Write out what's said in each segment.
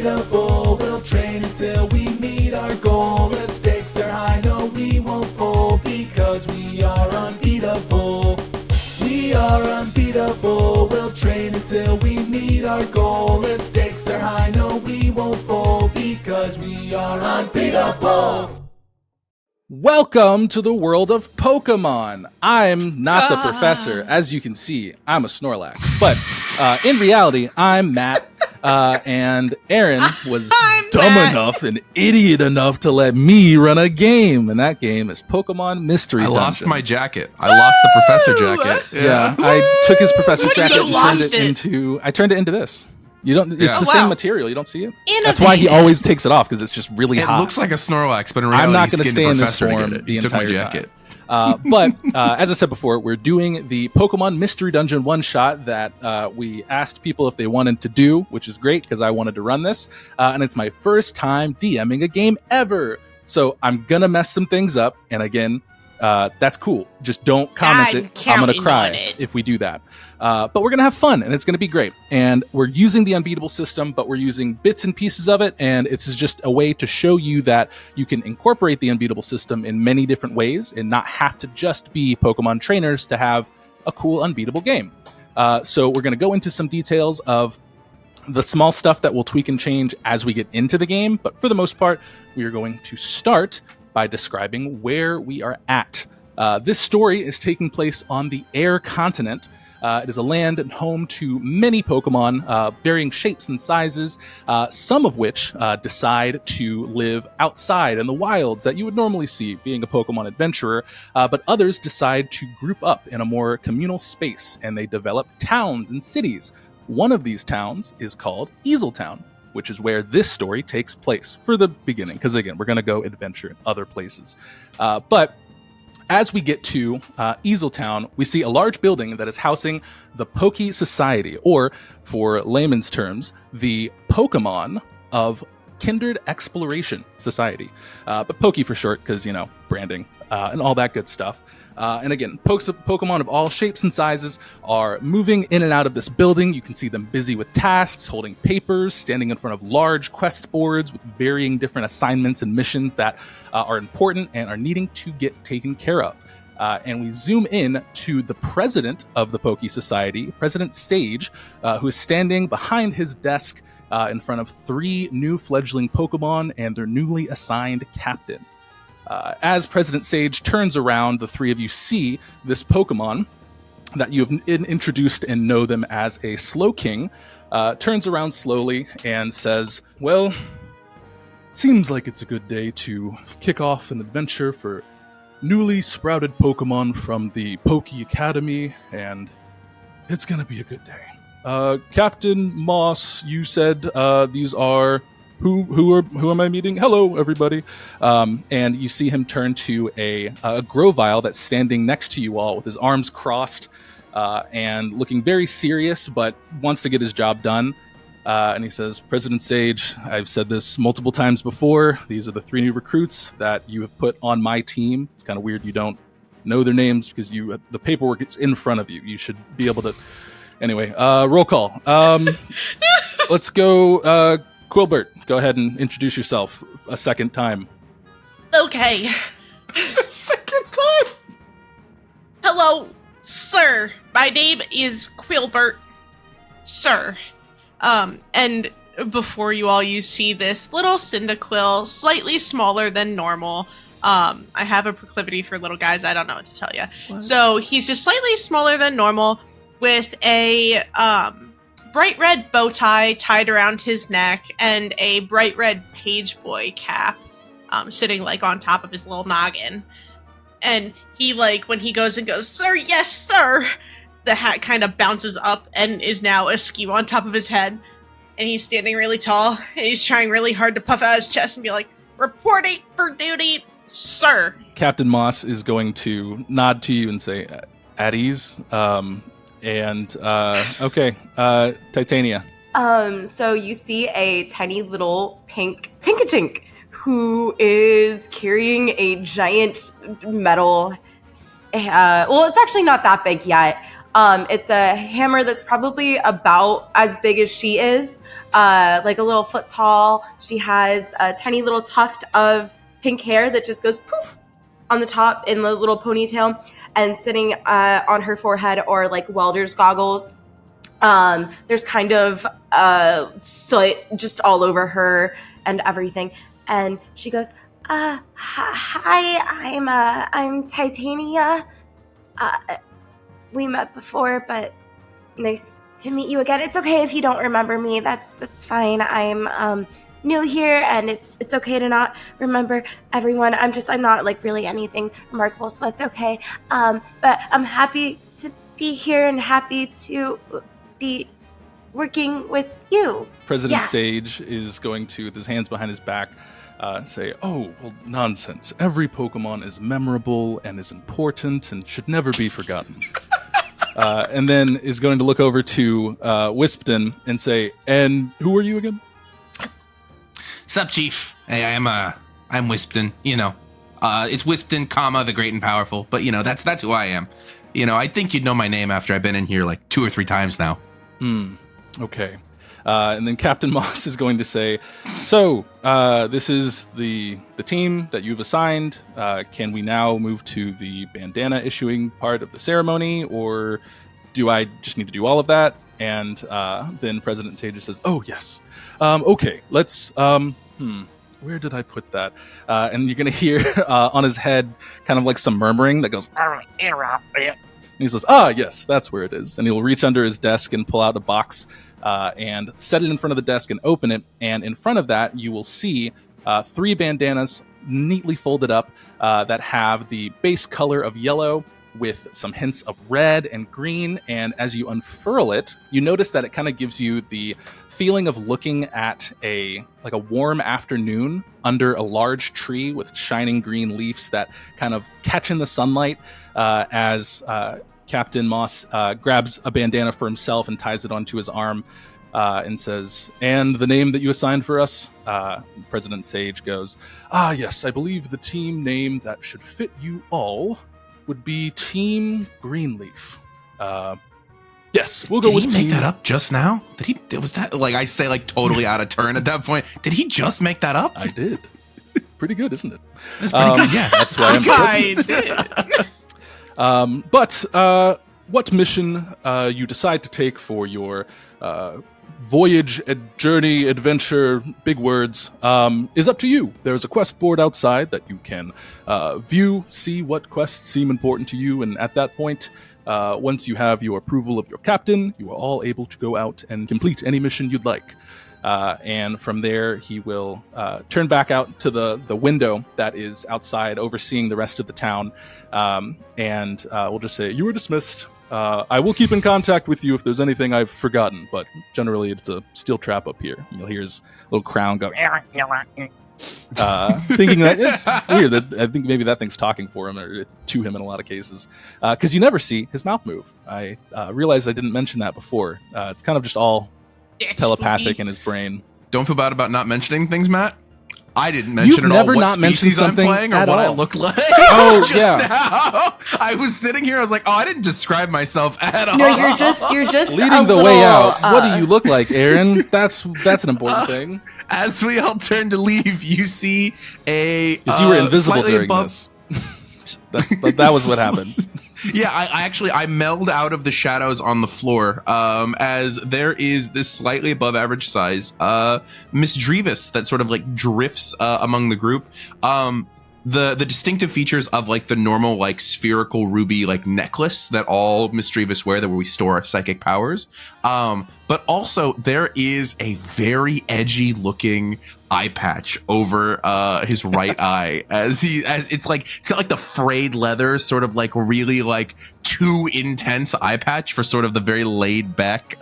unbeatable. We'll train until we meet our goal. The stakes are high, no, we won't fold, because we are unbeatable. We are unbeatable. We'll train until we meet our goal. If stakes are high, no, we won't fold, because we are unbeatable. Welcome to the world of Pokemon. I'm not the professor. As you can see, I'm a Snorlax. But in reality, I'm Matt. And Aaron was enough and idiot enough to let me run a game. And that game is Pokemon Mystery Dungeon. I lost my jacket. I lost the professor jacket. Yeah, I took his professor's jacket and I turned it into this. You don't. It's the same material. You don't see it. That's why he always takes it off, because it's just really hot. It looks like a Snorlax, but in reality, I'm not going to stay in this form form the took my entire jacket. time. But as I said before, we're doing the Pokemon Mystery Dungeon one-shot that we asked people if they wanted to do, which is great because I wanted to run this. And it's my first time DMing a game ever. So I'm going to mess some things up. And again, that's cool. Just don't comment it. I'm going to cry if we do that. But we're going to have fun, and it's going to be great. And we're using the Unbeatable system, but we're using bits and pieces of it, and it's just a way to show you that you can incorporate the Unbeatable system in many different ways and not have to just be Pokemon trainers to have a cool, unbeatable game. So we're going to go into some details of the small stuff that we'll tweak and change as we get into the game, but for the most part, we are going to start by describing where we are at. This story is taking place on the Air Continent. It is a land and home to many Pokemon, varying shapes and sizes, some of which decide to live outside in the wilds that you would normally see being a Pokemon adventurer, but others decide to group up in a more communal space, and they develop towns and cities. One of these towns is called Easeltown, which is where this story takes place for the beginning, because again, we're going to go adventure in other places. But as we get to Easeltown, we see a large building that is housing the Poke Society, or for layman's terms, the Pokemon of Kindred Exploration Society. But Poke for short, because, you know, branding and all that good stuff. And again, Pokemon of all shapes and sizes are moving in and out of this building. You can see them busy with tasks, holding papers, standing in front of large quest boards with varying different assignments and missions that are important and are needing to get taken care of. And we zoom in to the president of the Poke Society, President Sage, who is standing behind his desk in front of 3 new fledgling Pokemon and their newly assigned captain. As President Sage turns around, the 3 of you see this Pokemon that you have introduced and know them as a Slowking, turns around slowly and says, "Well, seems like it's a good day to kick off an adventure for newly sprouted Pokemon from the Poke Academy, and it's gonna be a good day. Captain Moss, you said these are... Who am I meeting? Hello, everybody." And you see him turn to a Grovyle that's standing next to you all with his arms crossed and looking very serious, but wants to get his job done. And he says, "President Sage, I've said this multiple times before. These are the 3 new recruits that you have put on my team. It's kind of weird you don't know their names because the paperwork is in front of you. You should be able to... Anyway, roll call. Let's go... Quilburt, go ahead and introduce yourself a second time. Okay. Second time? Hello, sir. My name is Quilburt, sir. And before you see this little Cyndaquil, slightly smaller than normal. I have a proclivity for little guys. I don't know what to tell you. What? So he's just slightly smaller than normal with a, bright red bow tie tied around his neck and a bright red page boy cap sitting like on top of his little noggin. And he when he goes, "Sir, yes, sir," the hat kind of bounces up and is now askew on top of his head. And he's standing really tall and he's trying really hard to puff out his chest and be like, "Reporting for duty, sir." Captain Moss is going to nod to you and say, "At ease." Okay, Titania. So you see a tiny little pink Tinkatink who is carrying a giant metal, well, it's actually not that big yet, It's a hammer that's probably about as big as she is, like a little foot tall. She has a tiny little tuft of pink hair that just goes poof on the top in the little ponytail, and sitting on her forehead are like welder's goggles. There's kind of soot just all over her and everything. And she goes, hi, I'm Titania. We met before, but nice to meet you again. It's okay if you don't remember me. That's fine. I'm new here, and it's okay to not remember everyone. I'm not like really anything remarkable, so that's okay. But I'm happy to be here and happy to be working with you. President Sage is going to, with his hands behind his back, say, "Oh, well, nonsense. Every Pokemon is memorable and is important and should never be forgotten." And then is going to look over to Whispton and say, "And who are you again?" Sup, Chief? Hey, I'm Whispton. It's Whispton, the Great and Powerful. But that's who I am. I think you'd know my name after I've been in here like 2 or 3 times now. Okay. And then Captain Moss is going to say, "So, this is the team that you've assigned. Can we now move to the bandana issuing part of the ceremony, or do I just need to do all of that?" And then President Sage says, "Oh, yes. Okay, let's... where did I put that?" And you're going to hear on his head kind of like some murmuring that goes... And he says, yes, that's where it is. And he'll reach under his desk and pull out a box and set it in front of the desk and open it. And in front of that, you will see 3 bandanas neatly folded up that have the base color of yellow with some hints of red and green. And as you unfurl it, you notice that it kind of gives you the feeling of looking at a warm afternoon under a large tree with shining green leaves that kind of catch in the sunlight as Captain Moss grabs a bandana for himself and ties it onto his arm and says, "And the name that you assigned for us?" President Sage goes, "Yes, I believe the team name that should fit you all would be Team Greenleaf." Yes, we'll go with Team... Did he make that up just now? Was that, I say, totally out of turn at that point? Did he just make that up? I did. Pretty good, isn't it? That's pretty good, yeah. That's why I'm president. But what mission you decide to take for your voyage, journey, adventure, big words, is up to you. There's a quest board outside that you can view, see what quests seem important to you, and at that point, once you have your approval of your captain, you are all able to go out and complete any mission you'd like. And from there, he will turn back out to the window that is outside overseeing the rest of the town. And we'll just say, "You are dismissed. I will keep in contact with you if there's anything I've forgotten, but generally it's a steel trap up here." You'll hear his little crown go, thinking that it's weird that I think maybe that thing's talking for him or to him in a lot of cases. Because you never see his mouth move. I realized I didn't mention that before. It's kind of just all telepathic spooky in his brain. Don't feel bad about not mentioning things, Matt. I didn't mention You've at all never what not mentioned species I'm something playing or at what I all. look like. Oh, Just yeah. now. I was sitting here. I was like, "Oh, I didn't describe myself at all." No, you're just Leading the way out. What do you look like, Aaron? That's an important thing. As we all turn to leave, you see a Because you were invisible slightly during above- this. That was what happened. Yeah, I meld out of the shadows on the floor as there is this slightly above average size Misdreavus that sort of drifts among the group. The distinctive features of the normal spherical ruby necklace that all Misdreavus wear, that where we store our psychic powers. But also there is a very edgy looking eye patch over his right eye as it's got the frayed leather sort of really too intense eye patch for sort of the very laid back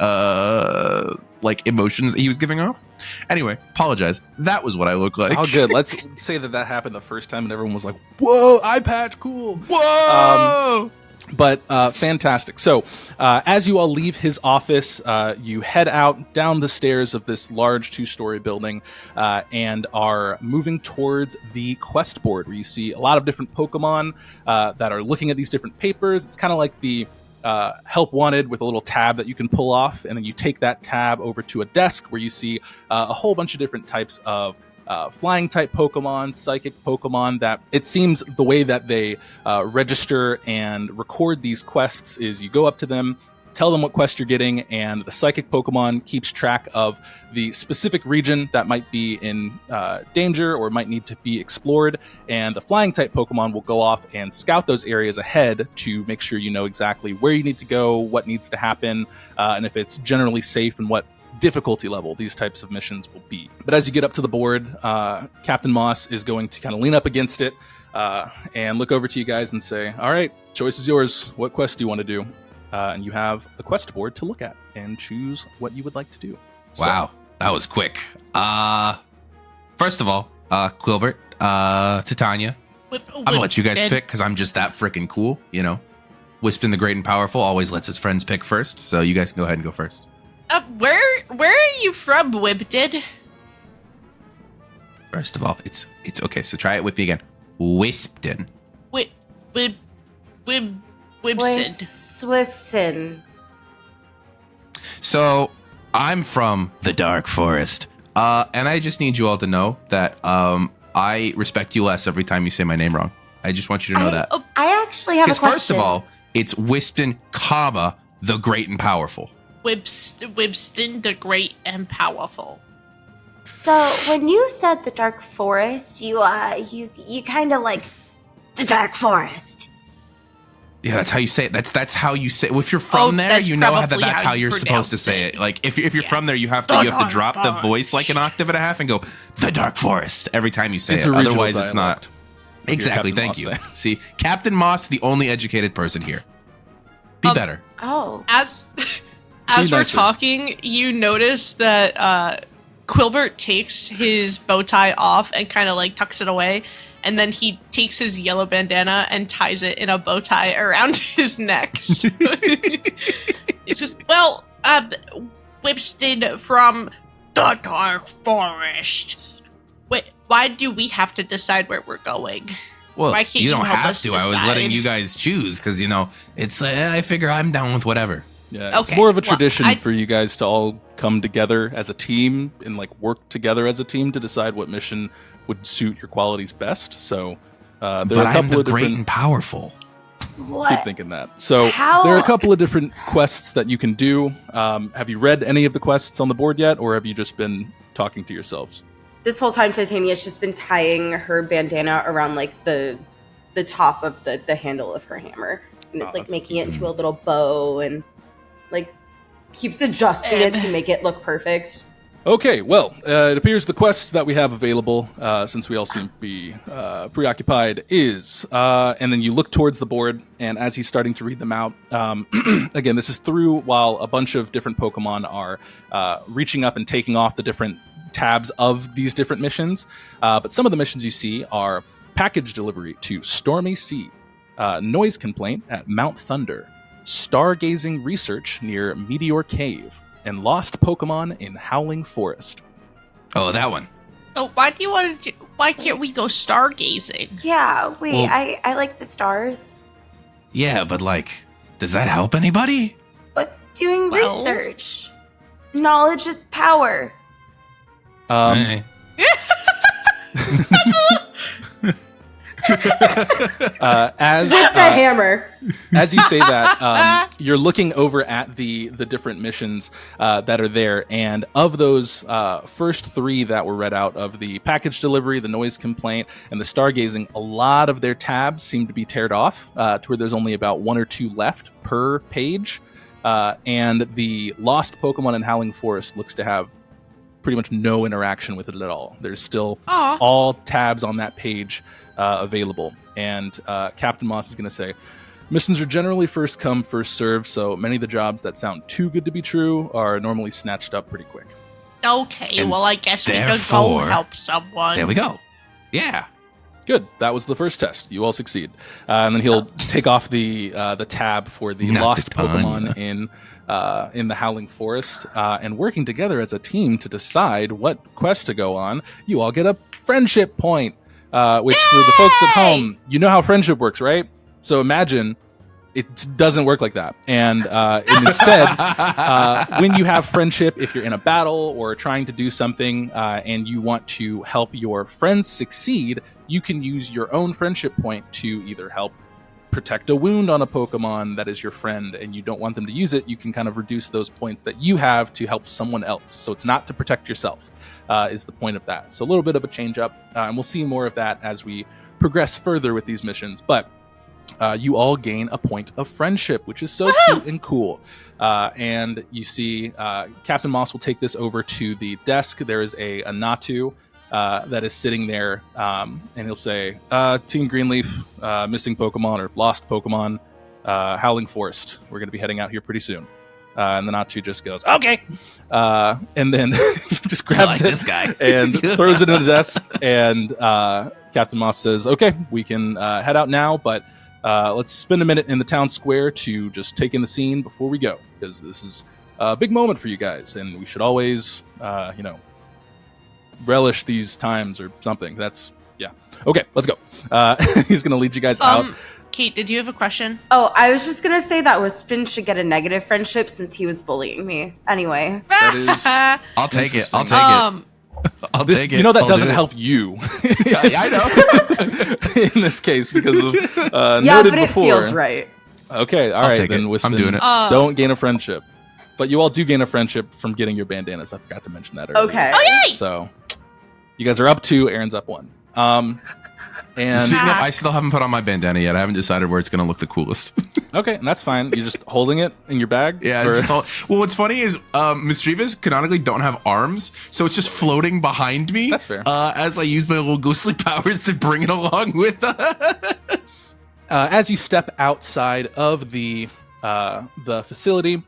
emotions that he was giving off. Anyway, apologize. That was what I look like. Oh, good. Let's say that happened the first time and everyone was like, "Whoa, eye patch, cool." Whoa! But fantastic. So as you all leave his office, you head out down the stairs of this large 2-story building and are moving towards the quest board, where you see a lot of different Pokemon that are looking at these different papers. It's kind of like the help wanted with a little tab that you can pull off, and then you take that tab over to a desk where you see a whole bunch of different types of flying type Pokemon, psychic Pokemon, that it seems the way that they register and record these quests is you go up to them, tell them what quest you're getting, and the psychic Pokemon keeps track of the specific region that might be in danger or might need to be explored, and the flying type Pokemon will go off and scout those areas ahead to make sure you know exactly where you need to go, what needs to happen, and if it's generally safe and what difficulty level these types of missions will be. But as you get up to the board, Captain Moss is going to kind of lean up against it and look over to you guys and say, all right, choice is yours. What quest do you want to do? And you have the quest board to look at and choose what you would like to do. Wow, that was quick. First of all, Quilburt, Titania, I'm gonna let you guys pick because I'm just that freaking cool, you know. Whispton the Great and Powerful always lets his friends pick first, so you guys can go ahead and go first. Where are you from, Whipped? First of all, it's okay. So try it with me again. Whispton. Whispton. So I'm from the Dark Forest, and I just need you all to know that I respect you less every time you say my name wrong. I just want you to know that. I actually have a question. First of all, it's Whispton, the Great and Powerful. Whispton the Great and Powerful. So when you said the Dark Forest, you kind of like the Dark Forest. Yeah, that's how you say it. That's how you say it. If you're from there, you know that's how you're supposed to say it. Like if you're from there, you have to drop the voice like an octave and a half and go the Dark Forest every time you say it. Otherwise, it's not. Exactly. Thank you. See, Captain Moss, the only educated person here. Be better. Oh, As we're talking, you notice that Quilburt takes his bow tie off and kind of like tucks it away, and then he takes his yellow bandana and ties it in a bow tie around his neck. So it's just, Whispton from the Dark Forest. Wait, why do we have to decide where we're going? Well, why can't you don't help have us to. decide? I was letting you guys choose because, you know, it's I figure I'm down with whatever. Yeah, it's more of a tradition for you guys to all come together as a team and like work together as a team to decide what mission would suit your qualities best. So there are a couple I'm the of great different. and powerful. what? Keep thinking that. So there are a couple of different quests that you can do. Have you read any of the quests on the board yet, or have you just been talking to yourselves? This whole time, Titania's just been tying her bandana around like the top of the handle of her hammer, and it's like making it into a little bow and like keeps adjusting it to make it look perfect. Okay, well, it appears the quests that we have available, since we all seem to be preoccupied, is, and then you look towards the board, and as he's starting to read them out, again, this is through while a bunch of different Pokemon are reaching up and taking off the different tabs of these different missions, but some of the missions you see are package delivery to Stormy Sea, noise complaint at Mount Thunder, stargazing research near Meteor Cave, and lost Pokemon in Howling Forest. Oh, that one. Oh, why can't we go stargazing? Yeah, wait, well, I like the stars. Yeah, but like, does that help anybody? But doing research. Knowledge is power. Hey. With the hammer. As you say that, you're looking over at the different missions that are there, and of those first three that were read out of the package delivery, the noise complaint, and the stargazing, a lot of their tabs seem to be teared off to where there's only about one or two left per page, and the lost Pokemon in Howling Forest looks to have pretty much no interaction with it at all. There's still all tabs on that page available. And Captain Moss is going to say, missions are generally first come, first served, so many of the jobs that sound too good to be true are normally snatched up pretty quick. Okay, And well, I guess we could go help someone. There we go. Yeah. Good. That was the first test. You all succeed. And then he'll take off the tab for the lost Pokemon in the Howling Forest, and working together as a team to decide what quest to go on, you all get a friendship point, which for the folks at home, you know how friendship works, right? So imagine it doesn't work like that. And instead, when you have friendship, if you're in a battle or trying to do something and you want to help your friends succeed, you can use your own friendship point to either help protect a wound on a Pokemon that is your friend and you don't want them to use it. You can kind of reduce those points that you have to help someone else. So it's not to protect yourself is the point of that. So a little bit of a change up, and we'll see more of that as we progress further with these missions. But you all gain a point of friendship, which is so cute and cool. And you see Captain Moss will take this over to the desk. There is a Natu that is sitting there, and he'll say, Team Greenleaf, missing Pokemon or lost Pokemon, Howling Forest. We're going to be heading out here pretty soon. And the Natu just goes, okay. And then he just grabs it this guy. and throws it in the desk. And Captain Moss says, okay, we can head out now, but let's spend a minute in the town square to just take in the scene before we go, because this is a big moment for you guys, and we should always, relish these times or something. That's, yeah. Okay, let's go. He's going to lead you guys out. Kate, did you have a question? Oh, I was just gonna say that Whispton should get a negative friendship since he was bullying me. Anyway. That is I'll take it. I'll take it. I'll this, take it. you know that I'll doesn't do it. help you. Yeah, I know. In this case, because of Yeah, noted but it before. feels right. Okay, all I'll right, take then it. Whispton, I'm doing it. don't gain a friendship. But you all do gain a friendship from getting your bandanas. I forgot to mention that earlier. Okay. Oh, yay! So you guys are up 2, Aaron's up 1. And Speaking of, I still haven't put on my bandana yet. I haven't decided where it's going to look the coolest. okay, and that's fine. You're just holding it in your bag? Yeah, Or- it's just all, well, what's funny is Misdreavus canonically don't have arms, so it's just floating behind me. That's fair. As I use my little ghostly powers to bring it along with us. As you step outside of the facility,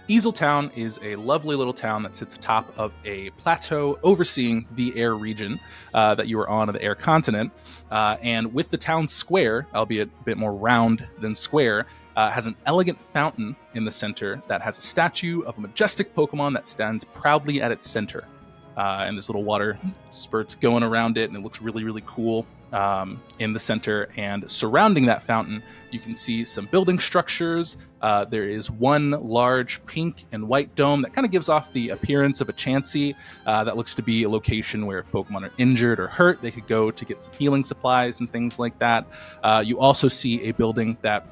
Easeltown is a lovely little town that sits atop of a plateau overseeing the air region that you are on, the air continent. And with the town square, albeit a bit more round than square, has an elegant fountain in the center that has a statue of a majestic Pokemon that stands proudly at its center. And there's little water spurts going around it, and it looks really, really cool in the center. And surrounding that fountain, you can see some building structures. There is one large pink and white dome that kind of gives off the appearance of a Chansey. That looks to be a location where if Pokemon are injured or hurt, they could go to get some healing supplies and things like that. You also see a building that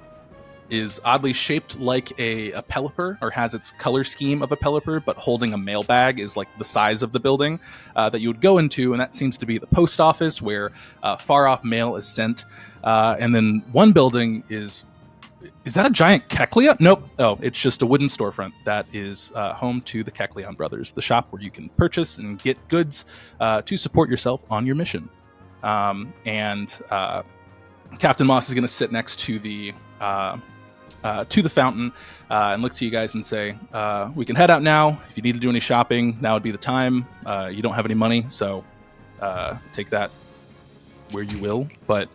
is oddly shaped like a Pelipper, or has its color scheme of a Pelipper, but holding a mailbag is like the size of the building that you would go into, and that seems to be the post office where far-off mail is sent. And then one building is that a giant Kecleon? Nope. Oh, it's just a wooden storefront that is home to the Kecleon brothers, the shop where you can purchase and get goods to support yourself on your mission. And Captain Moss is going to sit next to the fountain and look to you guys and say, we can head out now. If you need to do any shopping, now would be the time. You don't have any money, so take that where you will. But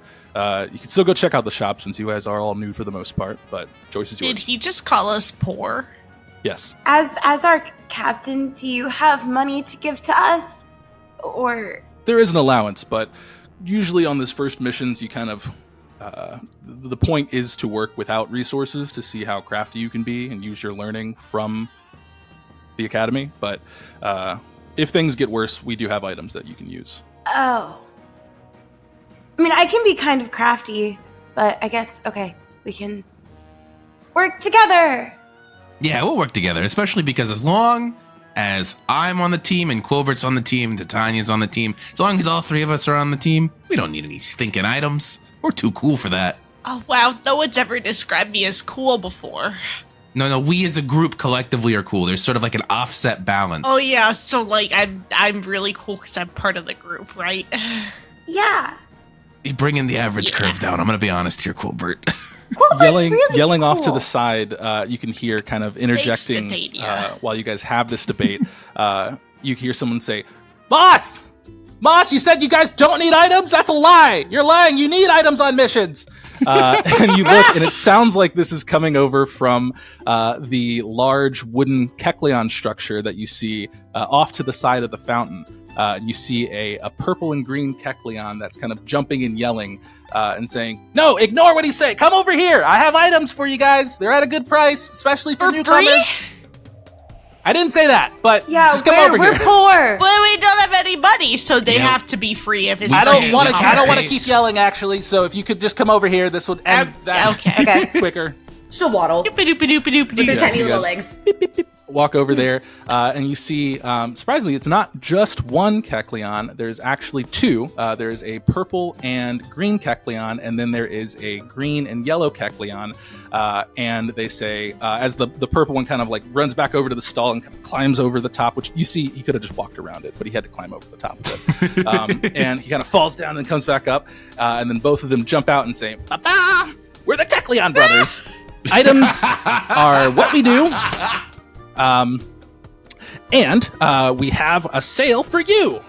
you can still go check out the shop since you guys are all new for the most part, but choice is Did yours. he just call us poor? Yes. As our captain, do you have money to give to us? Or There is an allowance, but usually on this first missions, you kind of... the point is to work without resources to see how crafty you can be and use your learning from the academy. But if things get worse, we do have items that you can use. oh. I mean, I can be kind of crafty, but I guess okay, we can work together. Yeah, we'll work together, especially because as long as I'm on the team and Quilburt's on the team and Titania's on the team, as long as all 3 of us are on the team, we don't need any stinking items. We're too cool for that. Oh wow, no one's ever described me as cool before. No, we as a group collectively are cool. There's sort of like an offset balance. Oh yeah, so like I'm really cool because I'm part of the group, right? Yeah. You bring in the average Yeah. curve down. I'm going to be honest here, Quilburt. Quilburt's really yelling off to cool. the side, you can hear kind of interjecting Titania. while you guys have this debate. You hear someone say, Moss, you said you guys don't need items? That's a lie. You're lying. You need items on missions. And you look, and it sounds like this is coming over from the large wooden Kecleon structure that you see off to the side of the fountain. You see a purple and green Kecleon that's kind of jumping and yelling and saying, "No, ignore what he's saying. Come over here. I have items for you guys. They're at a good price, especially for newcomers." Free? I didn't say that, but Yeah, just come over we're here. poor. Well, we don't have any money, so they Yeah. have to be free if it's I don't free. want to. I don't want to Nice. keep yelling, actually. So if you could just come over here, this would end that Okay. quicker. She'll waddle with their Yes, tiny you little guys- legs. Walk over there, and you see, surprisingly, it's not just one Kecleon. There's actually two. There's a purple and green Kecleon, and then there is a green and yellow Kecleon. And they say, as the purple one kind of like runs back over to the stall and kind of climbs over the top, which you see he could have just walked around it, but he had to climb over the top of it. And he kind of falls down and comes back up, and then both of them jump out and say, "Papa, we're the Kecleon brothers. Items are what we do. And we have a sale for you,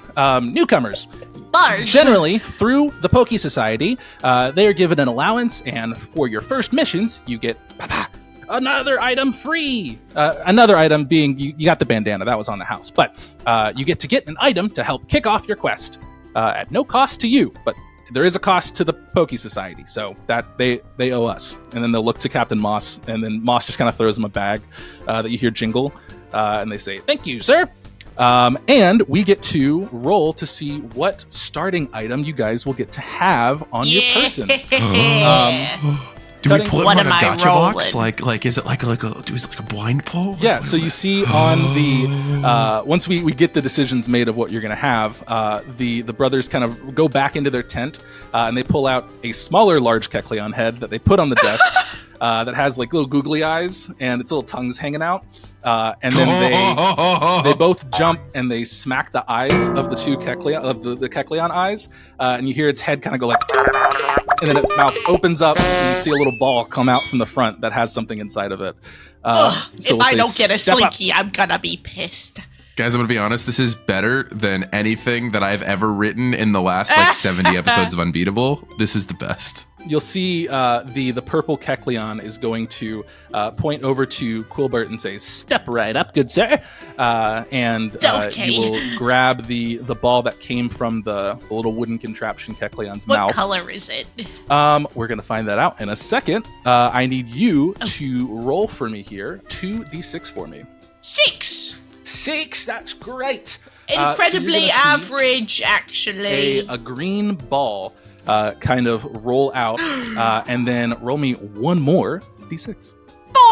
newcomers. Bars. Generally, through the Poke Society, they are given an allowance, and for your first missions, you get another item free. Another item being, you got the bandana, that was on the house, but you get an item to help kick off your quest at no cost to you, but there is a cost to the Poke Society, so that they owe us. And then they'll look to Captain Moss, and then Moss just kind of throws them a bag that you hear jingle, and they say, "Thank you, sir." And we get to roll to see what starting item you guys will get to have on your person. Do we Cutting- pull it What from a am I gotcha box? rolling? Like is it like a blind pull? Yeah, so you see on the once we get the decisions made of what you're going to have, the brothers kind of go back into their tent and they pull out a smaller large Kecleon head that they put on the desk that has like little googly eyes and its little tongues hanging out, and then they both jump and they smack the eyes of the two Kecleon of the Kecleon eyes, and you hear its head kind of go like. And then its mouth opens up, and you see a little ball come out from the front that has something inside of it. If I don't get a Slinky, I'm gonna be pissed. Guys, I'm gonna be honest. This is better than anything that I've ever written in the last like 70 episodes of Unbeatable. This is the best. You'll see the purple Kecleon is going to point over to Quilburt and say, "Step right up, good sir," and Okay. you will grab the ball that came from the little wooden contraption Kecleon's What mouth. color is it? We're gonna find that out in a second. I need you to roll for me here 2d6 for me. 6. 6. That's great. Incredibly so average, actually. a green ball kind of roll out, and then roll me one more d6.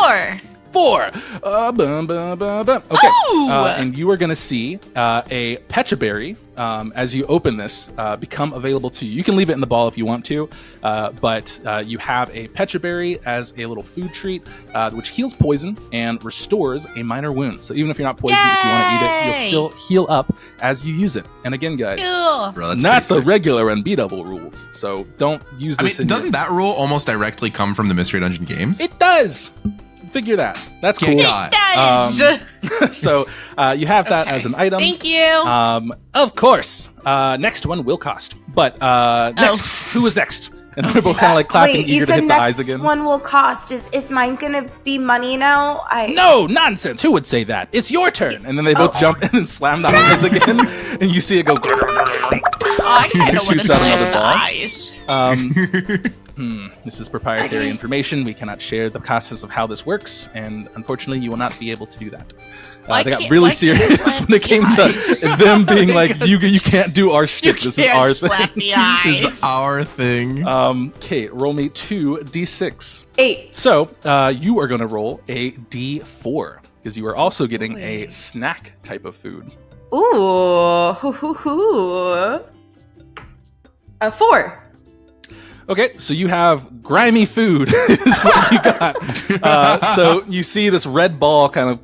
4. 4. Bum, bum, bum, bum. Okay. Ooh! And you are going to see a Pecha Berry, as you open this, become available to you. You can leave it in the ball if you want to, but you have a Pecha Berry as a little food treat, which heals poison and restores a minor wound. So even if you're not poisoned, if you want to eat it, you'll still heal up as you use it. And again, guys, Ew. Bro, that's not the basic. regular Unbeatable rules. So don't use I this mean, in doesn't your... that rule almost directly come from the Mystery Dungeon games? It does! Figure that. That's cool. Yeah. Does. So you have that Okay. as an item. Thank you. Of course. Next one will cost. But next, who was next? And we're both kind of like clapping, Wait, you eager to said hit the eyes next again. one will cost. Is mine gonna be money now? No, nonsense. Who would say that? It's your turn. And then they both jump in and slam the eyes again. And you see it go. I kind of want to shoots out slam another the ball. eyes. This is proprietary Okay. information. We cannot share the process of how this works. And unfortunately, you will not be able to do that. Why They got can't- really why can't I serious slap when it the came eyes? to them being like, you can't do our You shit. This is can't our slap thing. the eyes. This is our thing. Kate, roll me 2d6. 8. So you are going to roll a d4 because you are also getting a snack type of food. Ooh. Hoo, hoo, hoo. 4. Okay, so you have grimy food is what you got. So you see this red ball kind of,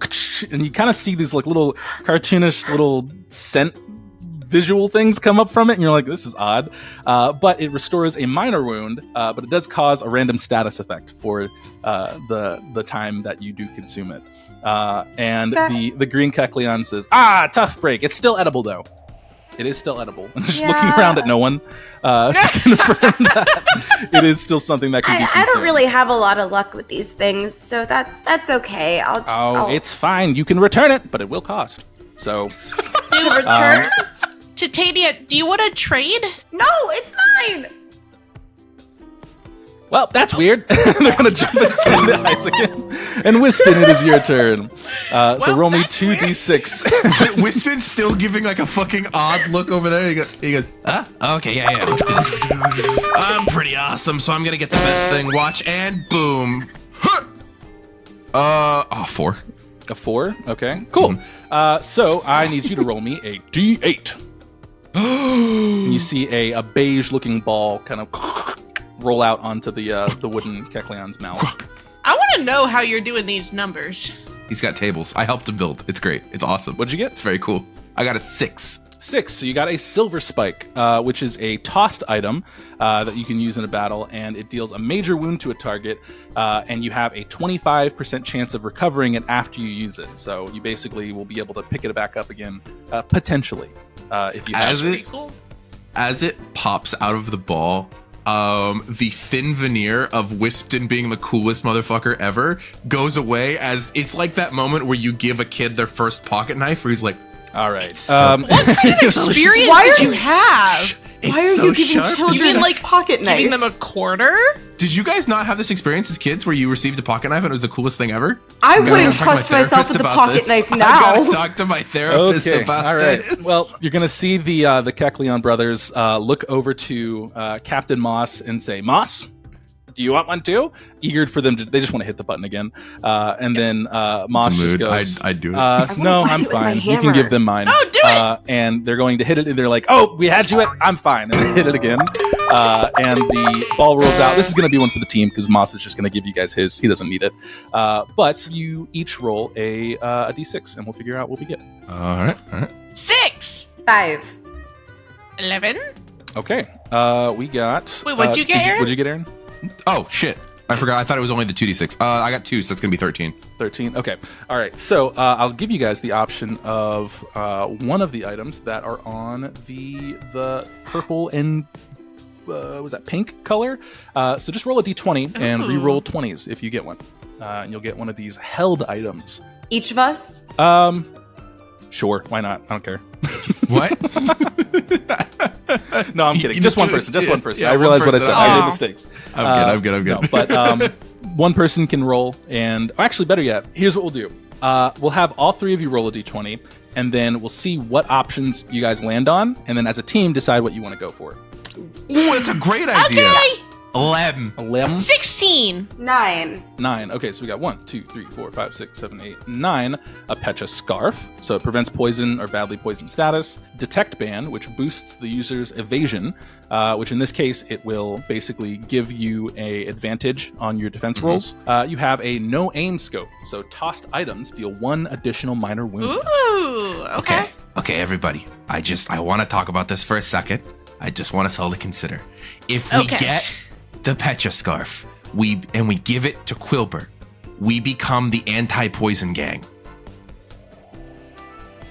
and you kind of see these like little cartoonish little scent visual things come up from it, and you're like, this is odd. But it restores a minor wound, but it does cause a random status effect for the time that you do consume it. And the green Kecleon says, tough break. It's still edible though. It is still edible. I'm just looking around at no one to confirm that it is still something that can be consumed. I don't really have a lot of luck with these things, so that's okay. I'll just It's fine. You can return it, but it will cost. So to return. Titania, do you want to trade? No, it's mine. Well, that's weird. They're going to jump and slam the eyes again. And Whispton, it is your turn. So Well, roll me that's 2d6. Wispin's still giving like a fucking odd look over there. He goes, huh? Okay, yeah, let's do this. I'm pretty awesome, so I'm gonna get the best thing. Watch, and boom. Huh. 4. A 4? Okay, cool. So I need you to roll me a d8. And you see a beige-looking ball kind of roll out onto the wooden Kecleon's mouth. I want to know how you're doing these numbers. He's got tables. I helped him build. It's great. It's awesome. What'd you get? It's very cool. I got a 6. 6. So you got a silver spike, which is a tossed item that you can use in a battle, and it deals a major wound to a target, and you have a 25% chance of recovering it after you use it. So you basically will be able to pick it back up again, potentially, if you have As it. as it pops out of the ball, the thin veneer of Whispton being the coolest motherfucker ever goes away, as it's like that moment where you give a kid their first pocket knife where he's like, All right. What kind of experience did you have? it's Why are so you giving sharp. children You mean, like, pocket knives? Giving them a quarter? Did you guys not have this experience as kids where you received a pocket knife and it was the coolest thing ever? I gotta wouldn't talk to my trust myself therapist with a about pocket this. knife I now. gotta talk to my therapist about all right. this. Well, you're gonna see the Kecleon brothers look over to Captain Moss and say, "Moss, do you want one too?" Eager for them to, they just want to hit the button again. And then Moss just goes, I'd do it. "No, whack I'm it with my fine. You can hammer." give them mine." Oh, do it! And they're going to hit it, and they're like, "Oh, we had you at, I'm fine." And they hit it again. And the ball rolls out. This is going to be one for the team because Moss is just going to give you guys his. He doesn't need it. But you each roll a d6, and we'll figure out what we get. All right. 6. 5. 11. Okay. We got. Wait, what'd you get, Aaron? What'd you get, Aaron? Oh shit! I forgot. I thought it was only the 2d6. I got 2, so that's gonna be 13. 13. Okay. All right. So I'll give you guys the option of one of the items that are on the purple and was that pink color? So just roll a d20 and Ooh. re-roll 20s if you get one, and you'll get one of these held items. Each of us? Sure. Why not? I don't care. What? No, I'm kidding. You Just do one it. person. Just Yeah, one person. yeah, I one realized what I person. said. I Aw. made mistakes. I'm good. No, but one person can roll, and actually, better yet, here's what we'll do. We'll have all three of you roll a d20, and then we'll see what options you guys land on, and then as a team, decide what you want to go for. Ooh, that's a great idea. Okay. 11. 11, 16. 9. 9. Okay, so we got 1, 2, 3, 4, 5, 6, 7, 8, 9. A Pecha Scarf, so it prevents poison or badly poisoned status. Detect Ban, which boosts the user's evasion, which in this case, it will basically give you a advantage on your defense rolls. You have a No Aim Scope, so tossed items deal 1 additional minor wound. Ooh. Okay. Okay, everybody. I want to talk about this for a second. I just want us all to consider. If we Okay. get the Pecha Scarf, we give it to Quilburt, we become the anti-poison gang.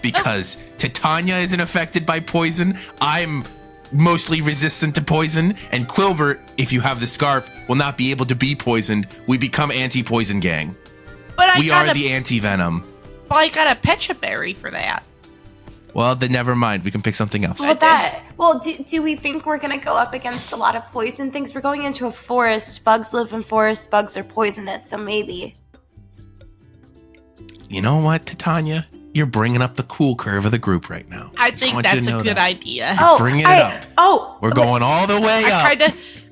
Because Titania isn't affected by poison, I'm mostly resistant to poison, and Quilburt, if you have the scarf, will not be able to be poisoned. We become anti-poison gang. But We are the anti-venom. I got a Pecha Berry for that. Well, then never mind. We can pick something else. Do we think we're gonna go up against a lot of poison things? We're going into a forest. Bugs live in forests. Bugs are poisonous, so maybe. You know what, Titania? You're bringing up the cool curve of the group right now. I Just think want you to that's a know good that. idea. Bringing it up. We're going all the way up.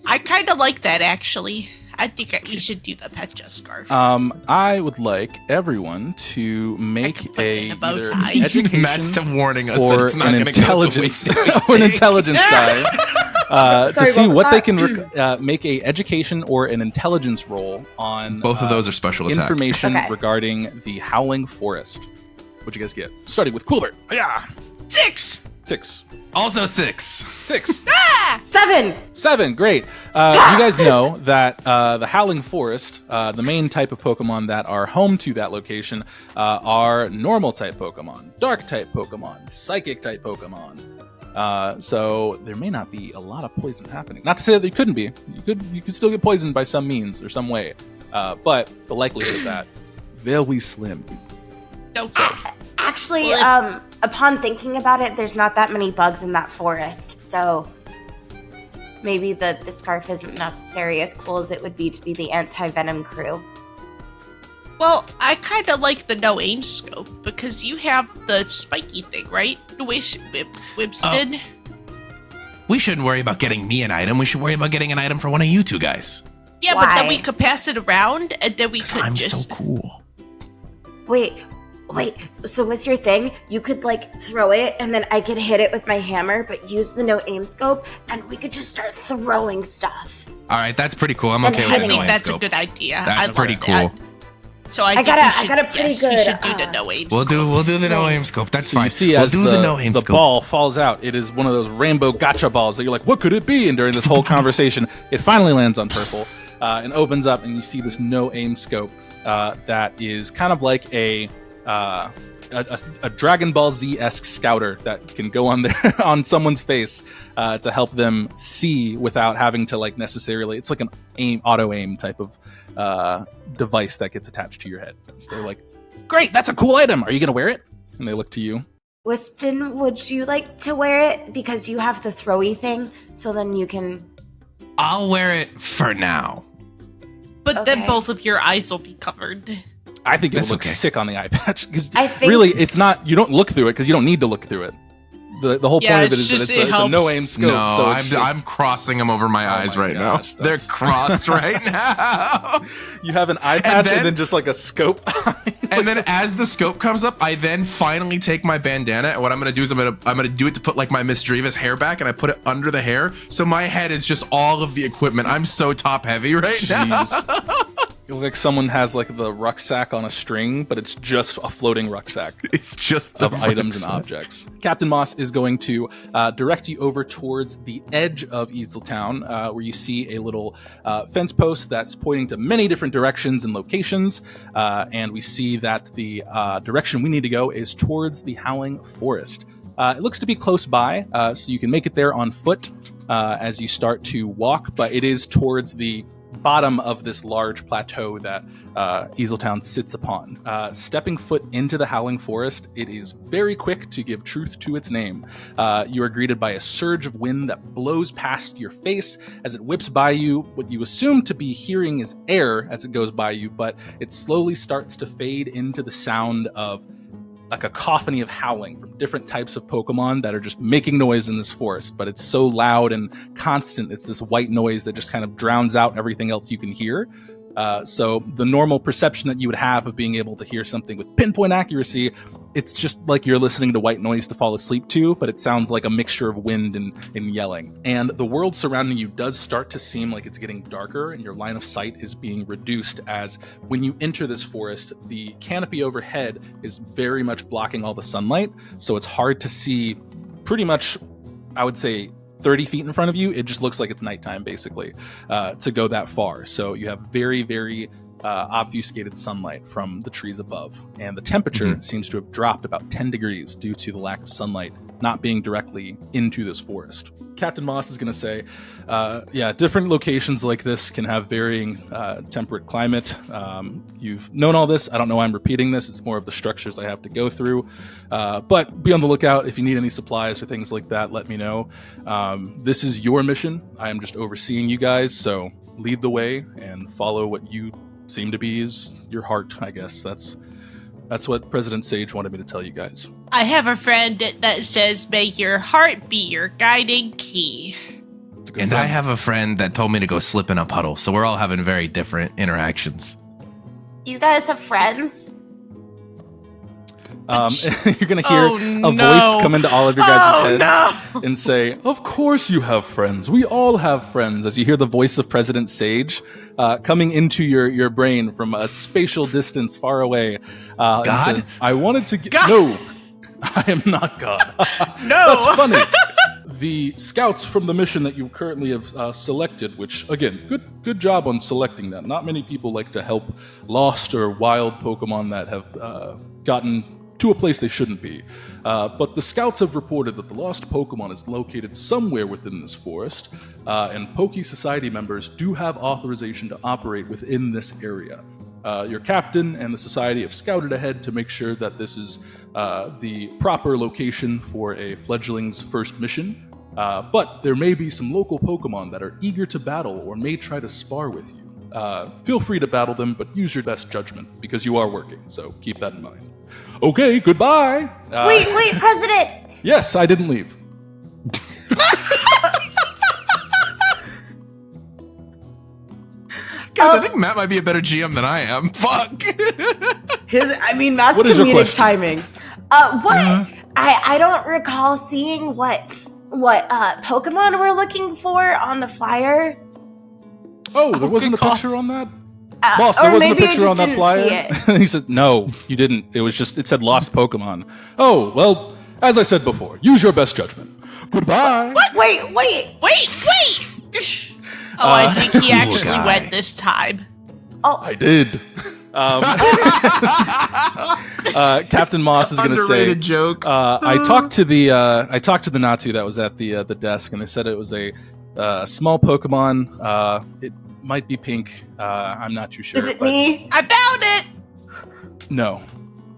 I kind of like that, actually. I think we should do the Pecha Scarf. I would like everyone to make could put it in a bow either tie. an education Matt's still warning us that or it's not an going to go intelligence the way they or an think. intelligence die to Sorry, see what was what they that? can make a education or an intelligence roll on Both of those are special attack. information Okay. regarding the Howling Forest. What'd you guys get? Starting with Quilburt. Yeah, 6. 6. Also 6. 6. 7. 7, great. You guys know that the Howling Forest, the main type of Pokemon that are home to that location, are normal type Pokemon, dark type Pokemon, psychic type Pokemon. So there may not be a lot of poison happening. Not to say that there couldn't be. You could still get poisoned by some means or some way. But the likelihood of that, very slim. Okay. Actually, Well, upon thinking about it, there's not that many bugs in that forest, so maybe the scarf isn't necessary, as cool as it would be to be the anti-venom crew. Well, I kind of like the no aim scope because you have the spiky thing, right? The way Whispton. We shouldn't worry about getting me an item. We should worry about getting an item for one of you two guys. Yeah, Why? but then we could pass it around, and then we could I'm just. so cool. Wait, so with your thing, you could like throw it and then I could hit it with my hammer, but use the no aim scope and we could just start throwing stuff. All right, that's pretty cool. I'm And okay with I the no think aim that's scope. a good idea. That's I pretty love cool. that. So I got a pretty We good, should do the no aim We'll scope. do the no aim scope. That's So fine. you see we'll as do the no aim the scope. ball falls out, it is one of those rainbow gotcha balls that you're like, what could it be? And during this whole conversation, it finally lands on purple and opens up, and you see this no aim scope that is kind of like a Dragon Ball Z-esque scouter that can go on there on someone's face to help them see without having to like necessarily. It's like an auto aim type of device that gets attached to your head. So they're like, "Great, that's a cool item. Are you gonna wear it?" And they look to you. Whispton, would you like to wear it? Because you have the throwy thing, so then you can... I'll wear it for now. But then Okay. both of your eyes will be covered. I think it That's looks okay. sick on the eye patch because I think- really it's not. You don't look through it because you don't need to look through it. The whole Yeah, point of it it's is that just- it's it a helps. no aim scope. No, so it's I'm crossing them over my eyes my right gosh, now. They're that's- crossed right now. you have an eye patch and then- then just like a scope. And then as the scope comes up, I then finally take my bandana, and what I'm gonna do is I'm gonna do it to put like my Misdreavus hair back, and I put it under the hair, so my head is just all of the equipment. I'm so top heavy right now. Jeez. You look like someone has like the rucksack on a string, but it's just a floating rucksack It's just the of items and rucksack. objects. Captain Moss is going to direct you over towards the edge of Easeltown, where you see a little fence post that's pointing to many different directions and locations. And we see that the direction we need to go is towards the Howling Forest. It looks to be close by, so you can make it there on foot as you start to walk, but it is towards the bottom of this large plateau that Easeltown sits upon. Stepping foot into the Howling Forest, it is very quick to give truth to its name. You are greeted by a surge of wind that blows past your face as it whips by you. What you assume to be hearing is air as it goes by you, but it slowly starts to fade into the sound of a cacophony of howling from different types of Pokemon that are just making noise in this forest, but it's so loud and constant. It's this white noise that just kind of drowns out everything else you can hear. So the normal perception that you would have of being able to hear something with pinpoint accuracy, it's just like you're listening to white noise to fall asleep to, but it sounds like a mixture of wind and yelling. And the world surrounding you does start to seem like it's getting darker, and your line of sight is being reduced as when you enter this forest, the canopy overhead is very much blocking all the sunlight, so it's hard to see pretty much, I would say, 30 feet in front of you. It just looks like it's nighttime, basically, to go that far. So you have very, very obfuscated sunlight from the trees above. And the temperature seems to have dropped about 10 degrees due to the lack of sunlight not being directly into this forest. Captain Moss is going to say, different locations like this can have varying temperate climate. You've known all this. I don't know why I'm repeating this. It's more of the structures I have to go through. But be on the lookout. If you need any supplies or things like that, let me know. This is your mission. I am just overseeing you guys. So lead the way and follow what you seem to be is your heart, I guess. That's what President Sage wanted me to tell you guys. I have a friend that says, "May your heart be your guiding key." It's a good And friend. I have a friend that told me to go slip in a puddle, so we're all having very different interactions. You guys have friends? You're going to hear Oh, a no. voice come into all of your guys' heads no. and say, "Of course you have friends. We all have friends." As you hear the voice of President Sage coming into your brain from a spatial distance far away. God? He says, "I wanted to get..." God? No, I am not God. No. That's funny. The scouts from the mission that you currently have selected, which, again, good job on selecting that. Not many people like to help lost or wild Pokemon that have gotten to a place they shouldn't be. But the scouts have reported that the lost Pokemon is located somewhere within this forest, and Poke Society members do have authorization to operate within this area. Your captain and the society have scouted ahead to make sure that this is the proper location for a fledgling's first mission. But there may be some local Pokemon that are eager to battle or may try to spar with you. Feel free to battle them, but use your best judgment because you are working, so keep that in mind. Okay, goodbye! Wait, President! Yes, I didn't leave. Guys, I think Matt might be a better GM than I am. Fuck. Matt's What is your comedic question? timing. What? I don't recall seeing what Pokemon we're looking for on the flyer. Oh, there wasn't a picture on that? Uh, Boss, or there wasn't a maybe I picture on just that didn't flyer? see He says, no, you didn't. It said lost Pokemon. Oh, well, as I said before, use your best judgment. Goodbye. Wait! Wait! I think he actually guy. went this time. I did. Captain Moss is going to say, Underrated joke. I talked to the Natu that was at the desk, and they said it was a small Pokemon. It might be pink. I'm not too sure. Is it but me? I found it! No.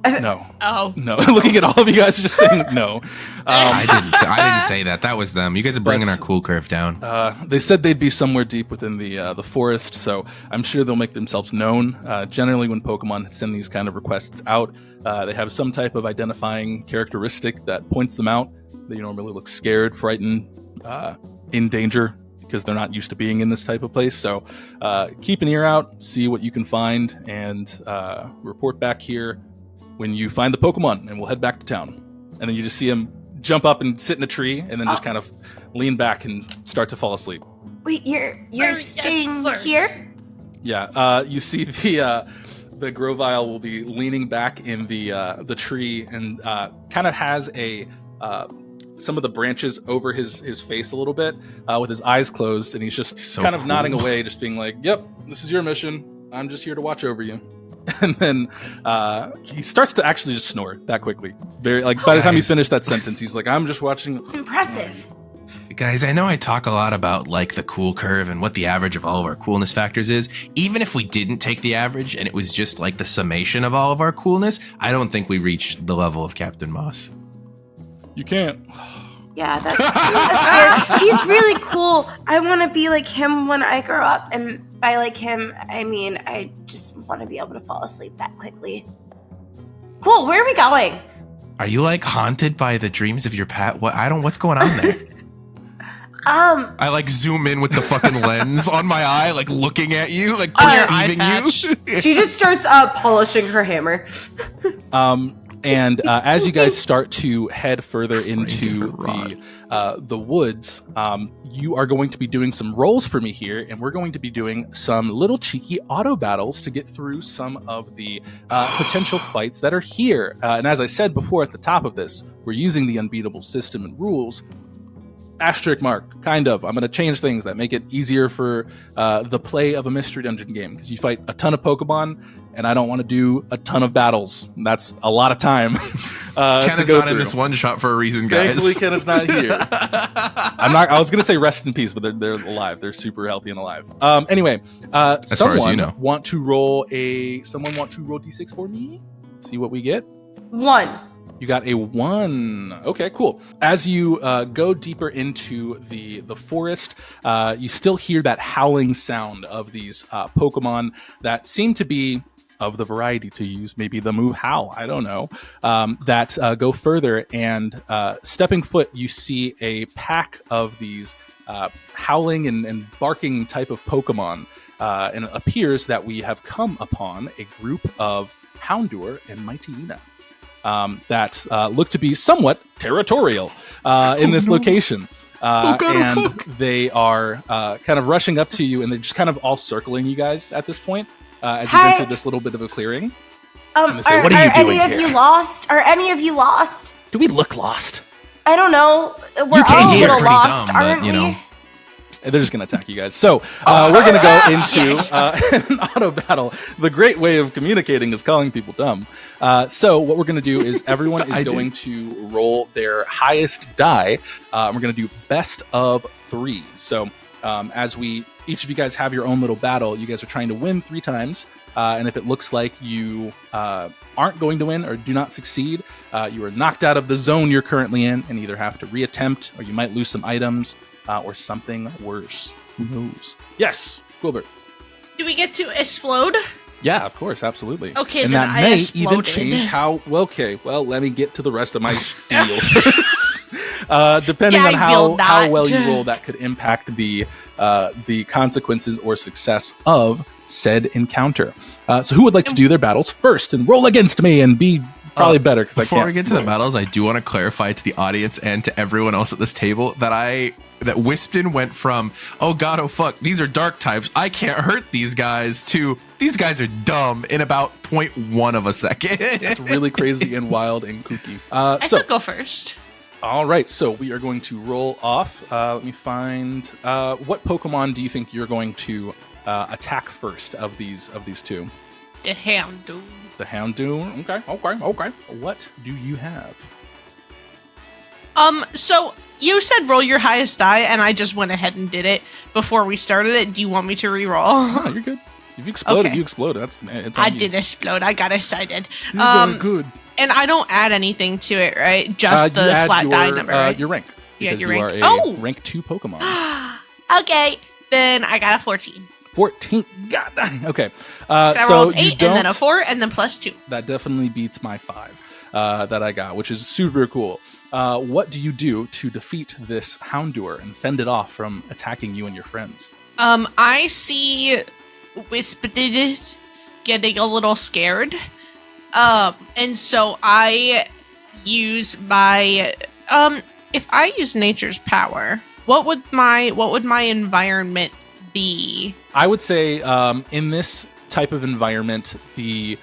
No. Oh. No. Looking at all of you guys, just saying no. I didn't say that. That was them. You guys are bringing our cool curve down. They said they'd be somewhere deep within the forest, so I'm sure they'll make themselves known. Generally, when Pokemon send these kind of requests out, they have some type of identifying characteristic that points them out. They normally look scared, frightened, in danger, because they're not used to being in this type of place. So keep an ear out, see what you can find, and report back here when you find the Pokemon, and we'll head back to town. And then you just see him jump up and sit in a tree, and then just kind of lean back and start to fall asleep. Wait, you're Yes, staying sir. here? Yeah, you see the Grovile will be leaning back in the tree and kind of has a some of the branches over his face a little bit with his eyes closed, and he's just So kind of cool. nodding away, just being like, "Yep, this is your mission. I'm just here to watch over you." And then he starts to actually just snore that quickly. Very by the time he Guys. finished that sentence, he's like, "I'm just watching." It's impressive. Guys, I know I talk a lot about like the cool curve and what the average of all of our coolness factors is. Even if we didn't take the average and it was just like the summation of all of our coolness, I don't think we reached the level of Captain Moss. You can't. Yeah, that's weird. He's really cool. I want to be like him when I grow up. And by like him, I mean I just want to be able to fall asleep that quickly. Cool, where are we going? Are you like haunted by the dreams of your pet? What's going on there? I like zoom in with the fucking lens on my eye, like looking at you, like On your perceiving eye you. She just starts polishing her hammer. And as you guys start to head further into the woods, you are going to be doing some rolls for me here, and we're going to be doing some little cheeky auto battles to get through some of the potential fights that are here. And as I said before at the top of this, we're using the unbeatable system and rules. Asterisk mark, kind of. I'm going to change things that make it easier for the play of a mystery dungeon game, because you fight a ton of Pokemon, and I don't want to do a ton of battles. That's a lot of time. Ken to is go not in through. this one shot for a reason, guys. Thankfully, Ken is not here. I was going to say rest in peace, but they're alive. They're super healthy and alive. Anyway, as far as you know. Someone want to roll D6 for me? See what we get. 1. You got a 1. Okay, cool. As you go deeper into the forest, you still hear that howling sound of these Pokemon that seem to be of the variety to use, maybe the move Howl, I don't know, that go further. And stepping foot, you see a pack of these howling and barking type of Pokemon. And it appears that we have come upon a group of Houndour and Mightyena. That look to be somewhat territorial in this location. And they are kind of rushing up to you, and they're just kind of all circling you guys at this point as you've entered this little bit of a clearing. they say, "What are you doing any of here?" you lost? Are any of you lost? Do we look lost? I don't know. We're You came all a here little pretty lost, dumb, but, aren't you we? know. And they're just going to attack you guys. So we're going to go into an auto battle. The great way of communicating is calling people dumb. So what we're going to do is everyone is going to roll their highest die. We're going to do best of 3. So as each of you guys have your own little battle, you guys are trying to win 3 times. and if it looks like you aren't going to win or do not succeed, you are knocked out of the zone you're currently in and either have to reattempt, or you might lose some items, or something worse. Who knows? Yes, Quilburt. Do we get to explode? Yeah, of course, absolutely. Okay, and then that I may exploded. even change how. Well, okay, well, let me get to the rest of my spiel. Depending on I will how not. well you roll, that could impact the consequences or success of said encounter. So, who would like to do their battles first and roll against me and be probably better? Because Before we get to the battles, I do want to clarify to the audience and to everyone else at this table that Whispton went from, oh god, oh fuck, these are dark types, I can't hurt these guys, to these guys are dumb in about 0.1 of a second. That's really crazy and wild and kooky. I So, could go first. all right, so we are going to roll off. Let me find what Pokemon do you think you're going to attack first of these two? The Houndoom. The Houndoom. Okay. What do you have? So you said roll your highest die, and I just went ahead and did it before we started it. Do you want me to re-roll? Oh, you're good. If you exploded, Okay. you exploded. It's on I you. did explode. I got excited. You're very good. And I don't add anything to it, right? Just You the add flat your, die number, right? your rank. Yeah, Because your you rank. are a Oh! rank 2 Pokemon. Okay, then I got a 14. 14. God dang. Okay. I So rolled you 8 don't. and then a 4 and then plus 2. That definitely beats my 5 that I got, which is super cool. What do you do to defeat this Houndour and fend it off from attacking you and your friends? I see Whispton getting a little scared. And so I use my if I use nature's power, what would my environment be? I would say in this type of environment, the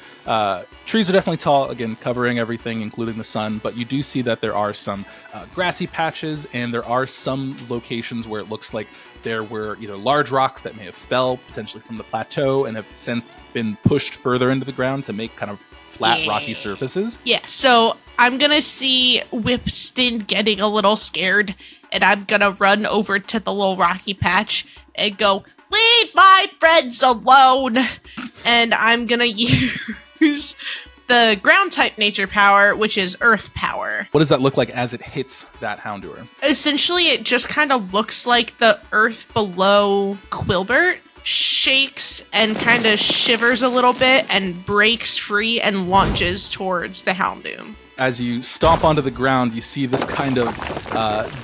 trees are definitely tall, again, covering everything, including the sun, but you do see that there are some grassy patches, and there are some locations where it looks like there were either large rocks that may have fell potentially from the plateau and have since been pushed further into the ground to make kind of flat, rocky surfaces. Yeah, so I'm gonna see Whispton getting a little scared, and I'm gonna run over to the little rocky patch and go, "Leave my friends alone!" And I'm gonna use the ground type nature power, which is earth power. What does that look like as it hits that Houndour? Essentially, it just kind of looks like the earth below Quilburt shakes and kind of shivers a little bit and breaks free and launches towards the Houndoom. As you stomp onto the ground, you see this kind of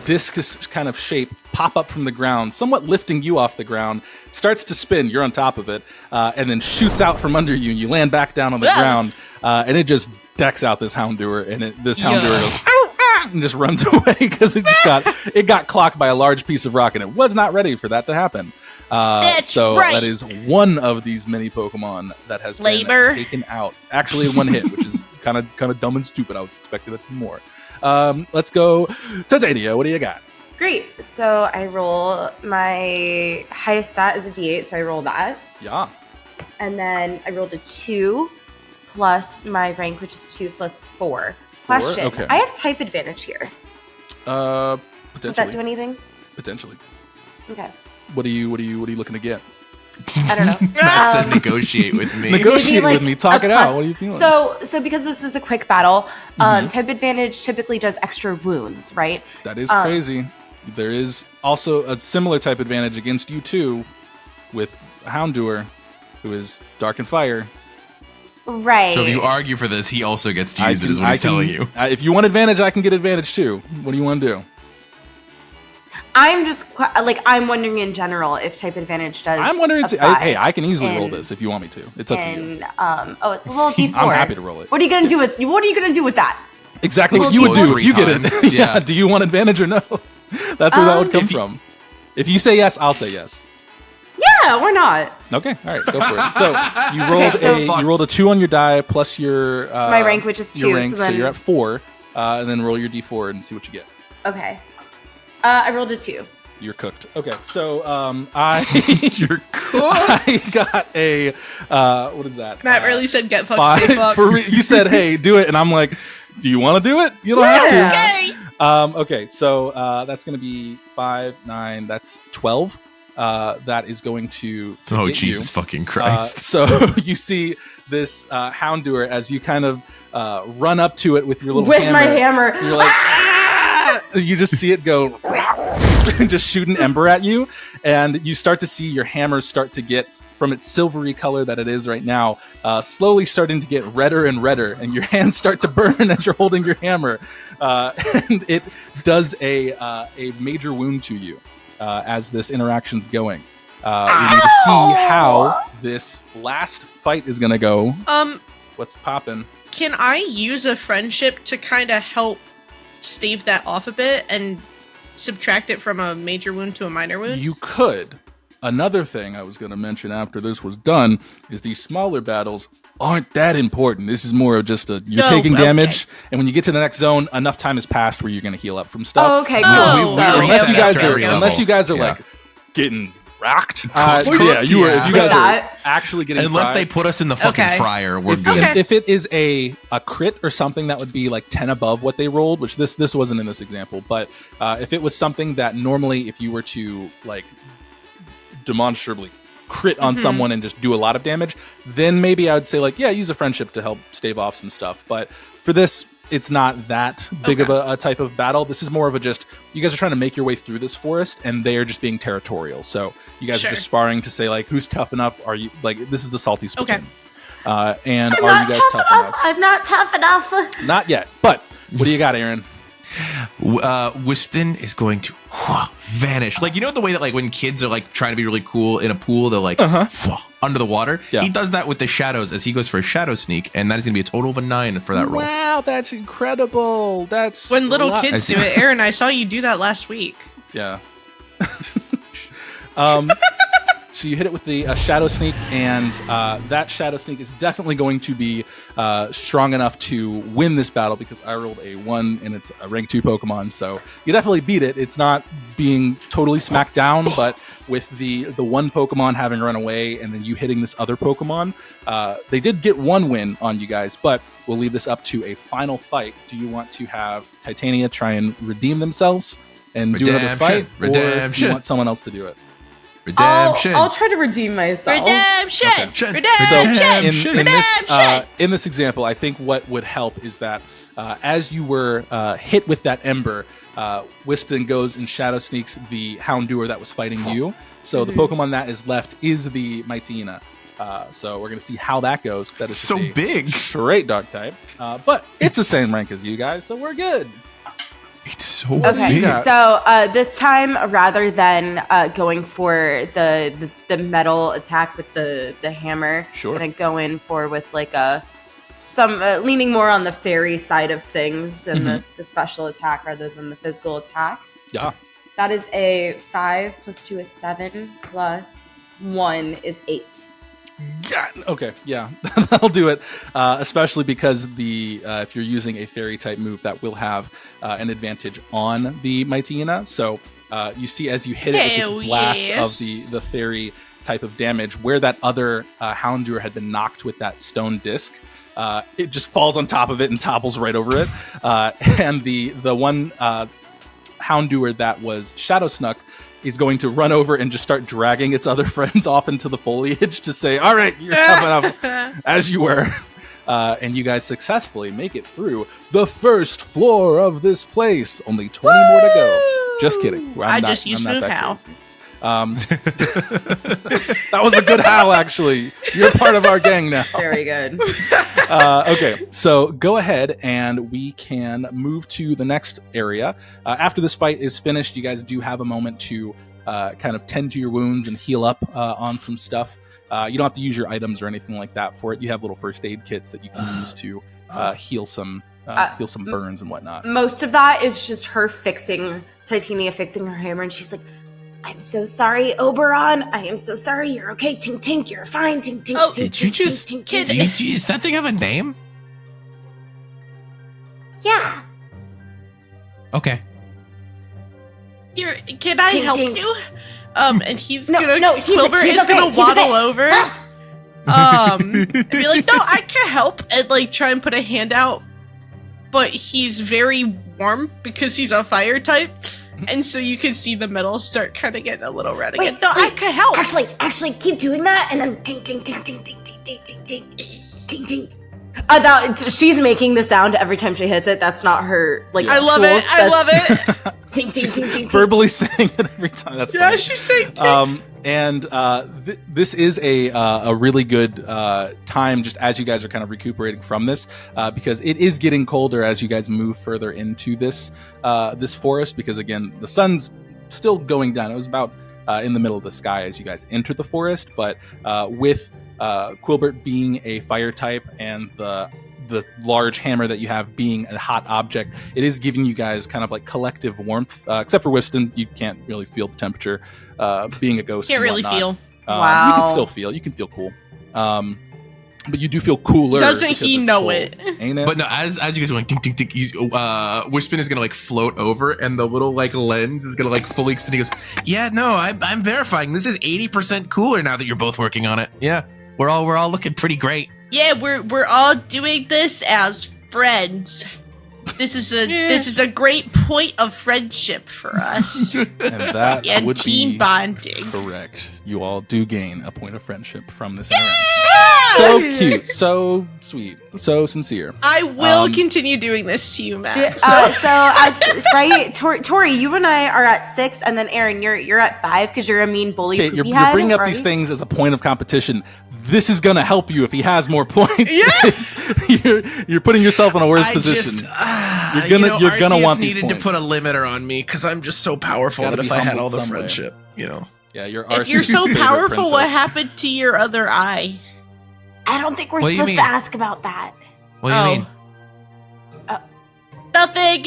discus kind of shape pop up from the ground, somewhat lifting you off the ground. It starts to spin, you're on top of it, and then shoots out from under you, and you land back down on the ground, and it just decks out this Houndour, and this Houndour goes, and just runs away because it got clocked by a large piece of rock, and it was not ready for that to happen. So right. that is one of these mini Pokemon that has been taken out. Actually, in one hit, which is kind of dumb and stupid. I was expecting that to be more. Let's go, Titania. What do you got? Great. So I roll my highest stat is a D8, so I roll that. Yeah. And then I rolled a 2 plus my rank, which is 2, so that's 4. Question. Okay. I have type advantage here. Would Potentially. that do anything? Potentially. Okay. What are you looking to get? I don't know. Matt said negotiate with me. Negotiate Maybe, with me. Talk a it out. plus- What are you feeling? So because this is a quick battle, type advantage typically does extra wounds, right? That is crazy. There is also a similar type advantage against you too, with Houndour, who is Dark and Fire. Right. So if you argue for this, he also gets to use it, is what he's telling you. If you want advantage, I can get advantage too. What do you want to do? I'm just I'm wondering in general if type advantage does. I'm wondering. apply. Hey, I can easily roll And- this if you want me to. It's up to you. And it's a little D4. I'm happy to roll it. What are you gonna do with that? Exactly what Well, you would do explode if you 3 get it. times, yeah. Do you want advantage or no? That's where that would come If you- from. If you say yes, I'll say yes. Yeah, why not? Okay, all right, go for it. So you rolled so- you rolled a 2 on your die plus your My rank, which is 2, Your rank, so so, then- you're at 4, and then roll your d4 and see what you get. Okay. I rolled a 2. You're cooked. Okay, so I You're cool. I got a what is that? Matt really said get fucked, 5 stay fucked. you said, hey, do it, and I'm like, do you want to do it? You don't have to. Yeah. Okay. Okay, so that's gonna be 5, 9. That's 12. that is going to Oh, hit Jesus you. fucking Christ. So you see this Houndour as you kind of run up to it with your little hammer. With my hammer. You're like, "Ah!" You just see it go and just shoot an ember at you. And you start to see your hammer start to get, from its silvery color that it is right now, slowly starting to get redder and redder. And your hands start to burn as you're holding your hammer. And it does a major wound to you as this interaction's going. We need to see how this last fight is going to go. What's poppin'? Can I use a friendship to kind of help stave that off a bit and subtract it from a major wound to a minor wound? You could. Another thing I was going to mention after this was done is these smaller battles aren't that important. This is more of just you're taking damage, and when you get to the next zone, enough time has passed where you're going to heal up from stuff. Oh, okay, cool. Unless you guys are like getting rocked. If you guys are actually getting unless fried, they put us in the fucking fryer, we're good. If it is a crit or something that would be like 10 above what they rolled, which this wasn't in this example, but if it was something that normally if you were to like demonstrably crit on someone and just do a lot of damage, then maybe I would say like, yeah, use a friendship to help stave off some stuff. But for this, it's not that big of a type of battle. This is more of a just, you guys are trying to make your way through this forest and they are just being territorial. So you guys are just sparring to say like, who's tough enough? Are you like, this is the salty spittoon. And are you guys tough enough? I'm not tough enough. Not yet. But what do you got, Aaron? Whispton is going to vanish. Like, you know the way that like when kids are like trying to be really cool in a pool, they're like under the water? Yeah. He does that with the shadows as he goes for a shadow sneak, and that is going to be a total of a 9 for that roll. Wow, that's incredible. That's when little kids do it. Aaron, I saw you do that last week. Yeah. So you hit it with the shadow sneak, and that shadow sneak is definitely going to be strong enough to win this battle because I rolled a 1 and it's a rank 2 Pokemon. So you definitely beat it. It's not being totally smacked down, but with the one Pokemon having run away and then you hitting this other Pokemon, they did get one win on you guys, but we'll leave this up to a final fight. Do you want to have Titania try and redeem themselves and do another fight? Or do you want someone else to do it? Redemption. I'll try to redeem myself. Redemption. Okay. Redemption. So in this example, I think what would help is that as you were hit with that ember, Whispton goes and shadow sneaks the Houndour that was fighting you. So the Pokemon that is left is the Mightyena. So we're gonna see how that goes. That is so big, straight Dark type, but it's the same rank as you guys, so we're good. It's so Okay, big. so this time, rather than going for the metal attack with the hammer, Sure. I'm gonna go in for with like some leaning more on the fairy side of things and the special attack rather than the physical attack. Yeah. That is a 5 + 2 is 7 + 1 is 8. Yeah. Okay. Yeah, that'll do it. Especially because if you're using a fairy type move, that will have an advantage on the Mightyena. So you see as you hit it with this blast of the fairy type of damage, where that other Houndour had been knocked with that stone disc, it just falls on top of it and topples right over it. And the one Houndour that was Shadow Snuck is going to run over and just start dragging its other friends off into the foliage to say, all right, you're tough enough as you were. And you guys successfully make it through the first floor of this place. Only 20 more to go. Just kidding. I just used Move Howl. That was a good howl, actually. You're part of our gang now. Very good. Okay, so go ahead and we can move to the next area. After this fight is finished, you guys do have a moment to kind of tend to your wounds and heal up on some stuff. You don't have to use your items or anything like that for it. You have little first aid kits that you can use to heal some burns and whatnot. Most of that is just her Titania fixing her hammer, and she's like, I'm so sorry, Oberon. I am so sorry. You're okay. Tink Tink, you're fine. Tink Tink. Oh, tink, did you tink, just- tink, Kid- tink, tink. Does that thing have a name? Yeah. Okay. Here, can I Tink, help tink. you? And he's No, gonna. no, he's Quilburt is okay, gonna he's waddle okay. over. And be like, no, I can help, and like try and put a hand out, but he's very warm because he's a fire type, And so you can see the metal start kind of getting a little red Wait, again. No, I wait. can help. Actually, keep doing that, and then ding, ding, ding, ding, ding, ding, ding, ding, ding, ding, ding. She's making the sound every time she hits it. That's not her. Like, I love it. I love it. Ding, ding, ding, ding, ding. Verbally saying it every time. That's Yeah, funny. she's saying This is a really good time just as you guys are kind of recuperating from this because it is getting colder as you guys move further into this this forest because again the sun's still going down. It was about in the middle of the sky as you guys enter the forest, but with Quilburt being a fire type and the large hammer that you have being a hot object, it is giving you guys kind of like collective warmth. Except for Whispton, you can't really feel the temperature. Being a ghost, can't and really whatnot. feel. Wow. You can still feel. You can feel cool. But you do feel cooler. Doesn't because he it's know cold, it? Ain't it? But no, as you guys are going, ding, ding, ding, Whispton is gonna like float over, and the little like lens is gonna like fully extend. He goes, "Yeah, no, I'm verifying. This is 80% cooler now that you're both working on it. Yeah, we're all looking pretty great." Yeah, we're all doing this as friends. This is a great point of friendship for us. and that And would team be bonding. correct. You all do gain a point of friendship from this interaction. So cute, so sweet, so sincere. I will continue doing this to you, Matt. Torie, you and I are at 6, and then Aaron, you're at 5 because you're a mean bully. Okay, poopy you're head, bringing up right? these things as a point of competition. This is going to help you if he has more points. Yeah! you're putting yourself in a worse position. You're gonna want these needed to points. put a limiter on me because I'm just so powerful Gotta that be if I had humbled all the some way. friendship, you know. Yeah, you're If you're so favorite powerful, what princess. happened to your other eye? I don't think we're What do you supposed mean? to ask about that. What do you mean? Nothing.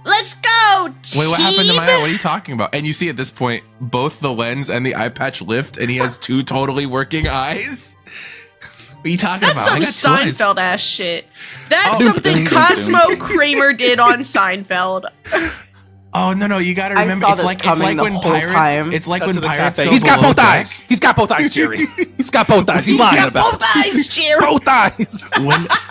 Let's go. Wait, what happened to my team! eye? What are you talking about? And you see at this point, both the lens and the eye patch lift, and he has two totally working eyes. What are you talking That's about? some I got toys. Seinfeld ass shit. That's Oh, something ding, ding, Cosmo ding. Kramer did on Seinfeld. Oh no, you gotta I remember. saw It's this like coming the when whole pirates. time. It's like Cut when to the pirates cafe. go He's got below both decks. eyes. He's got both eyes, Jerry. He's got both eyes. He's lying got about both it. eyes, Jerry. Both eyes.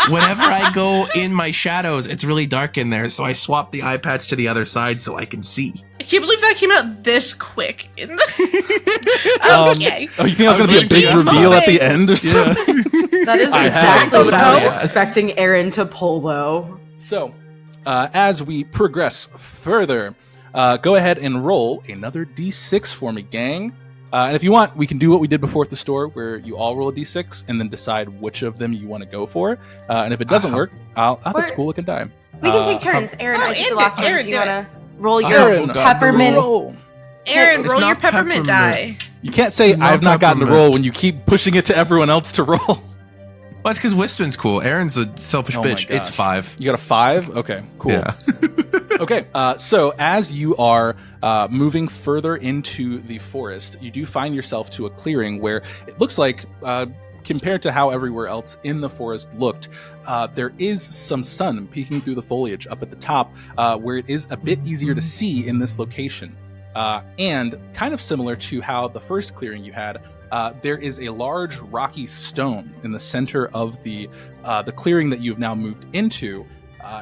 Whenever I go in my shadows, it's really dark in there, so I swap the eye patch to the other side so I can see. I can't believe that came out this quick. In the- okay. Oh, you think that's I going to be a was big waiting. reveal at the end or something? That is I exactly have what I was those. expecting Aaron to pull, though. So, as we progress further, go ahead and roll another d6 for me, gang. And if you want, we can do what we did before at the store, where you all roll a d6 and then decide which of them you want to go for. And if it doesn't work, that's We're- cool looking die. We can take turns. Aaron, Oh, I did the Aaron, last one. Aaron, Do you do want to roll your Aaron, peppermint? roll. Aaron, It's roll not your peppermint peppermint. die. You can't say It's not I've not gotten to peppermint. roll when you keep pushing it to everyone else to roll. Well, it's because Whispton's cool. Aaron's a selfish Oh my bitch. It's gosh. 5. You got a 5? Okay, cool. Yeah. Okay, so as you are moving further into the forest, you do find yourself to a clearing where it looks like, compared to how everywhere else in the forest looked, there is some sun peeking through the foliage up at the top, where it is a bit easier to see in this location. And kind of similar to how the first clearing you had, there is a large rocky stone in the center of the clearing that you've now moved into,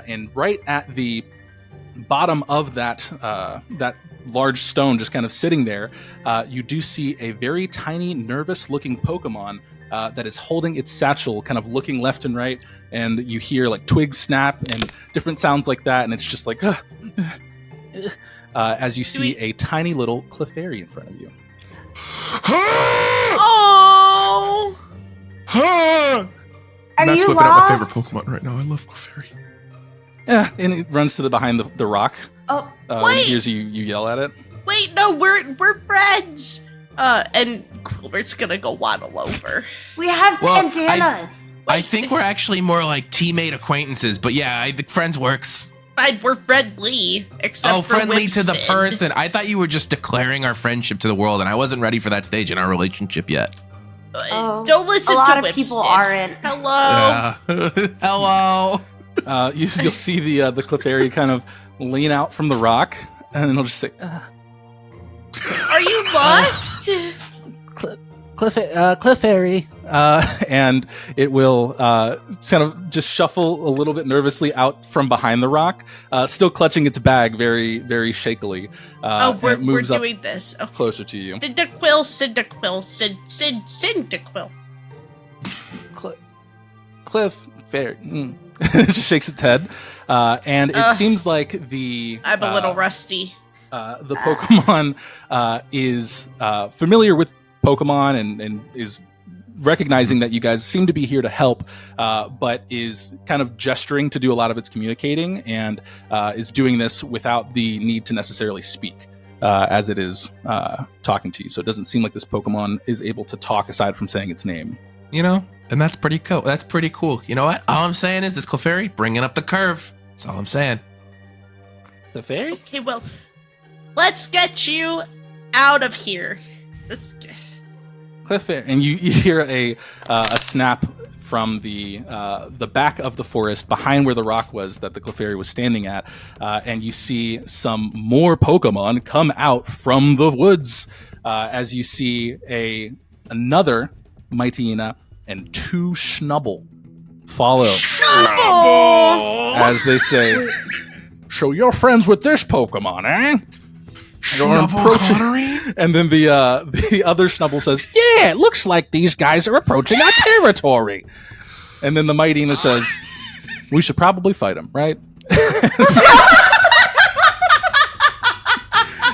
and right at the bottom of that large stone, just kind of sitting there, you do see a very tiny, nervous-looking Pokemon that is holding its satchel, kind of looking left and right, and you hear like twigs snap and different sounds like that, and it's just like, as you see a tiny little Clefairy in front of you. Oh. Are That's you whipping out my favorite lost? Pokemon right now. I love Clefairy. Yeah, and it runs to the behind the rock. Oh, And Wait! hears you yell at it. Wait, no, we're friends. And Quilbert's gonna go waddle over. we have Well, bandanas. I think we're actually more like teammate acquaintances, but yeah, I think friends works. Fine, we're friendly, except for Friendly to the Whipston. person. I thought you were just declaring our friendship to the world, and I wasn't ready for that stage in our relationship yet. Oh, Don't listen a lot to of people Whipston. aren't. Hello. Hello. You'll see the Clefairy kind of lean out from the rock, and it'll just say, Are you lost? Clefairy, and it will kind of just shuffle a little bit nervously out from behind the rock, still clutching its bag very, very shakily. We're moves up doing this. Okay. closer to you. Cyndaquil. Cliff Fair it just shakes its head, and it seems like I'm a little rusty. the Pokemon is familiar with Pokemon and is recognizing that you guys seem to be here to help, but is kind of gesturing to do a lot of its communicating, and is doing this without the need to necessarily speak as it is talking to you. So it doesn't seem like this Pokemon is able to talk aside from saying its name. You know, and that's pretty cool. That's pretty cool. You know what? All I'm saying is this Clefairy bringing up the curve. That's all I'm saying. The fairy? Okay, well, let's get you out of here. Clefairy, and you hear a snap from the back of the forest behind where the rock was that the Clefairy was standing at, and you see some more Pokemon come out from the woods as you see another Mightyena and two Schnubble follow. Schnubble! As they say, so you're friends with this Pokemon, eh? Schnubble Connery? And then the other Schnubble says, yeah, it looks like these guys are approaching our territory. And then the Mightyena says, we should probably fight them, right?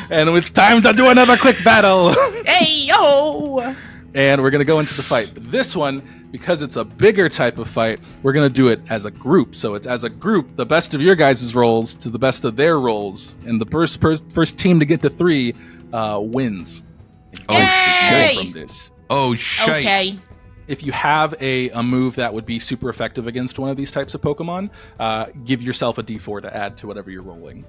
And it's time to do another quick battle. Hey, yo! And we're going to go into the fight. But this one, because it's a bigger type of fight, we're going to do it as a group. So it's as a group, the best of your guys' rolls to the best of their rolls. And the first team to get to 3 wins. Yay! From this. Oh, shite. Okay. If you have a move that would be super effective against one of these types of Pokemon, give yourself a D4 to add to whatever you're rolling.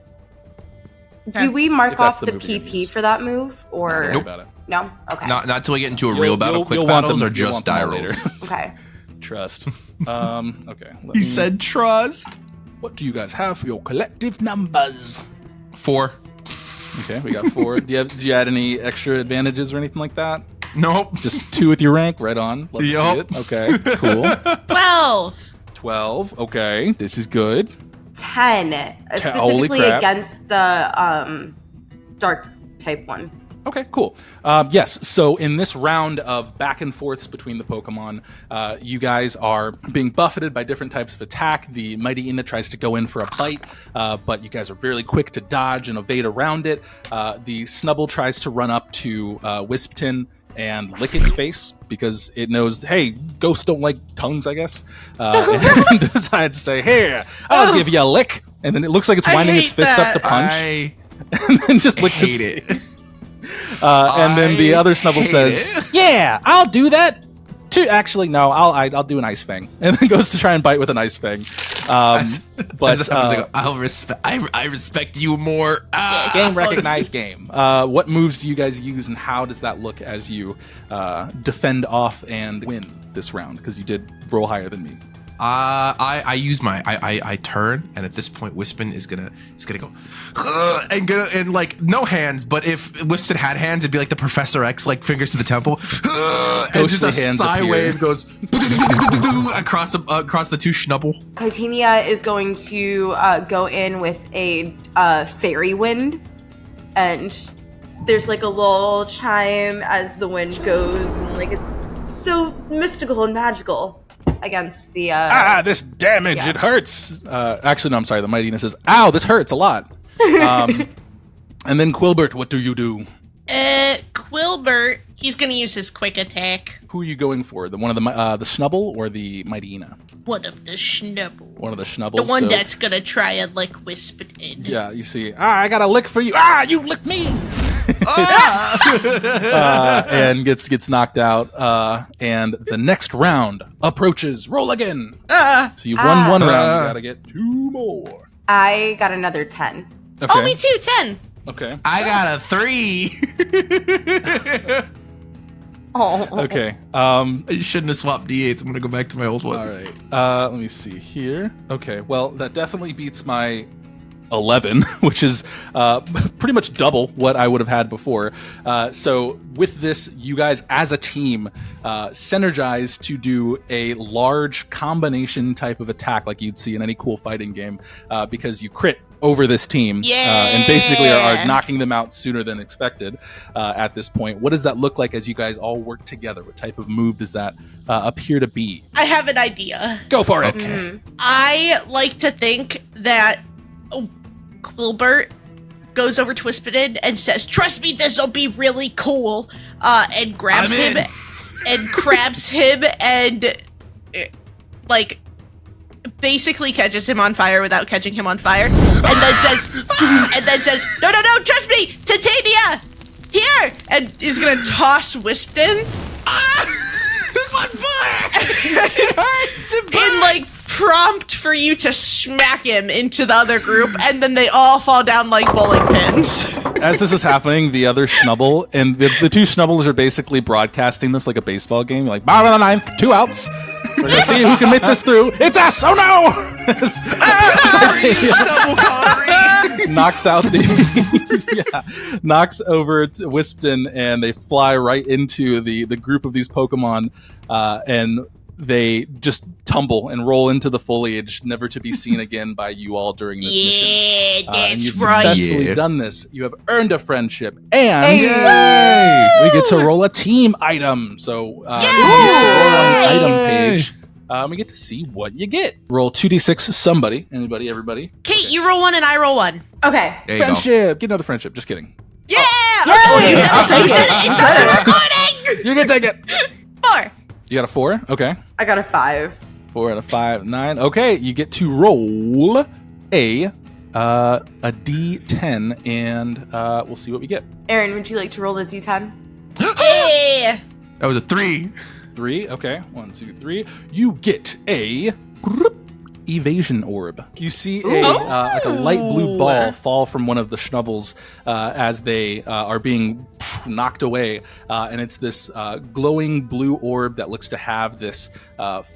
Do we mark If that's off the the move you're gonna PP use. for that move, or Nope. About it. no? Okay. Not till we get into a real battle. Quick you'll want battles them- are you'll just want them die all rolls. later. Okay. Trust. Okay. He said trust. What do you guys have for your collective numbers? 4. Okay, we got 4. Did you add any extra advantages or anything like that? Nope. Just 2 with your rank, right on. Love to see Yup. it. Okay, cool. 12. 12. Okay, this is good. 10, Holy specifically crap. against the dark type one. Okay, cool. Yes, so in this round of back and forths between the Pokemon, you guys are being buffeted by different types of attack. The Mightyena tries to go in for a bite, but you guys are really quick to dodge and evade around it. The Snubble tries to run up to Whispton and lick its face because it knows, hey, ghosts don't like tongues, I guess. And decides to say, here, I'll give you a lick. And then it looks like it's I winding its hate fist up that. to punch. I And then just licks hate its it. face. And then the other Snubble hate says, it. yeah, I'll do that too. Actually, no, I'll do an Ice Fang. And then goes to try and bite with an Ice Fang. But I respect you more. game recognized game. What moves do you guys use, and how does that look as you defend off and win this round? Because you did roll higher than me. I use my I turn, and at this point Whispton is gonna go and like no hands, but if Whispton had hands, it'd be like the Professor X, like fingers to the temple, and just a hands sigh appear. wave goes across the two Schnubble. Titania is going to go in with a fairy wind, and there's like a little chime as the wind goes, and like it's so mystical and magical against the This damage, yeah. it hurts. Actually, no, I'm sorry. The Mightyena says, ow, this hurts a lot. And then Quilburt, what do you do? Quilburt, he's gonna use his quick attack. Who are you going for? The one of the Snubble or the Mightyena? One of the Schnubble. One of the Schnubbles. The one so- that's gonna try and like Whispton. Yeah, you see, I got a lick for you. You licked me. And gets knocked out. And the next round approaches. Roll again. So you've won one round. You gotta get 2 more. I got another 10. Okay. Oh, me too, 10. Okay. I got a 3. Oh. Okay. I shouldn't have swapped D8s. I'm gonna go back to my old one. All right. Let me see here. Okay. Well, that definitely beats my 11, which is pretty much double what I would have had before. So with this, you guys as a team synergize to do a large combination type of attack like you'd see in any cool fighting game, because you crit over this team and basically are knocking them out sooner than expected at this point. What does that look like as you guys all work together? What type of move does that appear to be? I have an idea. Go for it. Okay. I like to think that Quilburt goes over to Whispton and says, "Trust me, this'll be really cool," and grabs I'm him in. and grabs him and like basically catches him on fire without catching him on fire, and then says, "No, trust me, Titania, here," and is gonna toss Whispton. It's on fire! It hurts! It In like prompt for you to smack him into the other group, and then they all fall down like bowling pins. As this is happening, the other Schnubble and the two Schnubbles are basically broadcasting this like a baseball game. You're like, bottom of the ninth, 2 outs. We're gonna see who can make this through. It's us! Oh no! Double Connery! Knocks out the knocks over to Whispton, and they fly right into the group of these Pokemon, and they just tumble and roll into the foliage, never to be seen again by you all during this mission. And That's you've right. successfully done this. You have earned a friendship, and Yay! we get to roll a team item. So you get to roll on the item page. We get to see what you get. Roll 2d6 somebody. Anybody, everybody. Kate, you roll one and I roll one. Okay. There you go. Friendship. Get another friendship. Just kidding. Yeah! Yay! Oh, you said I'll take it. You said it. it. It's on the recording! You're going to take it. 4. You got a 4? Okay. I got a 5. 4 out of 5, 9. Okay, you get to roll a d10, and we'll see what we get. Aaron, would you like to roll the d10? Yeah! That was a 3. 3. Okay, 1, 2, 3. You get a evasion orb. You see like a light blue ball fall from one of the Schnubbles as they are being knocked away, and it's this glowing blue orb that looks to have this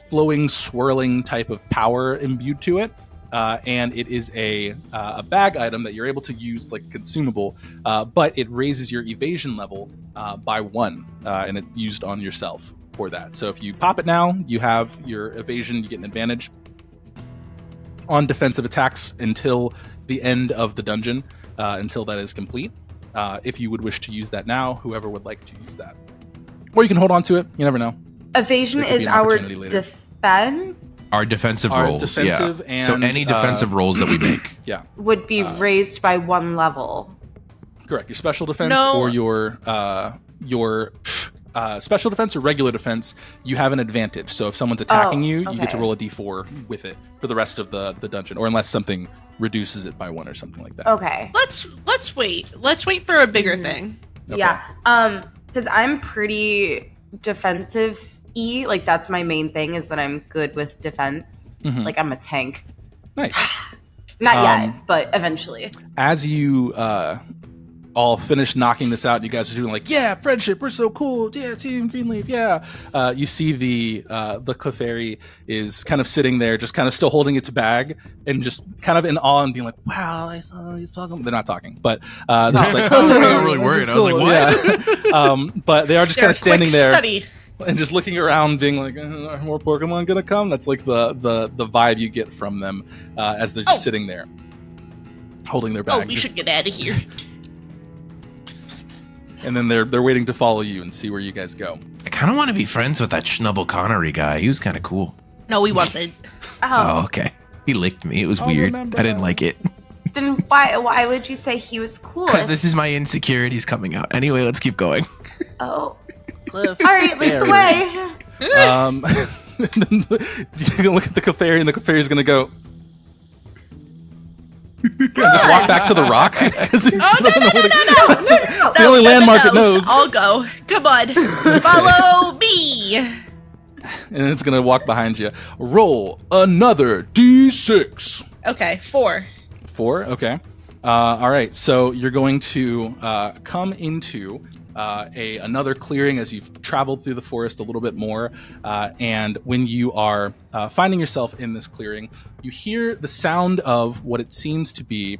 flowing, swirling type of power imbued to it. And it is a bag item that you're able to use like consumable, but it raises your evasion level by 1, and it's used on yourself for that. So if you pop it now, you have your evasion, you get an advantage on defensive attacks until the end of the dungeon, until that is complete. If you would wish to use that now, whoever would like to use that. Or you can hold on to it, you never know. Evasion There could be is an our opportunity later. defense. Our defensive Our rolls. defensive yeah. So and, any defensive rolls that we make. Yeah, would be raised by 1 level. correct. Your special defense No. or your special defense or regular defense, you have an advantage. So if someone's attacking you, you get to okay. roll a d4 with it for the rest of the dungeon, or unless something reduces it by 1 or something like that. Okay. Let's wait. Let's wait for a bigger thing. Okay. Yeah. Because I'm pretty defensive-y. Like, that's my main thing, is that I'm good with defense. Mhm. Like, I'm a tank. Nice. Not Um, yet, but eventually. As you all finish knocking this out, you guys are doing like, yeah, friendship, we're so cool, yeah, Team Greenleaf, yeah. You see the Clefairy is kind of sitting there, just kind of still holding its bag and just kind of in awe and being like, wow, I saw these Pokemon. They're not talking, but they're just like, I was oh, really this worried. is I was like, cool. what? Yeah. But they are just They're kind of standing quick there Study. and just looking around, being like, are more Pokemon gonna come? That's like the vibe you get from them as they're just sitting there, holding their bag. Oh, we should get out of here. And then they're waiting to follow you and see where you guys go. I kind of want to be friends with that Schnubble Connery guy. He was kind of cool. No, we wasn't. Oh, okay. He licked me. It was I'll weird. remember. I didn't like it. Then why would you say he was cool? Because this is my insecurities coming out. Anyway, let's keep going. Oh. Cliff. All right, lead the way. You're gonna look at the Clefairy, and the Clefairy's gonna go. Just walk back to the rock. It's the only landmark it knows. I'll go. Come on. Follow me. And it's gonna walk behind you. Roll another d6. Okay, 4. 4. Okay. All right, so you're going to come into another clearing as you've traveled through the forest a little bit more, and when you are finding yourself in this clearing, you hear the sound of what it seems to be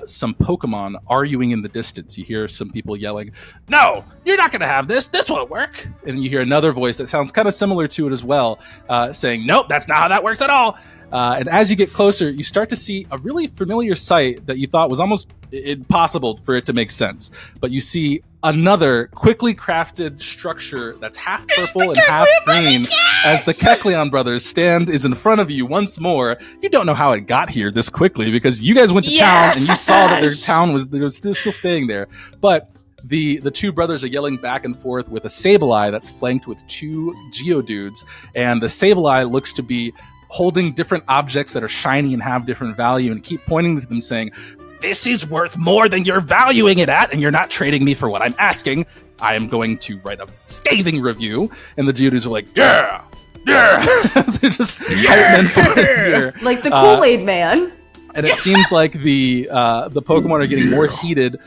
some Pokemon arguing in the distance. You hear some people yelling, "No, you're not going to have this. This won't work." And you hear another voice that sounds kind of similar to it as well, saying, "Nope, that's not how that works at all." And as you get closer, you start to see a really familiar sight that you thought was almost impossible for it to make sense. But you see another quickly crafted structure that's half purple and half green as the Kecleon brothers is in front of you once more. You don't know how it got here this quickly because you guys went to town and you saw that their town was still staying there. But the two brothers are yelling back and forth with a Sableye that's flanked with two Geodudes. And the Sableye looks to be holding different objects that are shiny and have different value and keep pointing to them saying, "This is worth more than you're valuing it at, and you're not trading me for what I'm asking. I am going to write a scathing review." And the Geodudes are like, "Yeah! Yeah!" They're just hyping for it here. Like the Kool-Aid man. And it seems like the Pokemon are getting more heated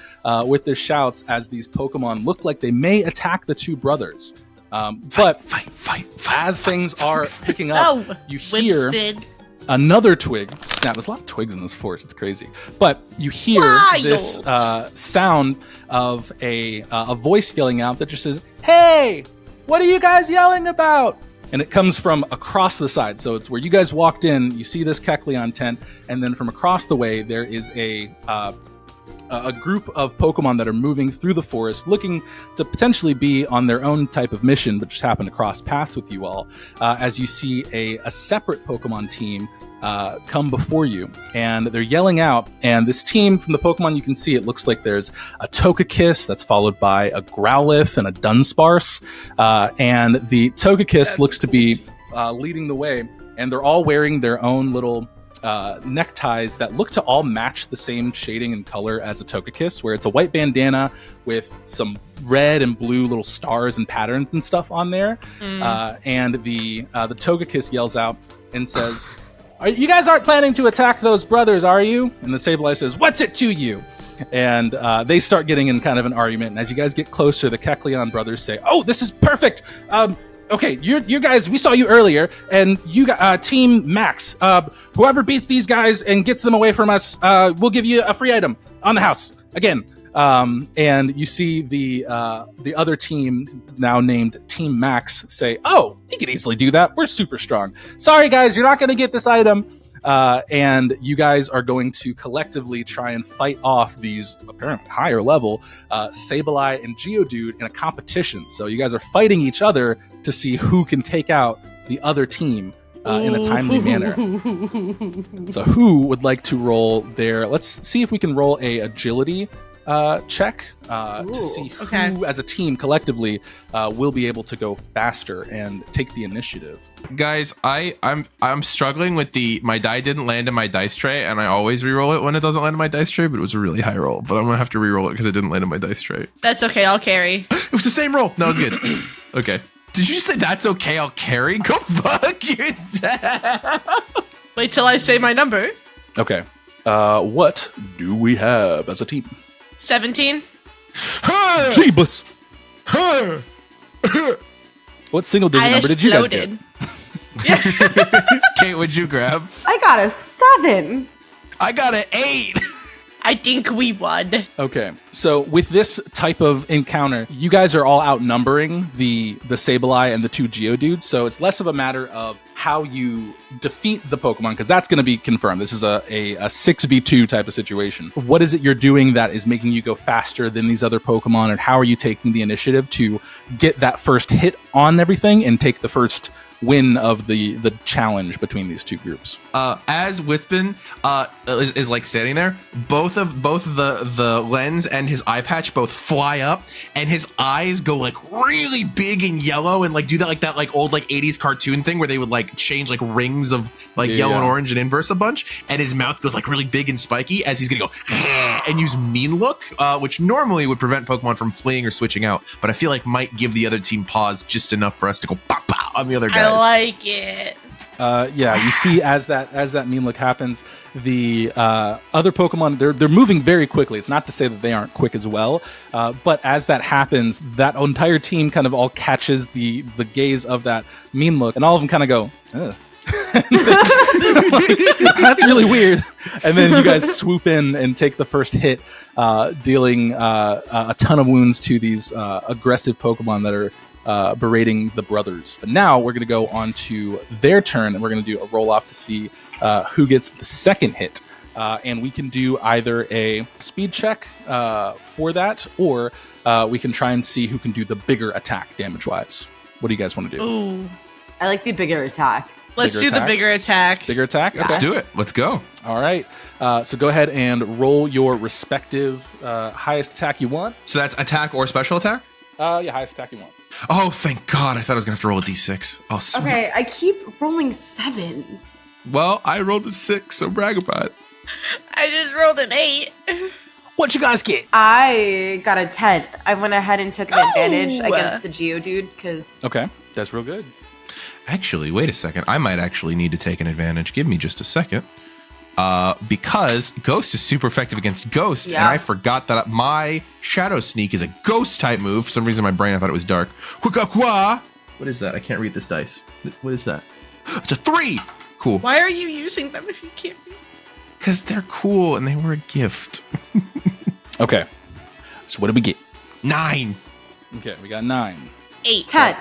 with their shouts as these Pokemon look like they may attack the two brothers. But as things are picking up, you hear another twig snap. There's a lot of twigs in this forest. It's crazy. But you hear this sound of a voice yelling out that just says, "Hey, what are you guys yelling about?" And it comes from across the side. So it's where you guys walked in. You see this Kecleon tent. And then from across the way, there is a group of Pokemon that are moving through the forest, looking to potentially be on their own type of mission, but just happen to cross paths with you all, as you see a separate Pokemon team come before you. And they're yelling out, and this team, from the Pokemon you can see, it looks like there's a Togekiss that's followed by a Growlithe and a Dunsparce. And the Togekiss looks to be leading the way, and they're all wearing their own little neckties that look to all match the same shading and color as a Togekiss, where it's a white bandana with some red and blue little stars and patterns and stuff on there. And the Togekiss yells out and says, "You guys aren't planning to attack those brothers, are you?" And the Sableye says, "What's it to you?" And they start getting in kind of an argument. And as you guys get closer, the Kecleon brothers say, "Oh, this is perfect. Okay, you guys, we saw you earlier, and you got Team Max. Whoever beats these guys and gets them away from us, we'll give you a free item on the house again." And you see the other team, now named Team Max, say, "Oh, you can easily do that. We're super strong. Sorry, guys, you're not going to get this item." And you guys are going to collectively try and fight off these apparently higher level Sableye and Geodude in a competition. So you guys are fighting each other to see who can take out the other team in a timely manner. So who would like to roll their... Let's see if we can roll a agility check to see who, as a team, collectively, will be able to go faster and take the initiative. Guys, I'm struggling with my die didn't land in my dice tray, and I always re-roll it when it doesn't land in my dice tray, but it was a really high roll. But I'm gonna have to re-roll it because it didn't land in my dice tray. That's okay, I'll carry. It was the same roll. No, it was good. Okay. Did you just say that's okay, I'll carry? Go fuck yourself. Wait till I say my number. Okay. What do we have as a team? 17. Jeebus! What single digit number did you guys get? Kate, what'd you grab? I got a 7. I got an 8. I think we won. Okay, so with this type of encounter, you guys are all outnumbering the Sableye and the two Geodudes, so it's less of a matter of how you defeat the Pokemon, because that's going to be confirmed. This is a 6v2 type of situation. What is it you're doing that is making you go faster than these other Pokemon, and how are you taking the initiative to get that first hit on everything and take the first win of the challenge between these two groups? As Whispton is like standing there, both the lens and his eye patch both fly up, and his eyes go like really big and yellow, and like do that like old like 80s cartoon thing where they would like change like rings of like yellow and orange and inverse a bunch, and his mouth goes like really big and spiky as he's gonna go and use mean look, which normally would prevent Pokemon from fleeing or switching out, but I feel like might give the other team pause just enough for us to go pop on the other guys. I like it. Yeah, you see as that mean look happens, the other Pokemon they're moving very quickly. It's not to say that they aren't quick as well, but as that happens, that entire team kind of all catches the gaze of that mean look, and all of them kind of go, ugh. That's really weird. And then you guys swoop in and take the first hit, dealing a ton of wounds to these aggressive Pokemon that are berating the brothers. But now we're going to go on to their turn, and we're going to do a roll off to see who gets the second hit. And we can do either a speed check for that, or we can try and see who can do the bigger attack damage wise. What do you guys want to do? Ooh. I like the bigger attack. Let's do the bigger attack. Bigger attack? Yeah. Okay. Let's do it. Let's go. All right. So go ahead and roll your respective highest attack you want. So that's attack or special attack? Yeah, highest attack you want. Oh, thank God. I thought I was going to have to roll a d6. Oh, sweet. Okay, I keep rolling 7s. Well, I rolled a 6, so brag about it. I just rolled an 8. What you guys get? I got a 10. I went ahead and took an advantage against the Geodude because... Okay, that's real good. Actually, wait a second. I might actually need to take an advantage. Give me just a second. Because Ghost is super effective against Ghost, and I forgot that my Shadow Sneak is a Ghost type move. For some reason, in my brain, I thought it was Dark. What is that? I can't read this dice. What is that? It's a 3! Cool. Why are you using them if you can't read? Because they're cool, and they were a gift. Okay, so what did we get? 9. Okay, we got 9. 8. 10.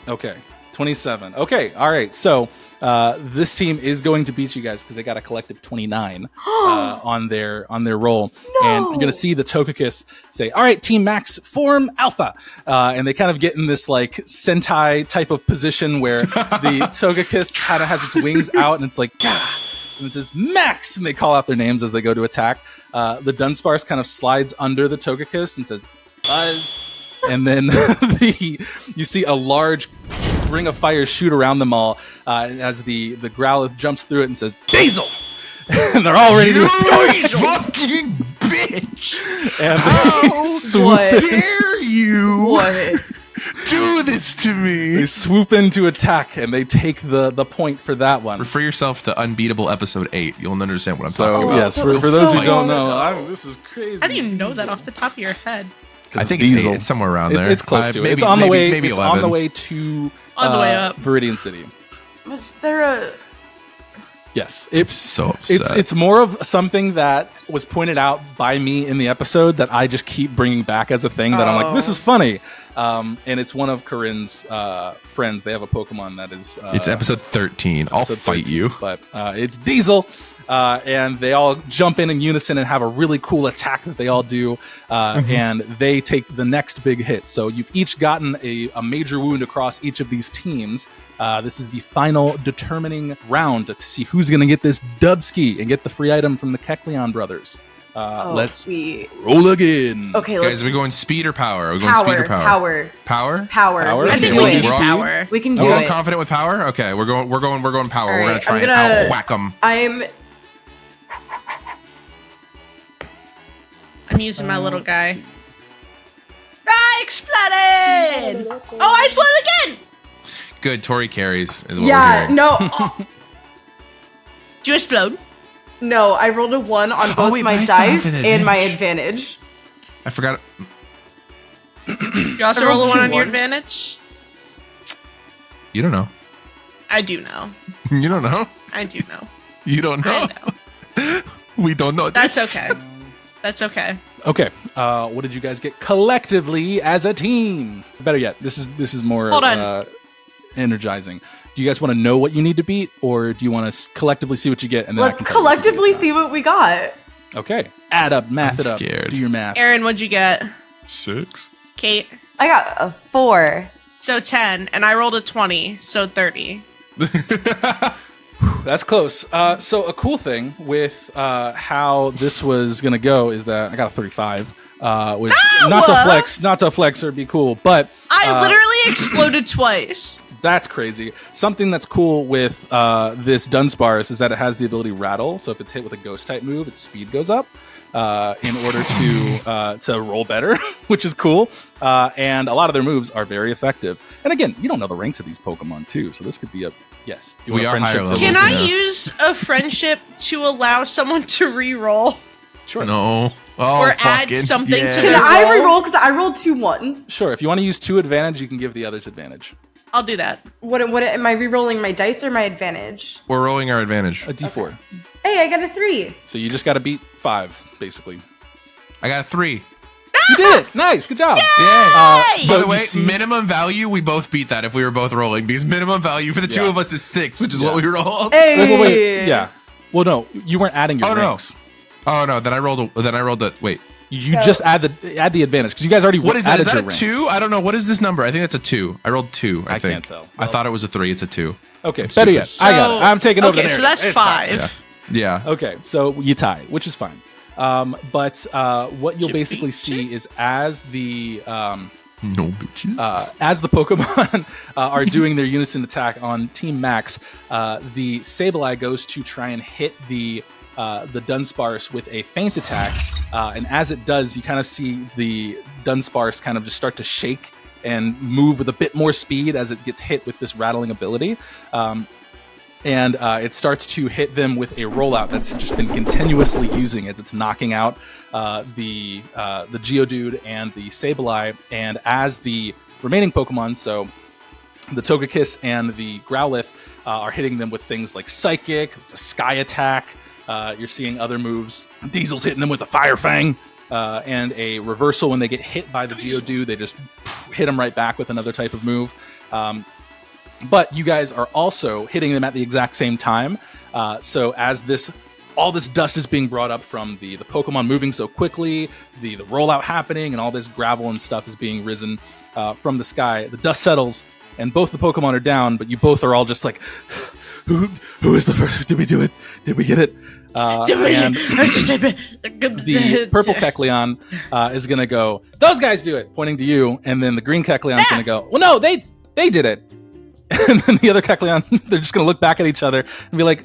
Okay, 27. Okay, all right. So this team is going to beat you guys because they got a collective 29 on their roll. No. And I'm going to see the Togekiss say, "All right, Team Max, form Alpha." And they kind of get in this like Sentai type of position where the Togekiss kind of has its wings out and it's like, "Gah!" And it says Max, and they call out their names as they go to attack. The Dunsparce kind of slides under the Togekiss and says, "Buzz." And then you see a large ring of fire shoot around them all as the Growlithe jumps through it and says, "Diesel!" And they're all ready to attack. You fucking bitch! And How What? dare you What? do this to me? they swoop in to attack, and they take the point for that one. Refer yourself to Unbeatable Episode 8. You'll understand what I'm So, talking about. yes, for that was those so who don't long know, ago. this is crazy. How do you know that off the top of your head? I think it's 8. It's somewhere around there. It's close to it. Maybe, It's on the way. Maybe It's 11. on the way to On the way up. Viridian City. Was there a... Yes, I'm so upset. it's more of something that was pointed out by me in the episode that I just keep bringing back as a thing that I'm like, this is funny. And it's one of Corinne's friends. They have a Pokemon that is. It's episode 13. I'll episode fight 13, you. But it's Diesel. And they all jump in unison and have a really cool attack that they all do. And they take the next big hit. So you've each gotten a major wound across each of these teams. This is the final determining round to see who's going to get this Dubski and get the free item from the Kecleon brothers. Let's roll again. Okay, Guys, let's... are we going speed or power? Are we going speed or power? Power? Power? We I can think do we it. need power. We can do Are we all it. confident with power? Okay, we're going power. All We're right, gonna try I'm and out-whack them. I'm using my little guy. I exploded! Oh, I exploded again! Good, Torie carries is what we're hearing. No. Do you explode? No, I rolled a 1 on both wait, but my I still have dice an and my advantage. advantage. I forgot. You also I roll a rolled 1 on 2 your ones. advantage? You don't know. I do know. You don't know. I do know. You don't know. I know. We don't know. That's this. okay. That's okay. Okay. What did you guys get collectively as a team? Better yet, this is more Hold on. Energizing. Do you guys want to know what you need to beat, or do you want to collectively see what you get? And then I Let's can tell you what you collectively get? see what we got. Okay. Add up, math I'm it up. scared. Do your math. Aaron, what'd you get? 6. Kate? I got a 4. So 10, and I rolled a 20, so 30. That's close. So a cool thing with how this was gonna go is that I got a 35, which not to flex or be cool, but I I literally exploded twice. That's crazy. Something that's cool with this Dunsparce is that it has the ability rattle. So if it's hit with a ghost type move, its speed goes up in order to roll better, which is cool. And a lot of their moves are very effective. And again, you don't know the ranks of these Pokemon too, so this could be a yes. Do you We want a are higher friendship? level. Can I use a friendship to allow someone to re-roll? Sure. No. Oh, Or add fucking- something to Can their I roll? re-roll? Because I rolled 2 ones. Sure. If you want to use 2 advantage, you can give the others advantage. I'll do that. What am I re-rolling my dice or my advantage? We're rolling our advantage. A D4. Hey, I got a 3. So you just got to beat 5, basically. I got a 3. You did it. Nice. Good job. Yeah. So By the you way, see- minimum value, we both beat that if we were both rolling, because minimum value for the two Yeah. of us is 6, which is Yeah. what we rolled. Hey. Wait. Yeah. Well, no, you weren't adding your Oh, no. ranks. Oh no, then I rolled a wait. You So- just add the advantage because you guys already What is that? added Is that your a ranks. 2? I don't know. What is this number? I think that's a 2. I rolled 2, I think. can't tell. I thought it was a 3. It's a 2. Okay, I'm better yet, stupid. I got it. I'm taking over the Okay, so narrative. that's It's fine. 5. Yeah. Okay, so you tie, which is fine. But what you'll You basically beat see is as the No bitches. as the Pokemon are doing their unison attack on Team Max, the Sableye goes to try and hit the Dunsparce with a feint attack, and as it does, you kind of see the Dunsparce kind of just start to shake and move with a bit more speed as it gets hit with this rattling ability. And it starts to hit them with a rollout that's just been continuously using as it's knocking out the Geodude and the Sableye. And as the remaining Pokemon, so the Togekiss and the Growlithe, are hitting them with things like Psychic, it's a Sky Attack. You're seeing other moves. Diesel's hitting them with a Fire Fang. And a reversal when they get hit by the Geodude, they just hit them right back with another type of move. But you guys are also hitting them at the exact same time. So as all this dust is being brought up from the Pokemon moving so quickly, the rollout happening, and all this gravel and stuff is being risen from the sky, the dust settles, and both the Pokemon are down, but you both are all just like, who is the first? Did we do it? Did we get it? And the purple Kecleon is going to go, those guys do it, pointing to you, and then the green Kecleon is going to go, well, no, they did it. And then the other Kecleon, they're just going to look back at each other and be like,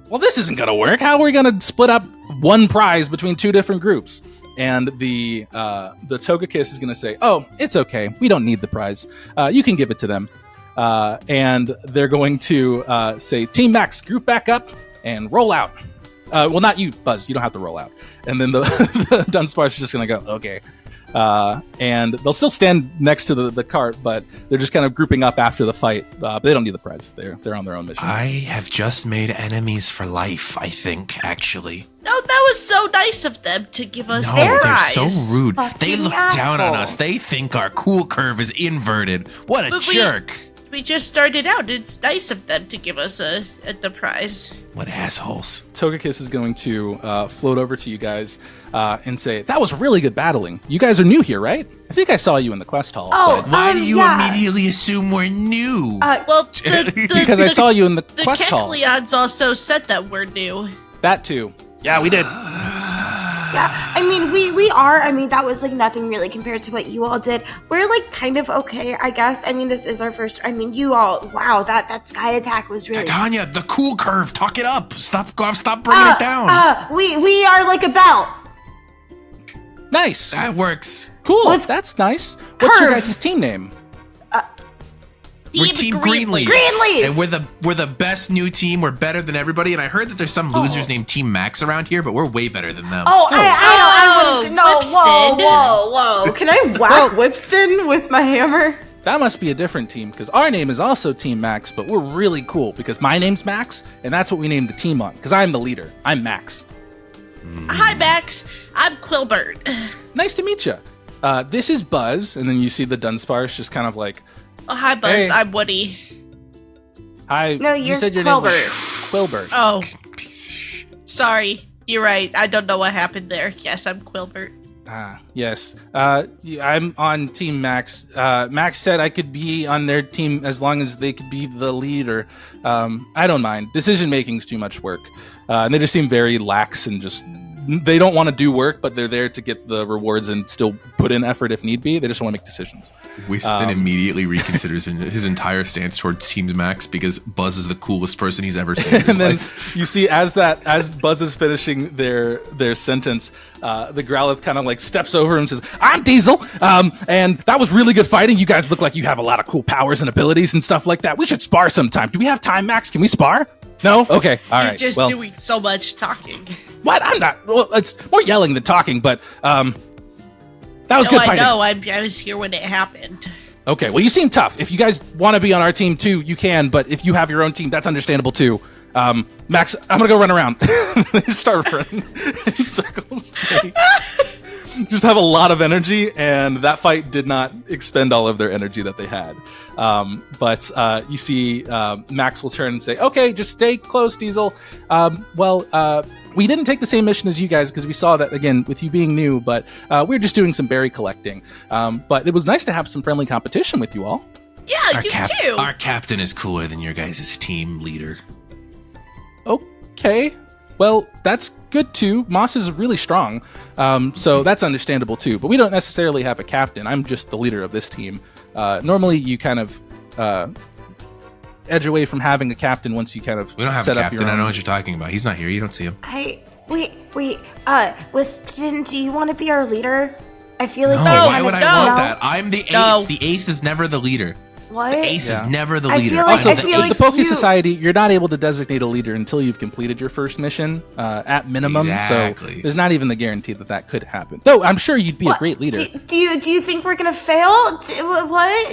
well, this isn't going to work. How are we going to split up one prize between 2 different groups? And the Togekiss is going to say, oh, it's okay. We don't need the prize. You can give it to them. And they're going to say, Team Max, group back up and roll out. Well, not you, Buzz. You don't have to roll out. And then the Dunsparce is just going to go, okay. And they'll still stand next to the cart, but they're just kind of grouping up after the fight. But they don't need the prize. They're on their own mission. I have just made enemies for life, I think, actually. No, that was so nice of them to give us No, their they're eyes. so rude. They Fucking look down on us. assholes. They think our cool curve is inverted. What a But jerk. We just started out. It's nice of them to give us the prize. What assholes. Togekiss is going to float over to you guys and say, that was really good battling. You guys are new here, right? I think I saw you in the quest hall. Oh, but- Why do you yeah. immediately assume we're new? Well, because I saw you in the the quest hall. Kecleons also said that we're new. That too. Yeah, we did. Yeah, I mean, we are. I mean, that was like nothing really compared to what you all did. We're like kind of okay, I guess. I mean, this is our first. I mean, you all. Wow, that Sky Attack was really. Titania, the cool curve. Talk it up. Stop bringing it down. We are like a belt. Nice. That works. Cool. With That's nice. What's your curve. guys' team name? We're Team Greenleaf. Greenleaf! And we're the best new team. We're better than everybody. And I heard that there's some losers named Team Max around here, but we're way better than them. I wouldn't. No, Whispton. whoa. Can I whack Whispton with my hammer? That must be a different team because our name is also Team Max, but we're really cool because my name's Max, and that's what we named the team on because I'm the leader. I'm Max. Hi, Max. I'm Quilburt. Nice to meet you. This is Buzz, and then you see the Dunsparce just kind of like, Oh, hi, Buzz. Hey. I'm Woody. hi. No, you you're said your name was Quilbert. Quilbert. Oh, Piece of shit. sorry. You're right. I don't know what happened there. Yes, I'm Quilbert. Yes. I'm on Team Max. Max said I could be on their team as long as they could be the leader. I don't mind. Decision making is too much work. And they just seem very lax and just they don't want to do work, but they're there to get the rewards and still put in effort if need be. They just want to make decisions. Whispton immediately reconsiders his entire stance towards Team Max because Buzz is the coolest person he's ever seen in his And then life. you see as Buzz is finishing their sentence, the Growlithe kind of like steps over and says, "I'm Diesel, and that was really good fighting. You guys look like you have a lot of cool powers and abilities and stuff like that. We should spar sometime. Do we have time, Max? Can we spar? No? Okay, all right. You're just doing so much talking. What? I'm not. Well, it's more yelling than talking, but that was good fighting. I know. I was here when it happened. Okay, well, you seem tough. If you guys want to be on our team too, you can. But if you have your own team, that's understandable too. Max, I'm gonna go run around. They start running in circles. They just have a lot of energy, and that fight did not expend all of their energy that they had. But you see Max will turn and say, "Okay, just stay close, Diesel. We didn't take the same mission as you guys because we saw that, again, with you being new, but we're just doing some berry collecting. But it was nice to have some friendly competition with you all." Yeah, you too. Our captain is cooler than your guys' team leader. Okay. Well, that's good too. Moss is really strong, so that's understandable too. But we don't necessarily have a captain. I'm just the leader of this team. Normally, you kind of edge away from having a captain once you kind of We don't have set a up captain. your own. I know what you're talking about. He's not here. You don't see him. Wait. Whispton, do you want to be our leader? I feel like No, you're why kind would of I want no. that? I'm the ace. No. The ace is never the leader. What? The ace is never the I leader. feel like- Also, I feel like the Poke you- Society, you're not able to designate a leader until you've completed your first mission, at minimum. Exactly. So there's not even the guarantee that could happen. Though I'm sure you'd be a great leader. Do you think we're gonna fail? What?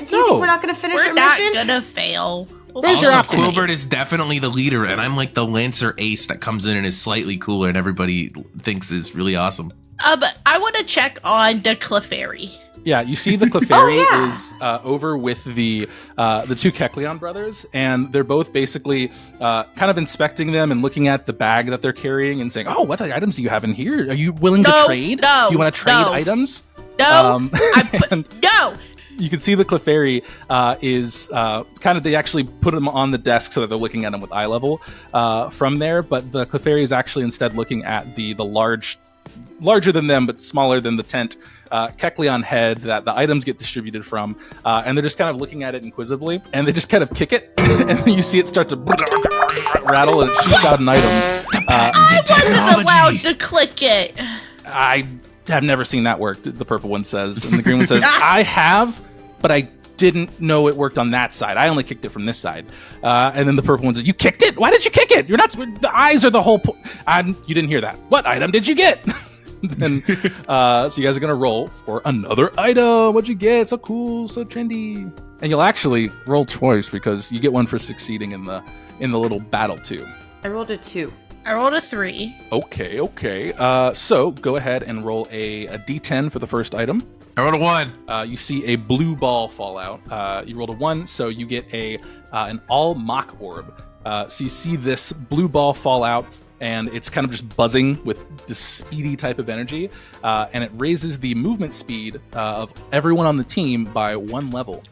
Do you No. think we're not gonna finish We're our not mission? gonna fail. Where's your Also, optimism? Quilburt is definitely the leader, and I'm like the Lancer ace that comes in and is slightly cooler, and everybody thinks is really awesome. But I want to check on the Clefairy. Yeah, you see the Clefairy Oh, yeah. is over with the two Kecleon brothers, and they're both basically kind of inspecting them and looking at the bag that they're carrying and saying, "Oh, what items do you have in here? Are you willing to trade? No, you want to trade no. items?" No, no. You can see the Clefairy is kind of, they actually put them on the desk so that they're looking at them with eye level from there, but the Clefairy is actually instead looking at the larger than them but smaller than the tent Kecleon head that the items get distributed from, and they're just kind of looking at it inquisitively, and they just kind of kick it, and then you see it start to rattle and it shoots out an item. I wasn't allowed to click it. I have never seen that work, the purple one says, and the green one says, "I have, but I didn't know it worked on that side. I only kicked it from this side." And then the purple one says, "You kicked it? Why did you kick it? You're not. The eyes are the whole point." You didn't hear that. What item did you get? And so you guys are gonna roll for another item. What'd you get? So cool, so trendy. And you'll actually roll twice because you get one for succeeding in the little battle too. I rolled a 2. I rolled a 3. Okay. So go ahead and roll a d10 for the first item. I rolled a 1. You see a blue ball fall out. You rolled a 1, so you get an all mock orb. So you see this blue ball fall out, and it's kind of just buzzing with this speedy type of energy, and it raises the movement speed of everyone on the team by 1 level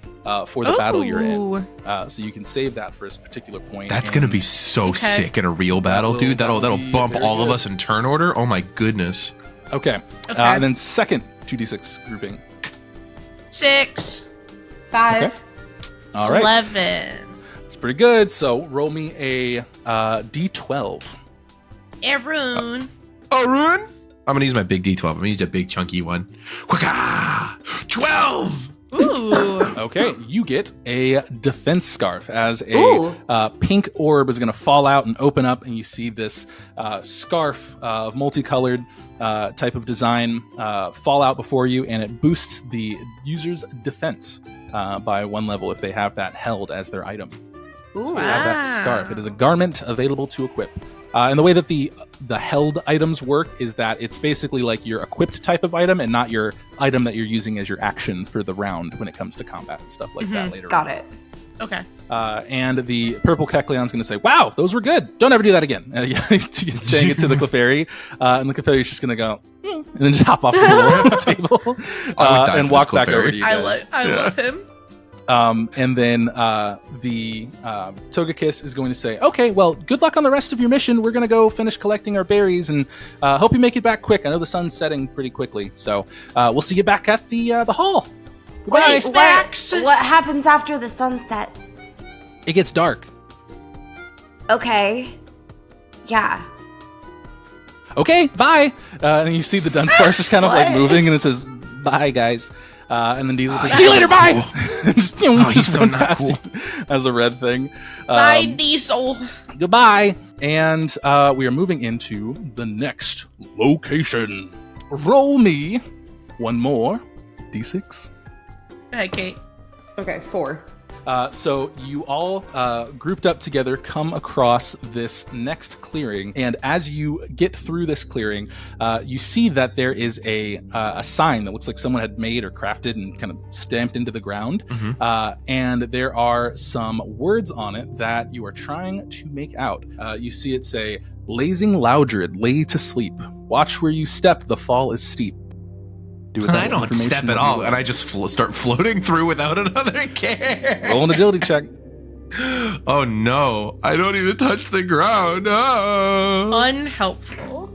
for the battle you're in. So you can save that for a particular point. That's and gonna be so sick in a real battle, will- dude. That'll that'll be bump very all of good. us in turn order. Oh my goodness. Okay. Okay. And then second 2d6 grouping. 6. 5. Okay. All right. 11. It's pretty good. So roll me a d12. Arun. Arun? I'm gonna use my big D12. I'm gonna use a big chunky one. Waka! 12! Ooh. Okay, you get a defense scarf as a pink orb is going to fall out and open up, and you see this scarf of multicolored type of design fall out before you, and it boosts the user's defense by 1 level if they have that held as their item. Ooh. So you have that scarf. It is a garment available to equip. And the way that the held items work is that it's basically like your equipped type of item and not your item that you're using as your action for the round when it comes to combat and stuff like that later Got on. it. Okay. And the purple Kecleon's going to say, "Wow, those were good. Don't ever do that again." Saying it to the Clefairy. And the Clefairy's just going to go, and then just hop off the little table I would die and for walk this back over Clefairy. to you guys. I love him. And then the Togekiss is going to say, okay, well, good luck on the rest of your mission. We're going to go finish collecting our berries, and hope you make it back quick. I know the sun's setting pretty quickly, so we'll see you back at the hall. Goodbye. Wait, what happens after the sun sets? It gets dark. Okay. Yeah. Okay, bye. And you see the Dunsparce just kind of like moving, and it says, bye, guys. And then Diesel says, see you later, bye! Just, he's runs so not past cool. you as a red thing. Bye, Diesel. Goodbye. And we are moving into the next location. Roll me one more D6. Go ahead, Kate. Okay, 4. So you all grouped up together come across this next clearing, and as you get through this clearing, you see that there is a sign that looks like someone had made or crafted and kind of stamped into the ground, and there are some words on it that you are trying to make out. You see it say, "Blazing Loudred, lay to sleep. Watch where you step, the fall is steep." I don't step at all, and I just start floating through without another care. Roll an agility check. Oh no, I don't even touch the ground. Oh. Unhelpful.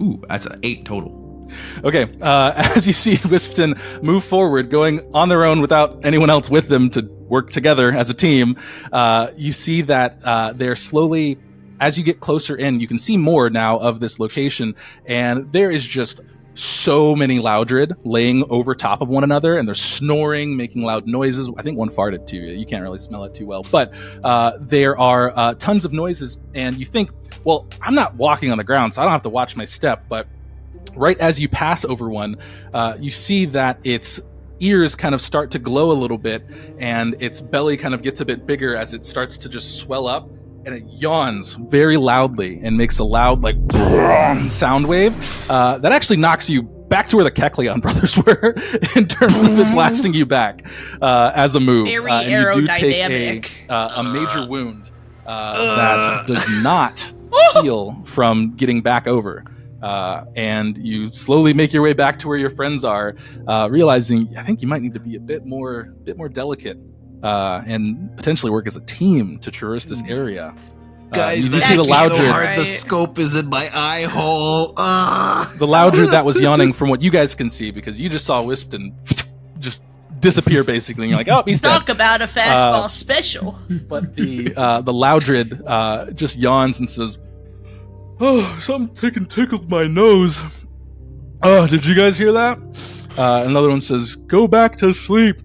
Ooh, that's an 8 total. Okay, as you see Whispton move forward, going on their own without anyone else with them to work together as a team, you see that they're slowly, as you get closer in, you can see more now of this location, and there is just so many Loudred laying over top of one another, and they're snoring, making loud noises. I think one farted too. You can't really smell it too well, but there are tons of noises, and you think, well, I'm not walking on the ground, so I don't have to watch my step, but right as you pass over one, you see that its ears kind of start to glow a little bit, and its belly kind of gets a bit bigger as it starts to just swell up, and it yawns very loudly and makes a loud, like, sound wave that actually knocks you back to where the Kecleon brothers were in terms of it blasting you back as a move. Very and you do take aerodynamic. a major wound that does not heal from getting back over. And you slowly make your way back to where your friends are, realizing I think you might need to be a bit more delicate. And potentially work as a team to traverse this area. Guys, you do see the Loudred. so hard the scope is in my eye hole. The Loudred that was yawning, from what you guys can see, because you just saw Whispton just disappear basically, and you're like, oh, he's dead. Talk about a fastball special. But the Loudred just yawns and says, oh, something tickled my nose. Oh, did you guys hear that? Another one says, go back to sleep.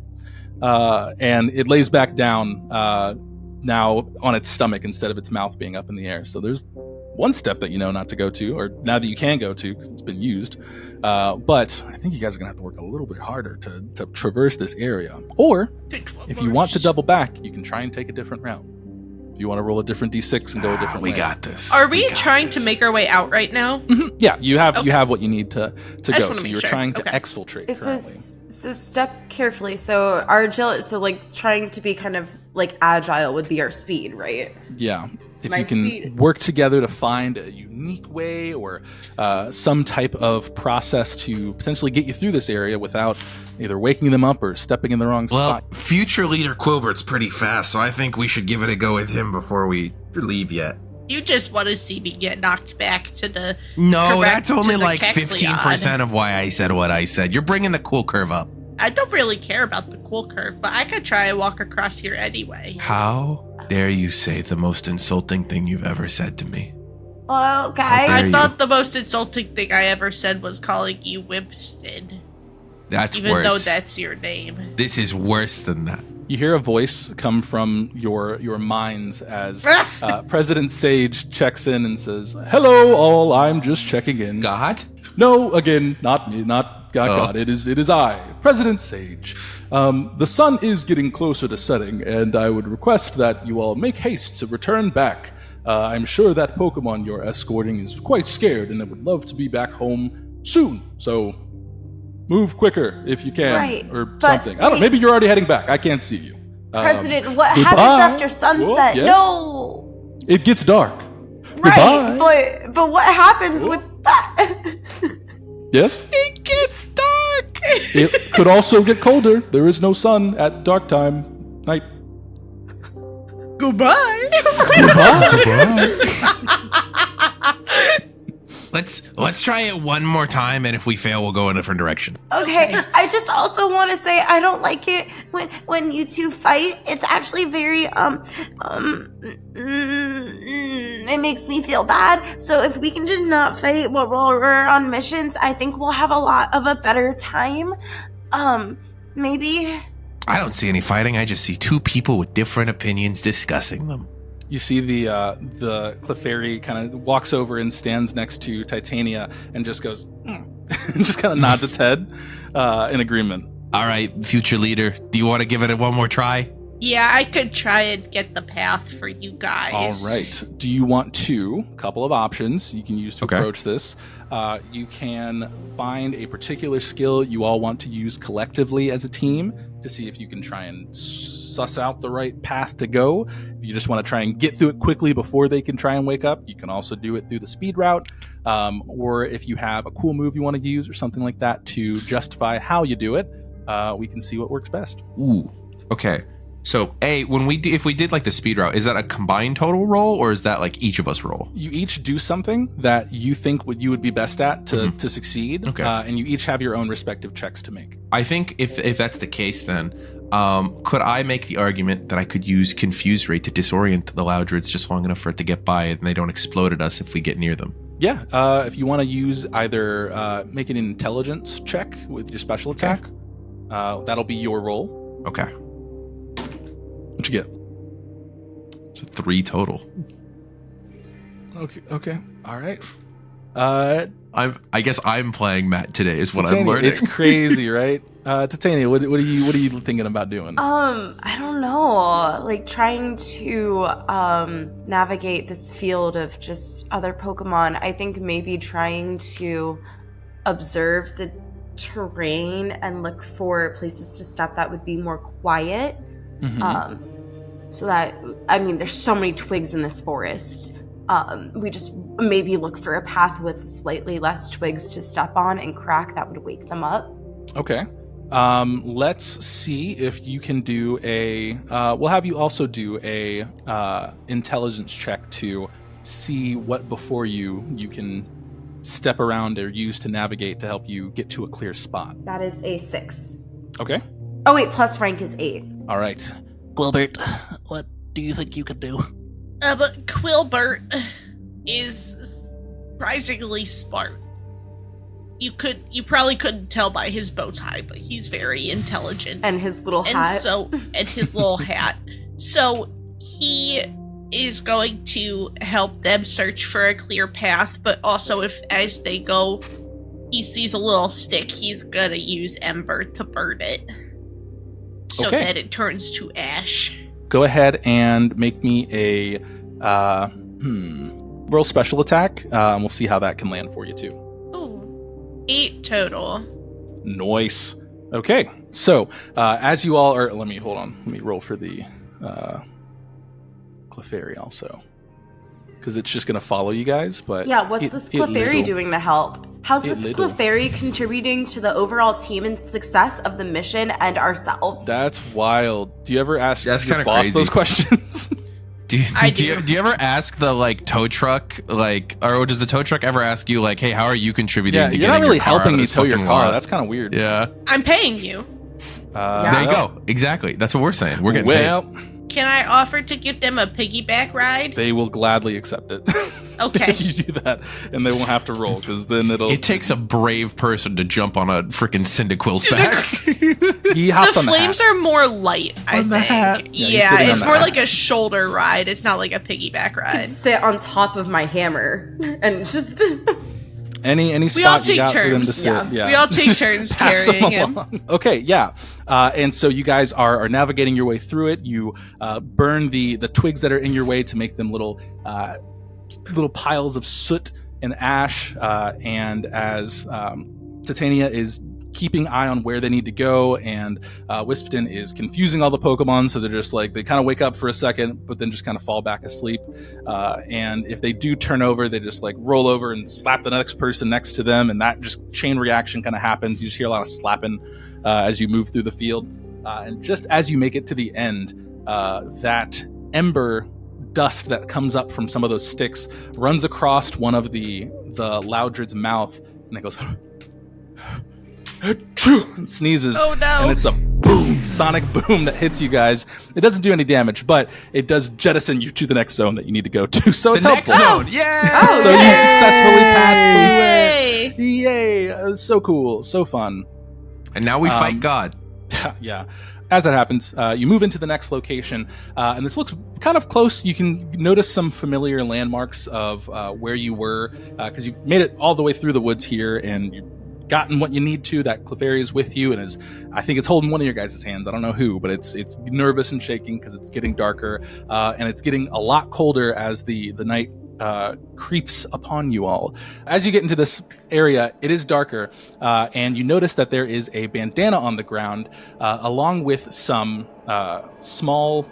And it lays back down now on its stomach instead of its mouth being up in the air. So there's one step that you know not to go to, or now that you can go to because it's been used. But I think you guys are going to have to work a little bit harder to traverse this area. Or if you want to double back, you can try and take a different route. If you want to roll a different D6 and go a different way. We got this. Are we trying to make our way out right now? Mm-hmm. Yeah, you have what you need to go. So you're sure. trying to exfiltrate. It says, so step carefully. So our agility, so like trying to be kind of like agile would be our speed, right? Yeah. If My you can speed. work together to find a unique way or some type of process to potentially get you through this area without either waking them up or stepping in the wrong spot. Well, future leader Quilburt's pretty fast, so I think we should give it a go with him before we leave yet. You just want to see me get knocked back to the No, correct that's only to the like Kecleon. 15% of why I said what I said. You're bringing the cool curve up. I don't really care about the cool curve, but I could try and walk across here anyway. How dare you say the most insulting thing you've ever said to me? Well, guys. There I you- thought the most insulting thing I ever said was calling you Whispton, That's even worse. though that's your name. This is worse than that. You hear a voice come from your minds as President Sage checks in and says, hello all, I'm just checking in. God? No, again, not me, not God. It is I, President Sage. The sun is getting closer to setting, and I would request that you all make haste to return back. I'm sure that Pokemon you're escorting is quite scared, and I would love to be back home soon. So move quicker if you can, Right, or but something. I don't know, maybe you're already heading back. I can't see you. President, what goodbye. happens after sunset? Yes? No. It gets dark. Right, Goodbye. but what happens with that? Yes? It gets dark. It could also get colder. There is no sun at dark time. Night. Goodbye. Let's try it one more time, and if we fail, we'll go in a different direction. Okay, I just also want to say I don't like it when you two fight. It's actually very it makes me feel bad. So if we can just not fight while we're on missions, I think we'll have a lot of a better time. Maybe. I don't see any fighting. I just see two people with different opinions discussing them. You see the Clefairy kind of walks over and stands next to Titania and just goes, and just kind of nods its head in agreement. All right, future leader, do you want to give it one more try? Yeah, I could try and get the path for you guys. All right. Do you want couple of options you can use to approach this? You can find a particular skill you all want to use collectively as a team to see if you can try and suss out the right path to go. If you just want to try and get through it quickly before they can try and wake up, you can also do it through the speed route. Or if you have a cool move you want to use or something like that to justify how you do it, we can see what works best. Ooh, okay. So, if we did like the speed route, is that a combined total roll, or is that like each of us roll? You each do something that you think you would be best at to succeed, and you each have your own respective checks to make. I think if that's the case, then could I make the argument that I could use Confuse Ray to disorient the Loudreds just long enough for it to get by and they don't explode at us if we get near them? Yeah. If you want to use either make an intelligence check with your special attack, that'll be your roll. Okay. What'd you get? It's a 3 total. Okay. All right. I guess I'm playing Matt today is what Titania, I'm learning. It's crazy, right? Titania, what are you thinking about doing? I don't know. Like trying to navigate this field of just other Pokemon. I think maybe trying to observe the terrain and look for places to stop that would be more quiet. So that, I mean, there's so many twigs in this forest. We just maybe look for a path with slightly less twigs to step on and crack that would wake them up. Okay. Let's see if you can do we'll have you also do a intelligence check to see what before you can step around or use to navigate to help you get to a clear spot. That is a 6. Okay. Oh wait, plus rank is 8. All right. Quilburt, what do you think you could do? But Quilburt is surprisingly smart. You probably couldn't tell by his bow tie, but he's very intelligent. And his little hat. And his little hat. So he is going to help them search for a clear path, but also if as they go, he sees a little stick, he's gonna use Ember to burn it. So that it turns to ash. Go ahead and make me a roll special attack. We'll see how that can land for you too. Ooh, 8 total. Nice. Okay, so as you all are, let me roll for the Clefairy also, because it's just gonna follow you guys. But yeah, what's this Clefairy doing to help? How's this Clefairy contributing to the overall team and success of the mission and ourselves? That's wild. Do you ever ask your boss crazy. those questions? Do you ever ask the tow truck or does the tow truck ever ask you hey, how are you contributing? to You're not really your car helping out of me this tow your fucking car. lot? That's kind of weird. Yeah. I'm paying you. There you go. Exactly. That's what we're saying. We're getting paid. Can I offer to give them a piggyback ride? They will gladly accept it. Okay. If you do that, and they won't have to roll, because then It takes a brave person to jump on a freaking Cyndaquil's back. He hops on the flames are more light, I think. Yeah, it's more like a shoulder ride. It's not like a piggyback ride. Sit on top of my hammer and just... Any spot we all take you got turns. for them to sit. Yeah. We all take turns carrying him. Okay, yeah. And so you guys are navigating your way through it. You burn the twigs that are in your way to make them little piles of soot and ash. And as Titania is keeping eye on where they need to go, and Whispton is confusing all the Pokemon, so they're just like, they kind of wake up for a second, but then just kind of fall back asleep. And if they do turn over, they just like roll over and slap the next person next to them, and that just chain reaction kind of happens. You just hear a lot of slapping as you move through the field. And just as you make it to the end, that ember dust that comes up from some of those sticks runs across one of the Loudred's mouth, and it goes and sneezes. Oh no! And it's a boom, sonic boom that hits you guys. It doesn't do any damage, but it does jettison you to the next zone that you need to go to. So it's helpful. Zone, yeah! So you successfully passed Yay! through it. Yay! So cool, so fun. And now we fight God. Yeah. As that happens, you move into the next location, and this looks kind of close. You can notice some familiar landmarks of where you were, because you've made it all the way through the woods here, and you've gotten what you need to. That Clefairy is with you, and I think it's holding one of your guys' hands. I don't know who, but it's nervous and shaking because it's getting darker, and it's getting a lot colder as the night creeps upon you all. As you get into this area, it is darker, and you notice that there is a bandana on the ground, along with some small,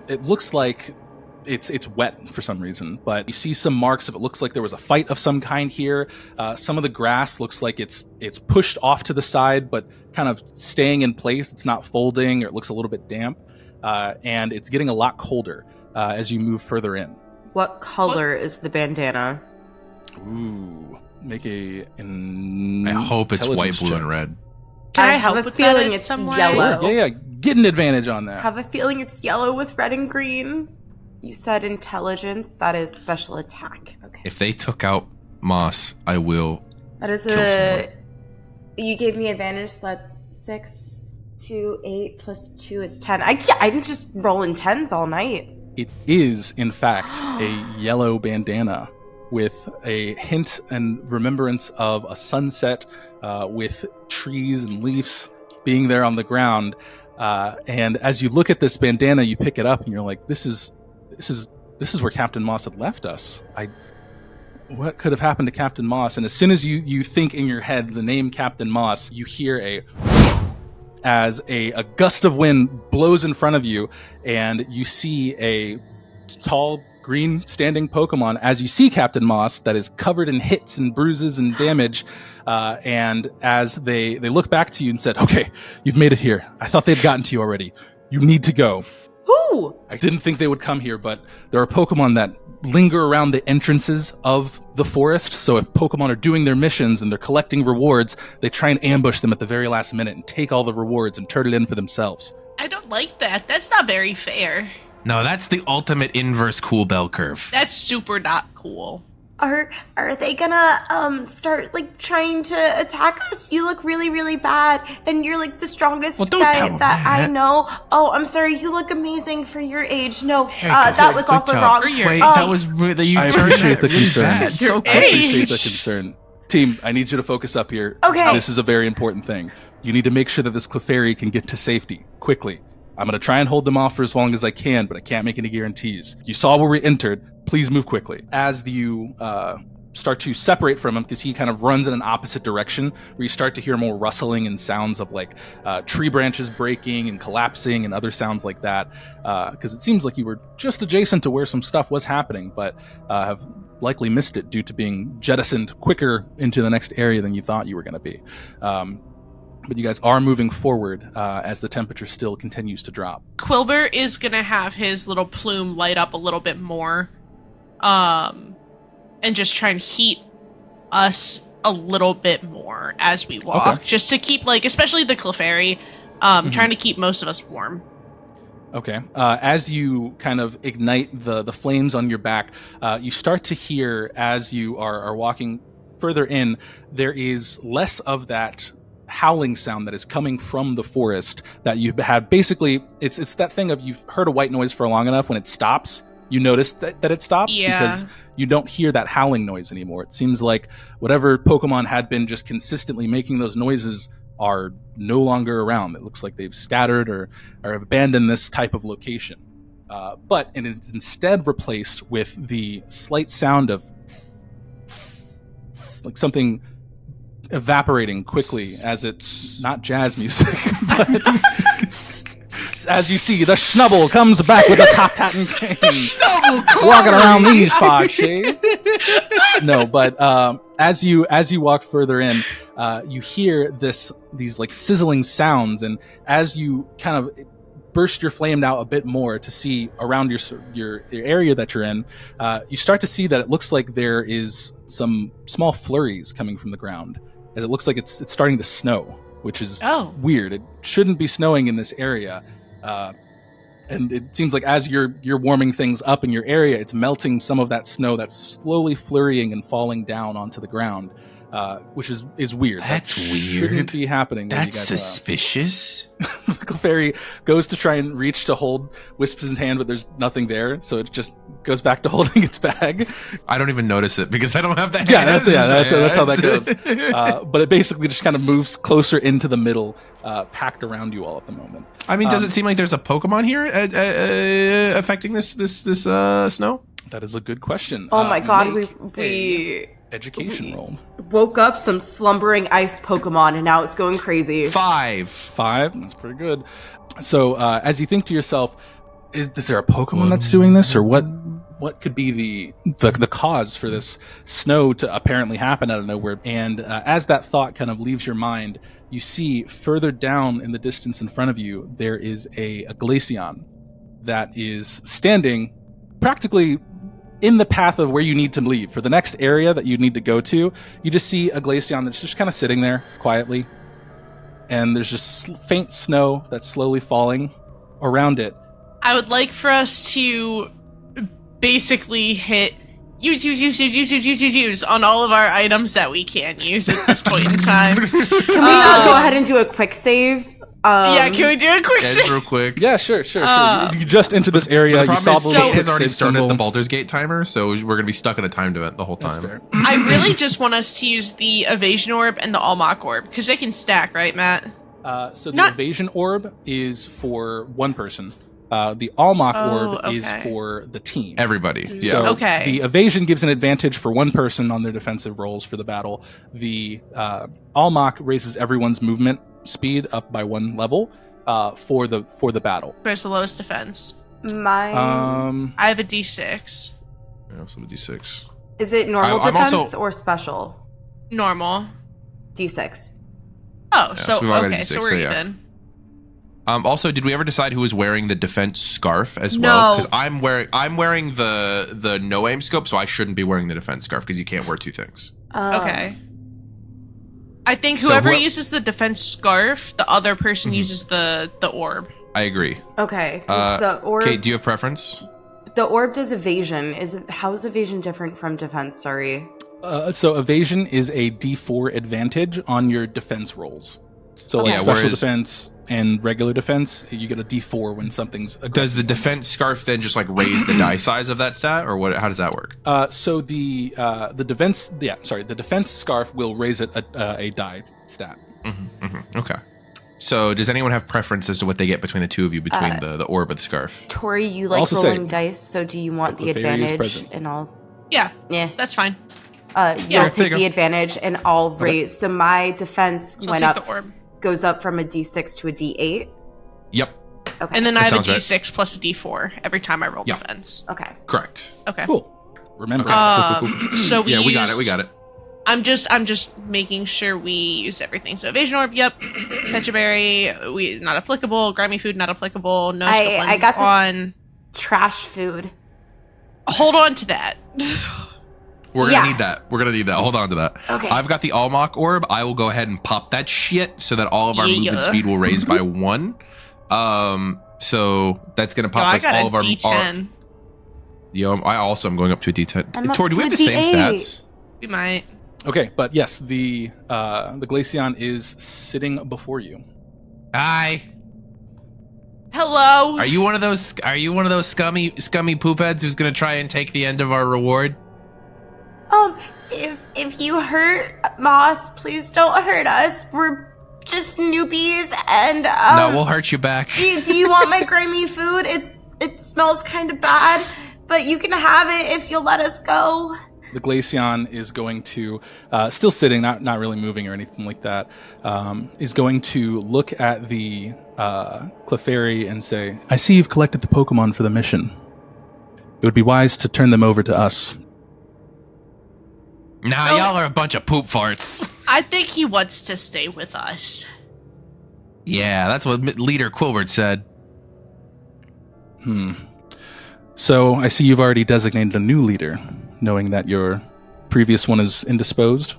it looks like it's wet for some reason, but you see some marks of, it looks like there was a fight of some kind here. Some of the grass looks like it's pushed off to the side, but kind of staying in place. It's not folding, or it looks a little bit damp, and it's getting a lot colder as you move further in. What color is the bandana? Ooh, make a. I hope it's white, blue, and red. Can I have help a with feeling that it's some way? yellow. Sure, yeah, get an advantage on that. Have a feeling it's yellow with red and green. You said intelligence. That is special attack. Okay. If they took out Moss, I will. That is kill someone. You gave me advantage, so that's 6, 2, 8 plus 2 is 10. I'm just rolling 10s all night. It is, in fact, a yellow bandana with a hint and remembrance of a sunset with trees and leaves being there on the ground. And as you look at this bandana, you pick it up and you're like, this is where Captain Moss had left us. What could have happened to Captain Moss? And as soon as you think in your head the name Captain Moss, you hear as a gust of wind blows in front of you, and you see a tall, green standing Pokemon as you see Captain Moss that is covered in hits and bruises and damage. And as they look back to you and said, okay, you've made it here. I thought they'd gotten to you already. You need to go. Who? I didn't think they would come here, but there are Pokemon that linger around the entrances of the forest. So if Pokemon are doing their missions and they're collecting rewards, they try and ambush them at the very last minute and take all the rewards and turn it in for themselves. I don't like that. That's not very fair. No, that's the ultimate inverse cool bell curve. That's super not cool. Are they gonna start like trying to attack us? You look really, really bad, and you're like the strongest Well, don't guy tell 'em that I that. know. Oh, I'm sorry. You look amazing for your age. No, Hey, that was good also job. wrong. For your- Wait, that was really, you I turned appreciate that the really concern. bad. So Your I appreciate the age. concern. Team, I need you to focus up here. Okay. This is a very important thing. You need to make sure that this Clefairy can get to safety quickly. I'm going to try and hold them off for as long as I can, but I can't make any guarantees. You saw where we entered. Please move quickly. As you start to separate from him, because he kind of runs in an opposite direction, where you start to hear more rustling and sounds of like tree branches breaking and collapsing and other sounds like that, because it seems like you were just adjacent to where some stuff was happening, but have likely missed it due to being jettisoned quicker into the next area than you thought you were going to be. But you guys are moving forward as the temperature still continues to drop. Quilburt is gonna have his little plume light up a little bit more, and just try and heat us a little bit more as we walk, Okay. just to keep, like, especially the Clefairy, trying to keep most of us warm. Okay. As you kind of ignite the flames on your back, you start to hear, as you are walking further in, there is less of that howling sound that is coming from the forest that you have. Basically, it's that thing of, you've heard a white noise for long enough, when it stops, you notice that it stops, Yeah. because you don't hear that howling noise anymore. It seems like whatever Pokemon had been just consistently making those noises are no longer around. It looks like they've scattered or have abandoned this type of location. But it's instead replaced with the slight sound of like something evaporating quickly as it's not jazz music, but as you see, the Schnubble comes back with a top hat and cane, walking around these parts, eh? No, but as you walk further in, you hear these like sizzling sounds, and as you kind of burst your flame out a bit more to see around your area that you're in, you start to see that it looks like there is some small flurries coming from the ground, as it looks like it's starting to snow, which is weird. It shouldn't be snowing in this area, and it seems like as you're warming things up in your area, it's melting some of that snow that's slowly flurrying and falling down onto the ground, which is weird. That's that weird. Shouldn't be happening. That's suspicious. The Clefairy goes to try and reach to hold Wisp's hand, but there's nothing there, so it just goes back to holding its bag. I don't even notice it because I don't have that. That's how that goes. But it basically just kind of moves closer into the middle, packed around you all at the moment. I mean, does it seem like there's a Pokemon here affecting this snow? That is a good question. Oh my god, make we education roll. woke up some slumbering ice Pokemon and now it's going crazy. 5. That's pretty good. So as you think to yourself, is there a Pokemon that's doing this, or what could be the cause for this snow to apparently happen out of nowhere? And as that thought kind of leaves your mind, you see further down in the distance in front of you, there is a Glaceon that is standing practically in the path of where you need to leave. For the next area that you need to go to, you just see a Glaceon that's just kind of sitting there quietly. And there's just faint snow that's slowly falling around it. I would like for us to basically hit use on all of our items that we can use at this point in time. Can we go ahead and do a quick save? Yeah, can we do a quick Just save? real quick. Yeah, sure. You just entered this area. You saw the little Kate has quick already save started symbol. the Baldur's Gate timer, so we're going to be stuck in a timed event the whole That's time. fair. I really just want us to use the evasion orb and the Almach orb, because they can stack, right, Matt? So the evasion orb is for one person. The Almach orb is for the team. Everybody. Yeah. So Okay. the evasion gives an advantage for one person on their defensive rolls for the battle. The Almach raises everyone's movement speed up by 1 level for the battle. Where's the lowest defense? Mine. I have a D6. Yeah, so D6. Is it normal I'm defense also- or special? Normal. D6. Oh, so we've all got a D6, so we're so yeah. even. Also, did we ever decide who was wearing the defense scarf as No. well? Because I'm wearing the no aim scope, so I shouldn't be wearing the defense scarf because you can't wear two things. Okay. I think So whoever whoe- uses the defense scarf, the other person uses the orb. I agree. Okay. The orb. Kate, do you have preference? The orb does evasion. How is evasion different from defense? Sorry. So evasion is a D4 advantage on your defense rolls. So like Yeah, special whereas- defense and regular defense, you get a D4 when something's aggressive. Does the defense scarf then just like raise the die size of that stat, or what? How does that work? So the defense scarf will raise it a die stat. Okay. So does anyone have preference as to what they get between the two of you, between the orb and the scarf? Tori, you like Also say, rolling dice, so do you want the the Clefairy is advantage? present. And I'll. Yeah, Yeah. that's fine. You'll there take you the go. advantage, and I'll raise. So my defense So I'll went take up, the orb. goes up from a D6 to a D8. Yep. Okay. And then I That have a sounds right. D6 plus a D4 every time I roll Yeah. defense. Okay. Correct. Okay. Cool. Remember. Cool. So we Yeah, we got used- it. We got it. I'm just making sure we use everything. So evasion orb, yep. Petraberry, we not applicable. Grimy food, not applicable. No scope I lenses got this- on. Trash food. Hold on to that. We're gonna Yeah. need that. We're gonna need that. Hold on to that. Okay. I've got the Almach orb. I will go ahead and pop that shit so that all of our Yeah. movement speed will raise by 1. So that's gonna Yo, pop I us got all a of our. D10. I also am going up to a D10. I'm up Tori, do we to have a the same D8. stats? We might. Okay, but yes, the Glaceon is sitting before you. Hi. Hello. Are you one of those scummy poop heads who's gonna try and take the end of our reward? If you hurt Moss, please don't hurt us. We're just newbies, and No, we'll hurt you back. do you want my grimy food? It smells kind of bad, but you can have it if you'll let us go. the Glaceon is going to, still sitting, not really moving or anything like that, is going to look at the Clefairy and say, I see you've collected the Pokemon for the mission. It would be wise to turn them over to us. Nah, y'all are a bunch of poop farts. I think he wants to stay with us. Yeah, that's what Leader Quilburt said. So I see you've already designated a new leader, knowing that your previous one is indisposed.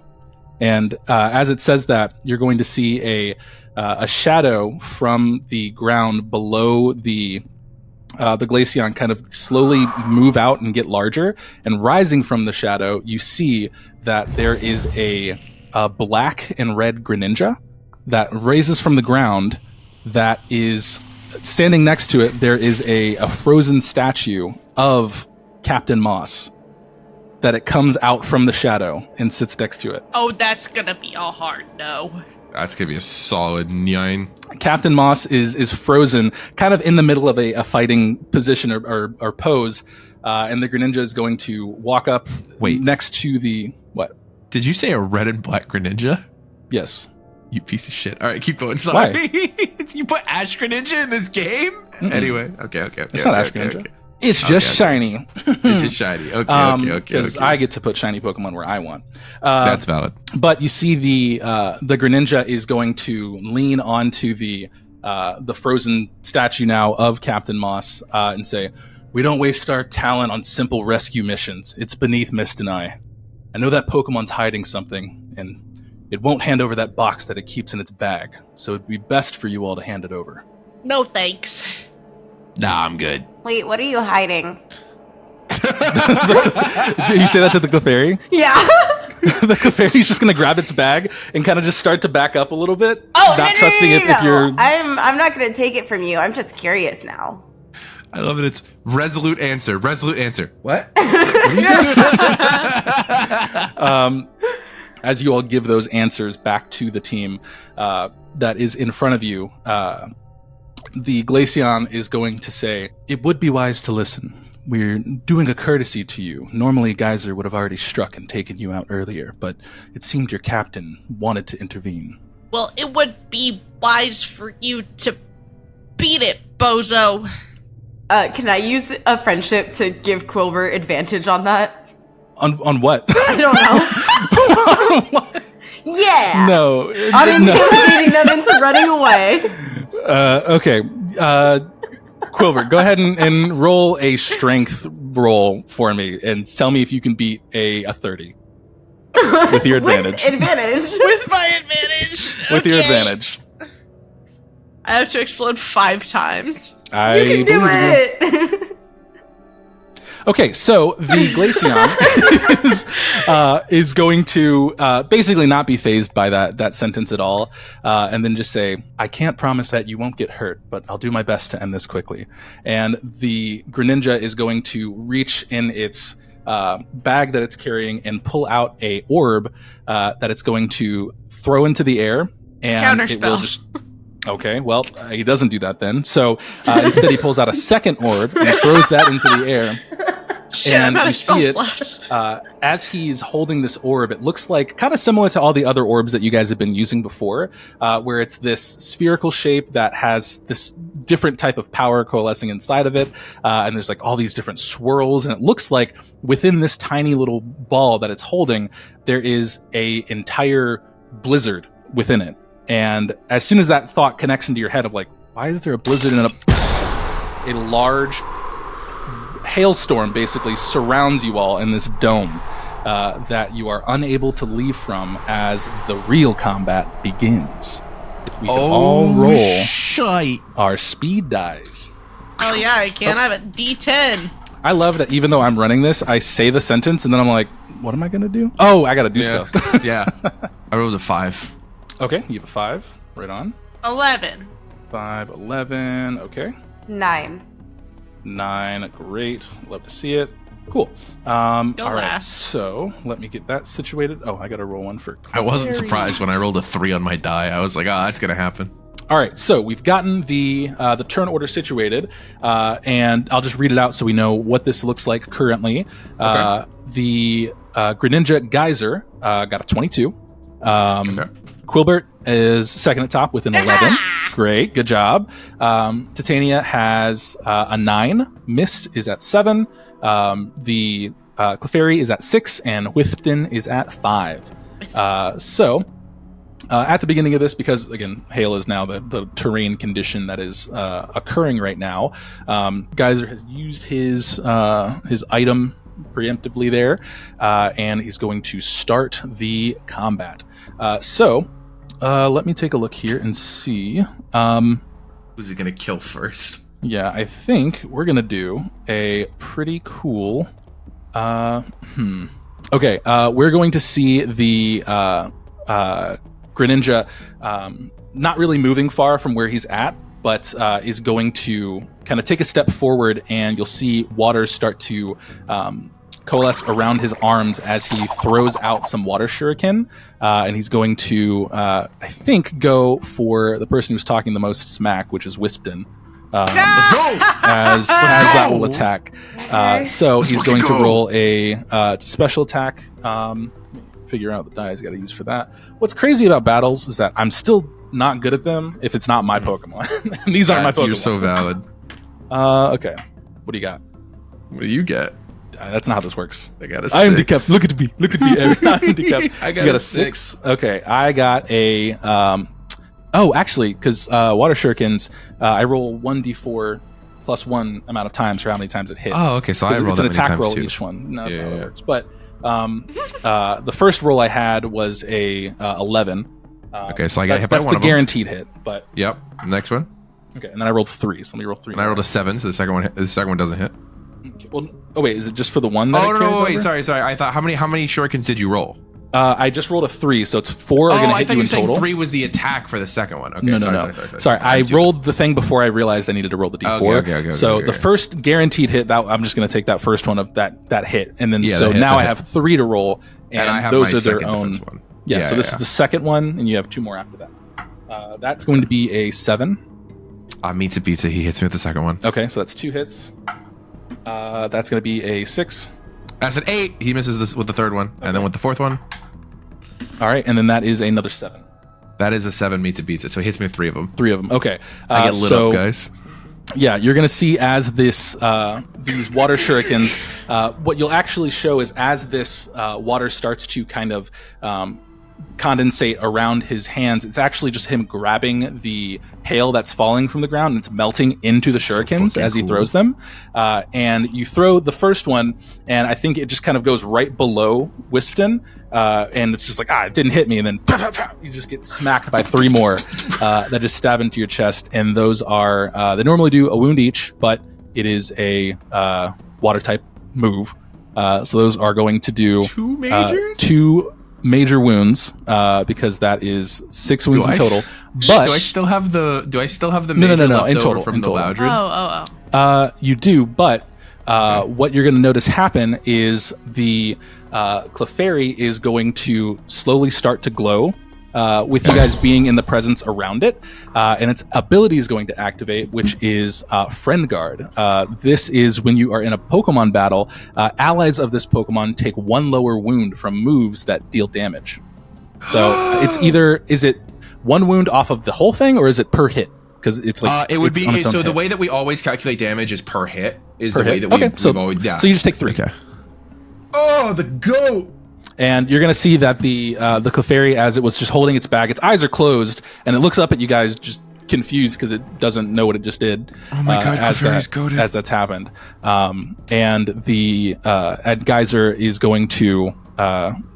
And as it says that, you're going to see a shadow from the ground below the Glaceon kind of slowly move out and get larger. And rising from the shadow, you see that there is a black and red Greninja that raises from the ground. That is standing next to it. There is a frozen statue of Captain Moss that it comes out from the shadow and sits next to it. Oh, that's gonna be a hard no. That's gonna be a solid 9. Captain Moss is frozen, kind of in the middle of a fighting position or pose, and the Greninja is going to walk up next to the... What? Did you say a red and black Greninja? Yes. You piece of shit. All right, keep going. Sorry. Why? You put Ash Greninja in this game? Mm-mm. Anyway, okay. It's not Ash Greninja. It's just shiny. It's just shiny. Okay. Because I get to put shiny Pokemon where I want. That's valid. But you see the Greninja is going to lean onto the frozen statue now of Captain Moss and say, "We don't waste our talent on simple rescue missions. It's beneath Mist and I. I know that Pokemon's hiding something, and it won't hand over that box that it keeps in its bag. So it'd be best for you all to hand it over." No thanks. Nah, I'm good. Wait, what are you hiding? Do you say that to the Clefairy? Yeah. The Clefairy's just going to grab its bag and kind of just start to back up a little bit. Oh, not trusting if you're... I'm not going to take it from you. I'm just curious now. I love it. It's resolute answer. What? As you all give those answers back to the team that is in front of you, the Glaceon is going to say, "It would be wise to listen. We're doing a courtesy to you. Normally, Geyser would have already struck and taken you out earlier, but it seemed your captain wanted to intervene." Well, it would be wise for you to beat it, bozo. Can I use a friendship to give Quilburt advantage on that? On what? I don't know. Yeah. No. On intimidating them into running away. Okay. Quilburt, go ahead and roll a strength roll for me and tell me if you can beat a 30. With your advantage. With advantage. With my advantage. With your advantage. I have to explode 5 times. I You can do believe you. it. Okay, so the Glaceon is going to basically not be fazed by that sentence at all, and then just say, "I can't promise that you won't get hurt, but I'll do my best to end this quickly." And the Greninja is going to reach in its bag that it's carrying and pull out a orb that it's going to throw into the air, and it will just... Okay, well, he doesn't do that then. So instead he pulls out a second orb and throws that into the air. Shit, and I'm out you of spell see it slots. as he's holding this orb. It looks like kind of similar to all the other orbs that you guys have been using before, where it's this spherical shape that has this different type of power coalescing inside of it, and there's like all these different swirls, and it looks like within this tiny little ball that it's holding, there is a entire blizzard within it. And as soon as that thought connects into your head of like, why is there a blizzard and a large hailstorm basically surrounds you all in this dome that you are unable to leave from as the real combat begins. If we can all roll our speed dice. Oh yeah, I can. I have a D10. I love that even though I'm running this, I say the sentence and then I'm like, what am I going to do? Oh, I got to do stuff. Yeah. I rolled a 5. Okay, you have a 5. Right on. 11. 5, 11. Okay. 9. 9. Great. Love to see it. Cool. Go all right. last. So let me get that situated. Oh, I got to roll one for... I wasn't surprised when I rolled a 3 on my die. I was like, oh, that's going to happen. All right, so we've gotten the turn order situated, and I'll just read it out so we know what this looks like currently. Okay. The Greninja Geyser got a 22. Okay. Quilburt is second at top with an 11. Great, good job. Titania has a 9. Mist is at 7. The Clefairy is at 6, and Whispton is at 5. So, at the beginning of this, because again, hail is now the terrain condition that is occurring right now, Geyser has used his item preemptively there, and he's going to start the combat. So, let me take a look here and see. Who's he gonna kill first? Yeah, I think we're gonna do a pretty cool. Okay, we're going to see the Greninja not really moving far from where he's at, but is going to kind of take a step forward, and you'll see water start to coalesce around his arms as he throws out some water shuriken, and he's going to, I think, go for the person who's talking the most smack, which is Whispton. Let's go! As that will attack. So he's going to roll a special attack. Figure out the die he's got to use for that. What's crazy about battles is that I'm still not good at them if it's not my Pokemon. And these aren't my Pokemon. You're so valid. Okay. What do you got? What do you get? That's not how this works. I got a 6. I am handicapped. Look at me. Look at me. I'm handicapped. I got You got a 6. Okay. I got a... oh, actually, because water shurikens, I roll 1d4 plus 1 amount of times for how many times it hits. Oh, okay. So I roll it's that an many attack times roll too. each one. No, that's Yeah, not how yeah. it works. But the first roll I had was a 11. Okay, so I got hit by that's one the of them. guaranteed hit. But Yep. Next one. okay, and then I rolled 3. So let me roll 3. And I rolled a 7, so the second one doesn't hit. Well, oh wait, is it just for the one? That Oh it no, carries wait, over? sorry. I thought how many shurikens did you roll? I just rolled a 3, so it's 4 are going to I hit thought you you in were saying total. 3 was the attack for the second one. Okay, No. sorry. I rolled the thing before I realized I needed to roll the d4. Okay, so okay. the first guaranteed hit, that I'm just going to take that first one of that hit, and then Yeah, so the hit, now the I hit. have 3 to roll, and I have those my are their second own. defense one. Yeah, so this is the second one, and you have 2 more after that. That's going to be a 7. Meets a pizza. He hits me with the second one. Okay, so that's 2 hits. That's going to be a 6. That's an 8. He misses this with the third one, and then with the fourth one, All right, and then that is another 7. that is a 7 meets a pizza. So he hits me with 3 of them. 3 of them. Okay, I get lit so, up, guys. Yeah, you're going to see as this these water shurikens, what you'll actually show is as this water starts to kind of condensate around his hands, it's actually just him grabbing the hail that's falling from the ground, and it's melting into the shurikens as he throws them. And you throw the first one, and I think it just kind of goes right below Whispton, and it's just like, it didn't hit me, and then you just get smacked by 3 more that just stab into your chest, and those are, they normally do a wound each, but it is a water type move. So those are going to do 2 majors? 2 major wounds, because that is 6 wounds in total. But do I still have the No, major no, left in over total, from in the total. Loudred? You do, but what you're going to notice happen is the Clefairy is going to slowly start to glow with you guys being in the presence around it, and its ability is going to activate, which is Friend Guard. This is when you are in a Pokemon battle, allies of this Pokemon take 1 lower wound from moves that deal damage. So it's either, is it 1 wound off of the whole thing, or is it per hit? Because it's like It would it's be on its own so. The hit. way that we always calculate damage is per hit. Is Per the way hit. that we, Okay, so we've always. Yeah. so you just take 3. Okay. Oh, the goat! And you're going to see that the Clefairy, as it was just holding its bag, its eyes are closed, and it looks up at you guys just confused because it doesn't know what it just did. Oh my god, Clefairy's goated. As that's happened. And the Geyser is going to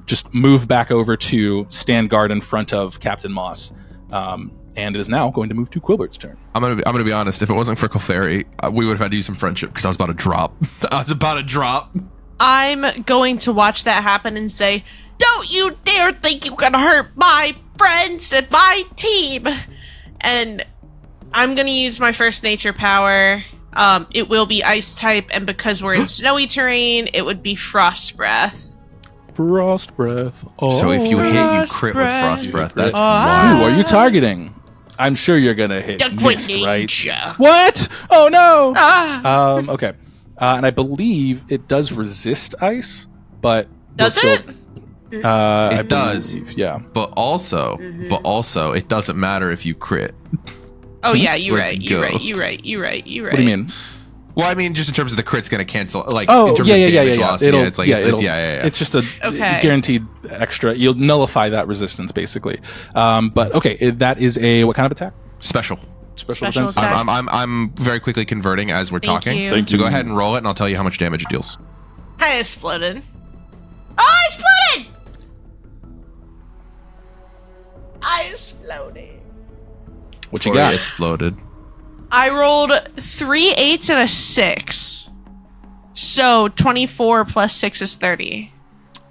just move back over to stand guard in front of Captain Moss. And it is now going to move to Quilburt's turn. I'm gonna be honest. If it wasn't for Clefairy, we would have had to use some friendship because I was about to drop. I'm going to watch that happen and say, "Don't you dare think you can hurt my friends and my team!" And I'm going to use my first nature power. It will be ice type, and because we're in snowy terrain, it would be frost breath. Frost breath. Oh. So if you hit, you Frost crit breath. with frost breath. That's Who wild. are you targeting? I'm sure you're going to hit The Mist, right? Greninja. What? Oh, no! Ah. Okay. And I believe it does resist ice, but Does still, it? I It does. believe, yeah. But also, it doesn't matter if you crit. Oh yeah, you're Let's right. go. You're right. What do you mean? Well, I mean, just in terms of the crit's gonna cancel, like Oh, in terms yeah. of damage loss. It'll, Yeah, it's like It's just a Okay. guaranteed extra. You'll nullify that resistance, basically. But okay, that is a what kind of attack? special. Special Special defense. attack. I'm very quickly converting as we're Thank talking. you. Thank So you. go ahead and roll it, and I'll tell you how much damage it deals. I exploded. Oh, I exploded! I exploded. What you Torie got? exploded. I rolled 3 8s and a 6. So 24 plus 6 is 30.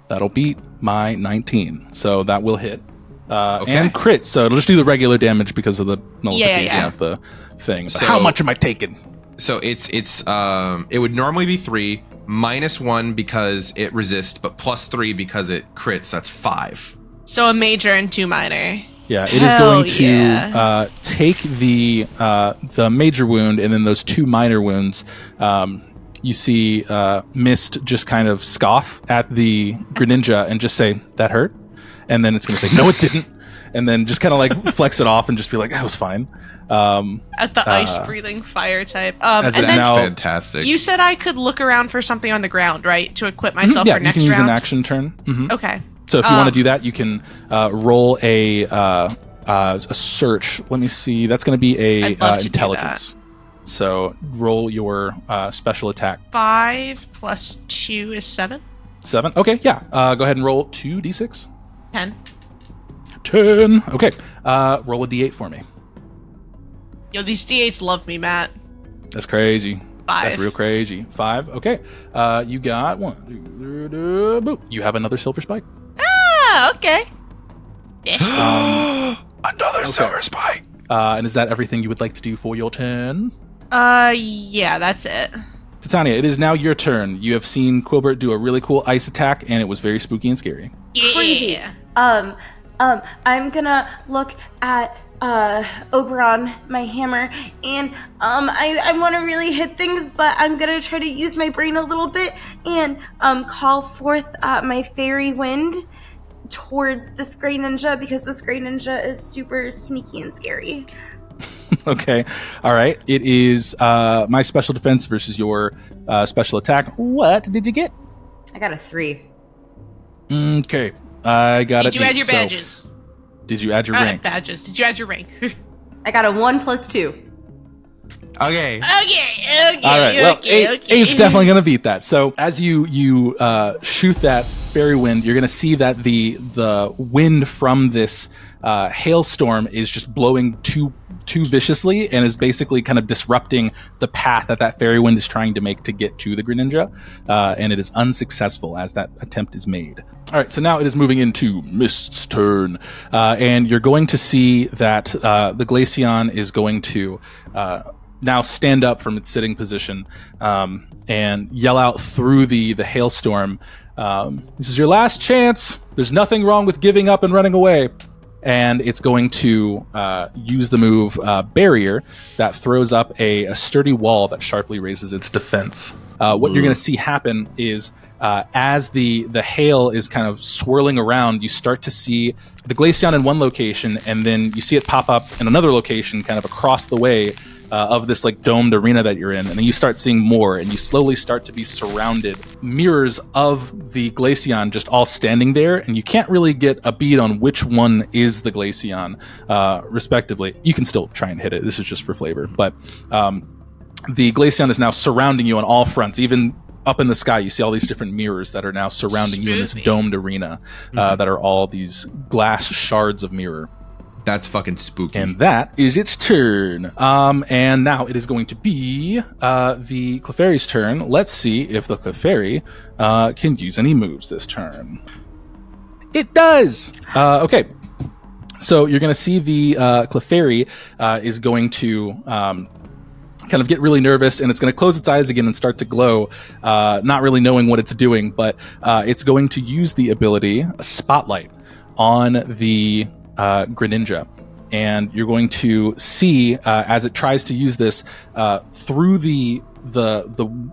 That'll beat my 19, so that will hit. Okay. And crit, so it'll just do the regular damage because of the nullification Yeah. of the thing. But So- how much am I taking? So it would normally be 3 minus 1 because it resists, but plus 3 because it crits. That's 5. So a major and 2 minor. Yeah, it is Hell going to yeah. take the major wound and then those 2 minor wounds. You see Mist just kind of scoff at the Greninja and just say, "That hurt?" And then it's going to say, "No, it didn't." And then just kind of like flex it off and just be like, "That was fine." At the ice-breathing fire type. as And it then now- Fantastic. you said I could look around for something on the ground, right? To equip myself yeah, for you next can use round? an action turn. Mhm. Okay. So if you want to do that, you can roll a search. Let me see. That's going to be a I'd love to do intelligence. So roll your special attack. 5 plus 2 is 7. 7. Okay, yeah. Go ahead and roll 2d6. 10. 10. Okay. Roll a d8 for me. Yo, these D8s love me, Matt. That's crazy. 5. That's real crazy. 5. Okay. You got 1. Boop. You have another silver spike. Ah, okay. Yes. Another silver spike. And is that everything you would like to do for your turn? Yeah, that's it. Titania, it is now your turn. You have seen Quilburt do a really cool ice attack, and it was very spooky and scary. Yeah. Crazy. I'm gonna look at Oberon, my hammer, and I want to really hit things, but I'm gonna try to use my brain a little bit and call forth my fairy wind towards this gray ninja, because this gray ninja is super sneaky and scary. Okay. All right. It is my special defense versus your special attack. What did you get? I got a 3. Okay. I got it. Did you add your badges? Did you add your rank? Badges. Did you add your rank? I got a 1 plus 2. Okay. Okay. All right. Well, eight's definitely going to beat that. So as you shoot that fairy wind, you're going to see that the wind from this hailstorm is just blowing too viciously and is basically kind of disrupting the path that fairy wind is trying to make to get to the Greninja, and it is unsuccessful as that attempt is made. All right, so now it is moving into Mist's turn, and you're going to see that the Glaceon is going to now stand up from its sitting position and yell out through the hailstorm, "This is your last chance. There's nothing wrong with giving up and running away." And it's going to use the move Barrier that throws up a sturdy wall that sharply raises its defense. What you're going to see happen is as the hail is kind of swirling around, you start to see the Glaceon in one location, and then you see it pop up in another location kind of across the way of this like domed arena that you're in, and then you start seeing more, and you slowly start to be surrounded. Mirrors of the Glaceon just all standing there, and you can't really get a bead on which one is the Glaceon, respectively. You can still try and hit it. This is just for flavor, but the Glaceon is now surrounding you on all fronts, even up in the sky. You see all these different mirrors that are now surrounding you in this domed arena that are all these glass shards of mirror. That's fucking spooky. And that is its turn. And now it is going to be the Clefairy's turn. Let's see if the Clefairy can use any moves this turn. It does! Okay. So you're going to see the Clefairy is going to kind of get really nervous, and it's going to close its eyes again and start to glow, not really knowing what it's doing, but it's going to use the ability Spotlight on the Greninja, and you're going to see as it tries to use this through the the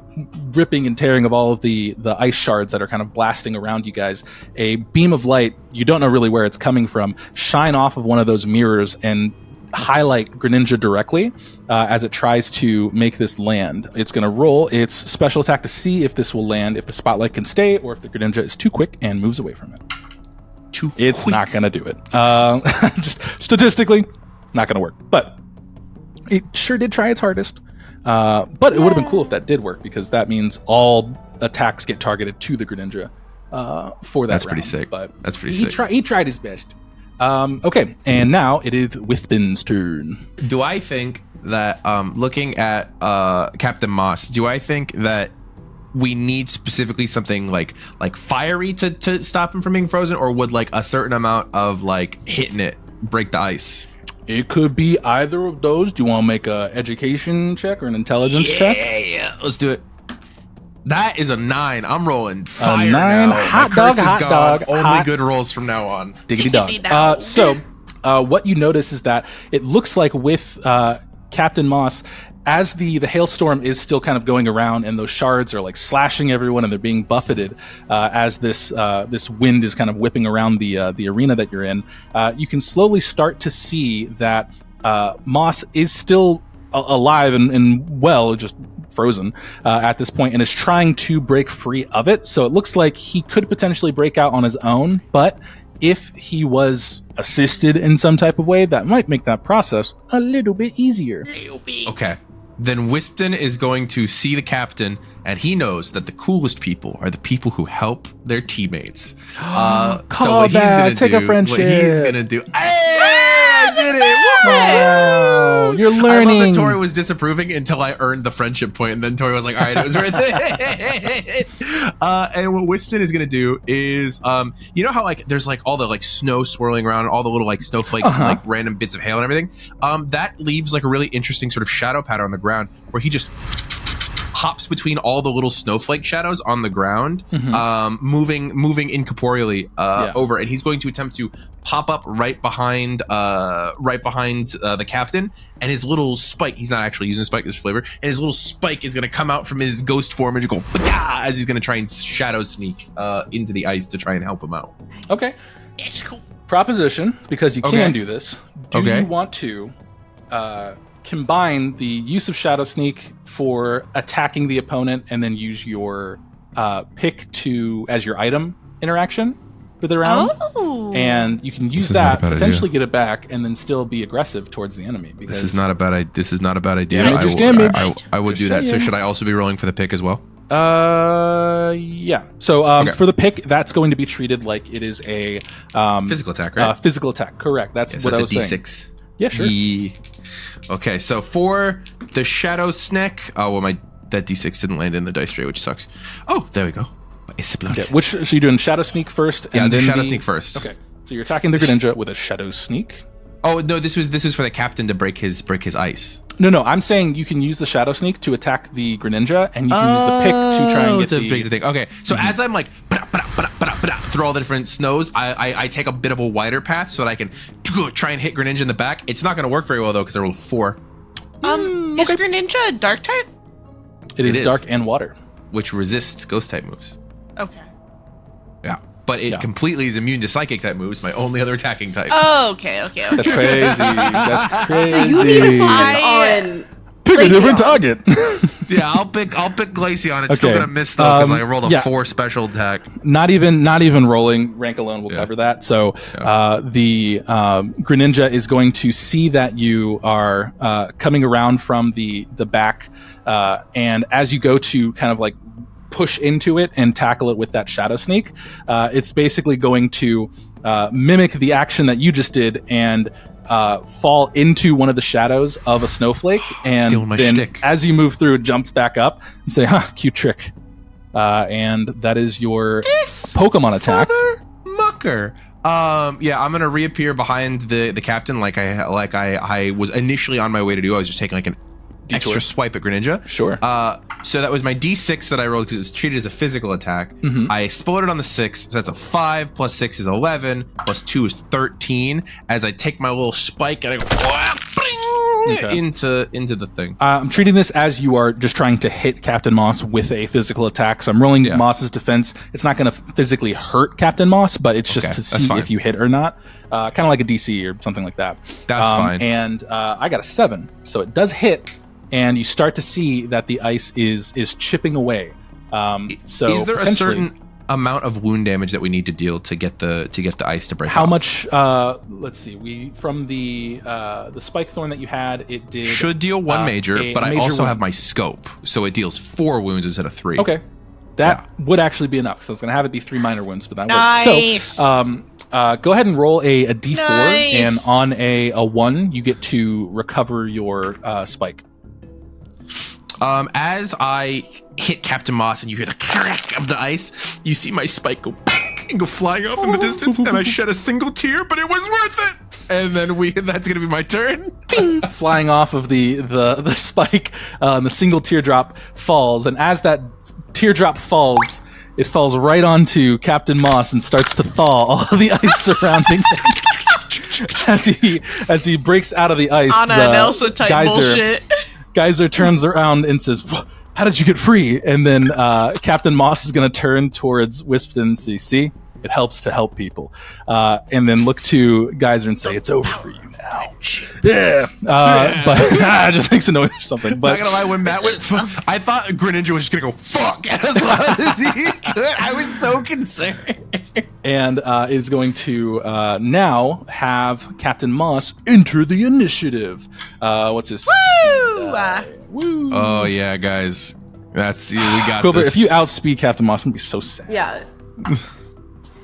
ripping and tearing of all of the ice shards that are kind of blasting around you guys, a beam of light, you don't know really where it's coming from, shine off of one of those mirrors and highlight Greninja directly as it tries to make this land. It's going to roll its special attack to see if this will land, if the spotlight can stay, or if the Greninja is too quick and moves away from it. It's not going to do it. Just statistically, not going to work. But it sure did try its hardest. But it would have been cool if that did work, because that means all attacks get targeted to the Greninja for that. That's round. pretty sick. But that's pretty sick. He tried his best. Okay, and now it is Whispton's turn. Do I think that looking at Captain Moss, do I think that we need specifically something like fiery to stop him from being frozen, or would like a certain amount of like hitting it break the ice? It could be either of those. Do you want to make a education check or an intelligence check? Yeah, let's do it. That is a 9. I'm rolling fire A 9. now. Hot My dog, curse is hot gone. dog. Only hot good rolls from now on. Diggity Diggity dog. dog. What you notice is that it looks like with Captain Moss, as the hailstorm is still kind of going around and those shards are like slashing everyone and they're being buffeted as this wind is kind of whipping around the arena that you're in, you can slowly start to see that Moss is still alive and well, just frozen at this point, and is trying to break free of it. So it looks like he could potentially break out on his own, but if he was assisted in some type of way, that might make that process a little bit easier. Okay. Then Whispton is going to see the captain, and he knows that the coolest people are the people who help their teammates. So what he's gonna take do, a friendship. what he's gonna do. Hey, I did it! Wow, you're I learning. love that Torie was disapproving until I earned the friendship point, and then Torie was like, "All right, it was worth it." And what Whispton is gonna do is, you know how like there's like all the like snow swirling around, and all the little like snowflakes and like random bits of hail and everything. That leaves like a really interesting sort of shadow pattern on the ground where he just hops between all the little snowflake shadows on the ground, moving incorporeally over, and he's going to attempt to pop up right behind the captain, and his little spike, he's not actually using spike, this flavor, and his little spike is going to come out from his ghost form and just go as he's going to try and shadow sneak into the ice to try and help him out. Okay. It's cool. Proposition, because you can do this. Do you want to combine the use of Shadow Sneak for attacking the opponent and then use your pick as your item interaction for the round? Oh. And you can use that, potentially get it back, and then still be aggressive towards the enemy. Because This is not a bad idea. I would do that. So should I also be rolling for the pick as well? Yeah. So for the pick, that's going to be treated like it is a physical attack, right? Physical attack, correct. That's what I was saying. D6. Yeah, sure. Okay, so for the Shadow Snack, that D6 didn't land in the dice tray, which sucks. Oh, there we go. Okay, so you're doing Shadow Sneak first, and then Shadow Sneak first. Okay, so you're attacking the Greninja with a Shadow Sneak. Oh no, this was for the captain to break his ice. No, I'm saying you can use the Shadow Sneak to attack the Greninja, and you can use the pick to try and get break the thing. Okay, so as I'm like through all the different snows, I take a bit of a wider path so that I can try and hit Greninja in the back. It's not going to work very well though because I rolled 4. Is Greninja a dark type? It is dark and water, which resists ghost type moves. Okay. Yeah, but it completely is immune to psychic type moves. My only other attacking type. Oh, okay. That's crazy. That's crazy. So you need to focus on pick a different target. Yeah, I'll pick Glaceon. It's still gonna miss though because I rolled a 4 special attack. Not even rolling. Rank alone will cover that. So the Greninja is going to see that you are coming around from the back, and as you go to kind of like push into it and tackle it with that Shadow Sneak, it's basically going to mimic the action that you just did and fall into one of the shadows of a snowflake, and then shtick. As you move through, it jumps back up and say, cute trick. And that is your Pokemon attack. Mucker. Yeah, I'm gonna reappear behind the captain like I was initially on my way to do. I was just taking like an extra swipe at Greninja. Sure. So that was my D6 that I rolled because it's treated as a physical attack. I exploded on the 6, so that's a 5 plus 6 is 11 plus 2 is 13. As I take my little spike and I go Okay. into the thing. I'm treating this as you are just trying to hit Captain Moss with a physical attack. So I'm rolling Moss's defense. It's not going to physically hurt Captain Moss, but it's just to see if you hit or not. Kind of like a DC or something like that. That's fine. And I got a 7, so it does hit. And you start to see that the ice is chipping away. So is there a certain amount of wound damage that we need to deal to get the ice to break? How off? much? Let's see. We from the spike thorn that you had, it did should deal 1 major, but I also have my scope, so it deals 4 wounds instead of 3. Okay, that would actually be enough. So it's gonna have it be 3 minor wounds, but that Nice. works. So, go ahead and roll a D4, Nice. and on a 1, you get to recover your spike. As I hit Captain Moss and you hear the crack of the ice, you see my spike go and go flying off in the distance, and I shed a single tear, but it was worth it. And then that's gonna be my turn. Flying off of the spike, the single teardrop falls, and as that teardrop falls, it falls right onto Captain Moss and starts to thaw all of the ice surrounding him. As he breaks out of the ice, Anna and Elsa type bullshit. Geyser turns around and says, "How did you get free?" And then Captain Moss is going to turn towards Whispton and say, "See, it helps to help people." And then look to Geyser and say, "It's over for you now." Yeah. But I just makes a noise or something. But Not gonna lie, when Matt went, I thought Greninja was just gonna go fuck as loud as he could. I was so concerned. And is going to now have Captain Moss enter the initiative. What's his? Woo! Woo! Oh yeah, guys, we got Quilburt, this. if you outspeed Captain Moss, I'm gonna be so sad. Yeah.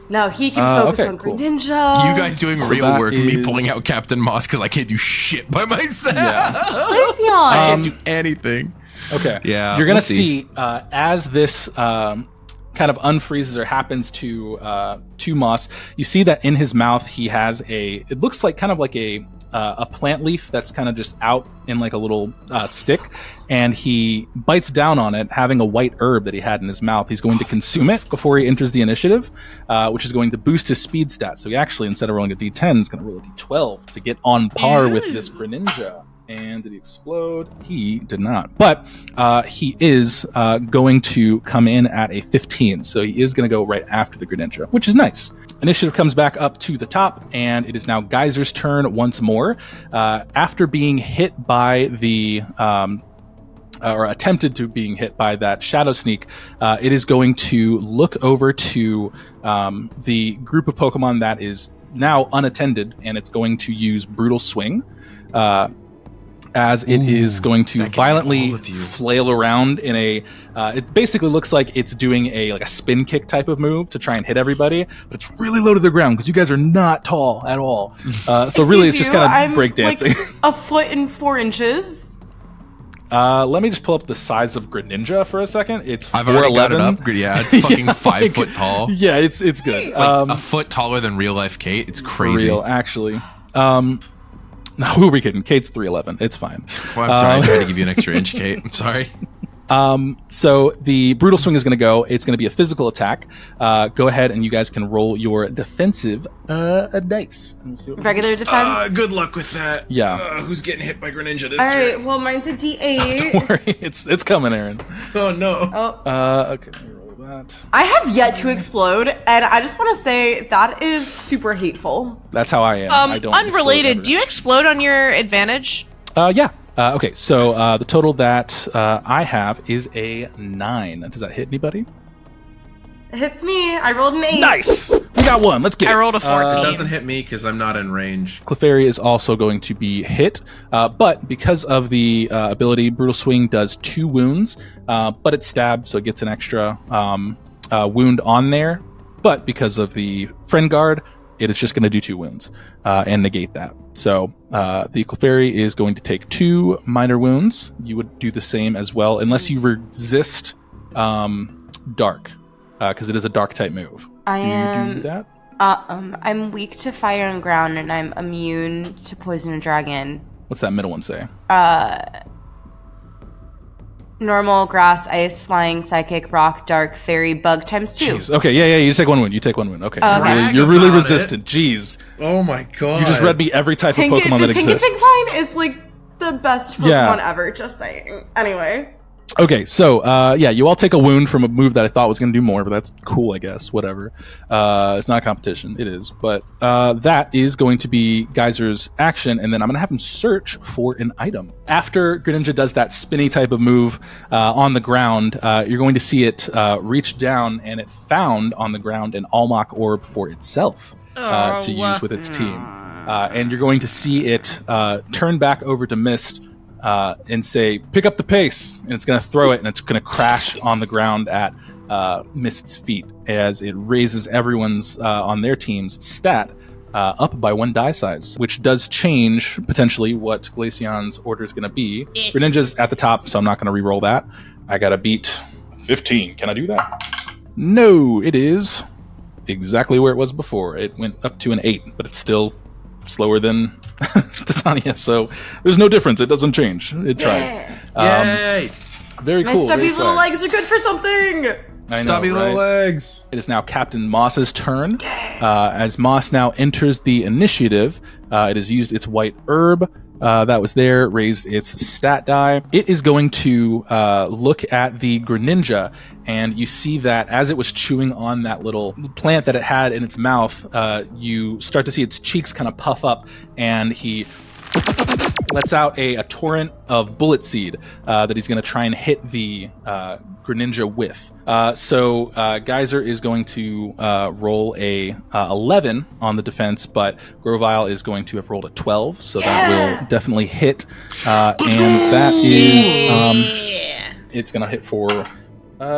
Now he can focus okay, on cool. Greninja. You guys doing real that work, me is- pulling out Captain Moss because I can't do shit by myself. Yeah. Glaceon. I can't do anything. Okay. Yeah, You're gonna we'll see as this kind of unfreezes or happens to Moss. You see that in his mouth he has it looks like kind of like a plant leaf that's kind of just out in like a little stick, and he bites down on it, having a white herb that he had in his mouth. He's going to consume it before he enters the initiative, which is going to boost his speed stat. So he actually, instead of rolling a D10, is going to roll a D12 to get on par with this Greninja. And did he explode? He did not. But he is going to come in at a 15. So he is going to go right after the Greninja, which is nice. Initiative comes back up to the top, and it is now Geyser's turn once more. After being hit by the... or attempted to being hit by that Shadow Sneak, it is going to look over to the group of Pokemon that is now unattended, and it's going to use Brutal Swing. As it is going to violently flail around in a it basically looks like it's doing a spin kick type of move to try and hit everybody, but it's really low to the ground because you guys are not tall at all. So really it's just kind of breakdancing. Like 1.4 feet. Let me just pull up the size of Greninja for a second. It's I've already got it 4'11". up. Yeah, it's fucking 5 foot tall. Yeah, it's good. It's like a foot taller than real life Kate. It's crazy. For real, actually. No, who are we kidding? Kate's 3'11". It's fine. Well, I'm sorry. I tried to give you an extra inch, Kate. I'm sorry. So the Brutal Swing is going to go. It's going to be a physical attack. Go ahead and you guys can roll your defensive dice. Let me see what Regular defense. Good luck with that. Yeah. Who's getting hit by Greninja this All year? right. Well, mine's a D8. Don't worry, it's coming, Aaron. Oh no. Okay, let me roll that. I have yet to explode, and I just want to say that is super hateful. That's how I am. I don't Unrelated, explode do you explode on your advantage? ever. Yeah. Okay, so the total that I have is a 9. Does that hit anybody? It hits me. I rolled an 8. Nice! We got one. Let's get it. I rolled a 14. It doesn't hit me because I'm not in range. Clefairy is also going to be hit, but because of the ability, Brutal Swing does 2 wounds, but it's stabbed, so it gets an extra wound on there. But because of the Friend Guard, it is just going to do 2 wounds and negate that. So the Clefairy is going to take 2 minor wounds. You would do the same as well, unless you resist Dark, because it is a Dark type move. I Do you am. do that? I'm weak to fire and ground, and I'm immune to poison and dragon. What's that middle one say? Normal, grass, ice, flying, psychic, rock, dark, fairy, bug times 2. Jeez. Okay, yeah, you take 1 wound. You take 1 wound. Okay. Brag You're really about resistant. Jeez. Oh my god. You just read me every type of The Pokemon that exists. Tinkatink line is like the best Pokemon ever, just saying. Anyway. Okay, so you all take a wound from a move that I thought was going to do more, but that's cool, I guess. Whatever. It's not a competition. It is, but that is going to be Geyser's action, and then I'm going to have him search for an item. After Greninja does that spinny type of move on the ground, you're going to see it reach down, and it found on the ground an Almach orb for itself to use with its team, and you're going to see it turn back over to Mist. And say, pick up the pace, and it's going to throw it, and it's going to crash on the ground at Mist's feet as it raises everyone's on their team's stat up by 1 die size, which does change potentially what Glaceon's order is going to be. Greninja's at the top, so I'm not going to re-roll that. I got to beat 15. Can I do that? No, it is exactly where it was before. It went up to an 8, but it's still slower than Titania, so there's no difference. It doesn't change. It tried. Yay! Very My cool. stubby little legs are good for something. Stubby little legs. It is now Captain Moss's turn. As Moss now enters the initiative, it has used its white herb that was there, raised its stat die. It is going to look at the Greninja, and you see that as it was chewing on that little plant that it had in its mouth, you start to see its cheeks kind of puff up, and he lets out a torrent of bullet seed that he's going to try and hit the Greninja with. So Geyser is going to roll a 11 on the defense, but Grovile is going to have rolled a 12, so that will definitely hit. And that is, it's going to hit for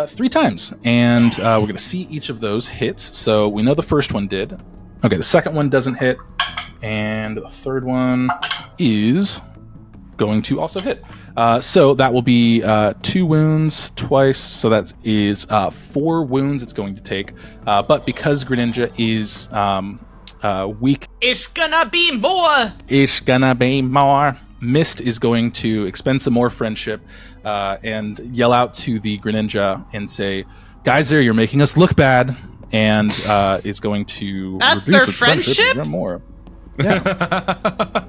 3 times. And we're going to see each of those hits. So we know the first one did. Okay, the second one doesn't hit. And the third one is going to also hit. So that will be 2 wounds twice. So that is 4 wounds it's going to take. But because Greninja is weak... It's gonna be more! It's gonna be more. Mist is going to expend some more friendship and yell out to the Greninja and say, Geyser, you're making us look bad. And is going to That's reduce their its friendship even more. Yeah.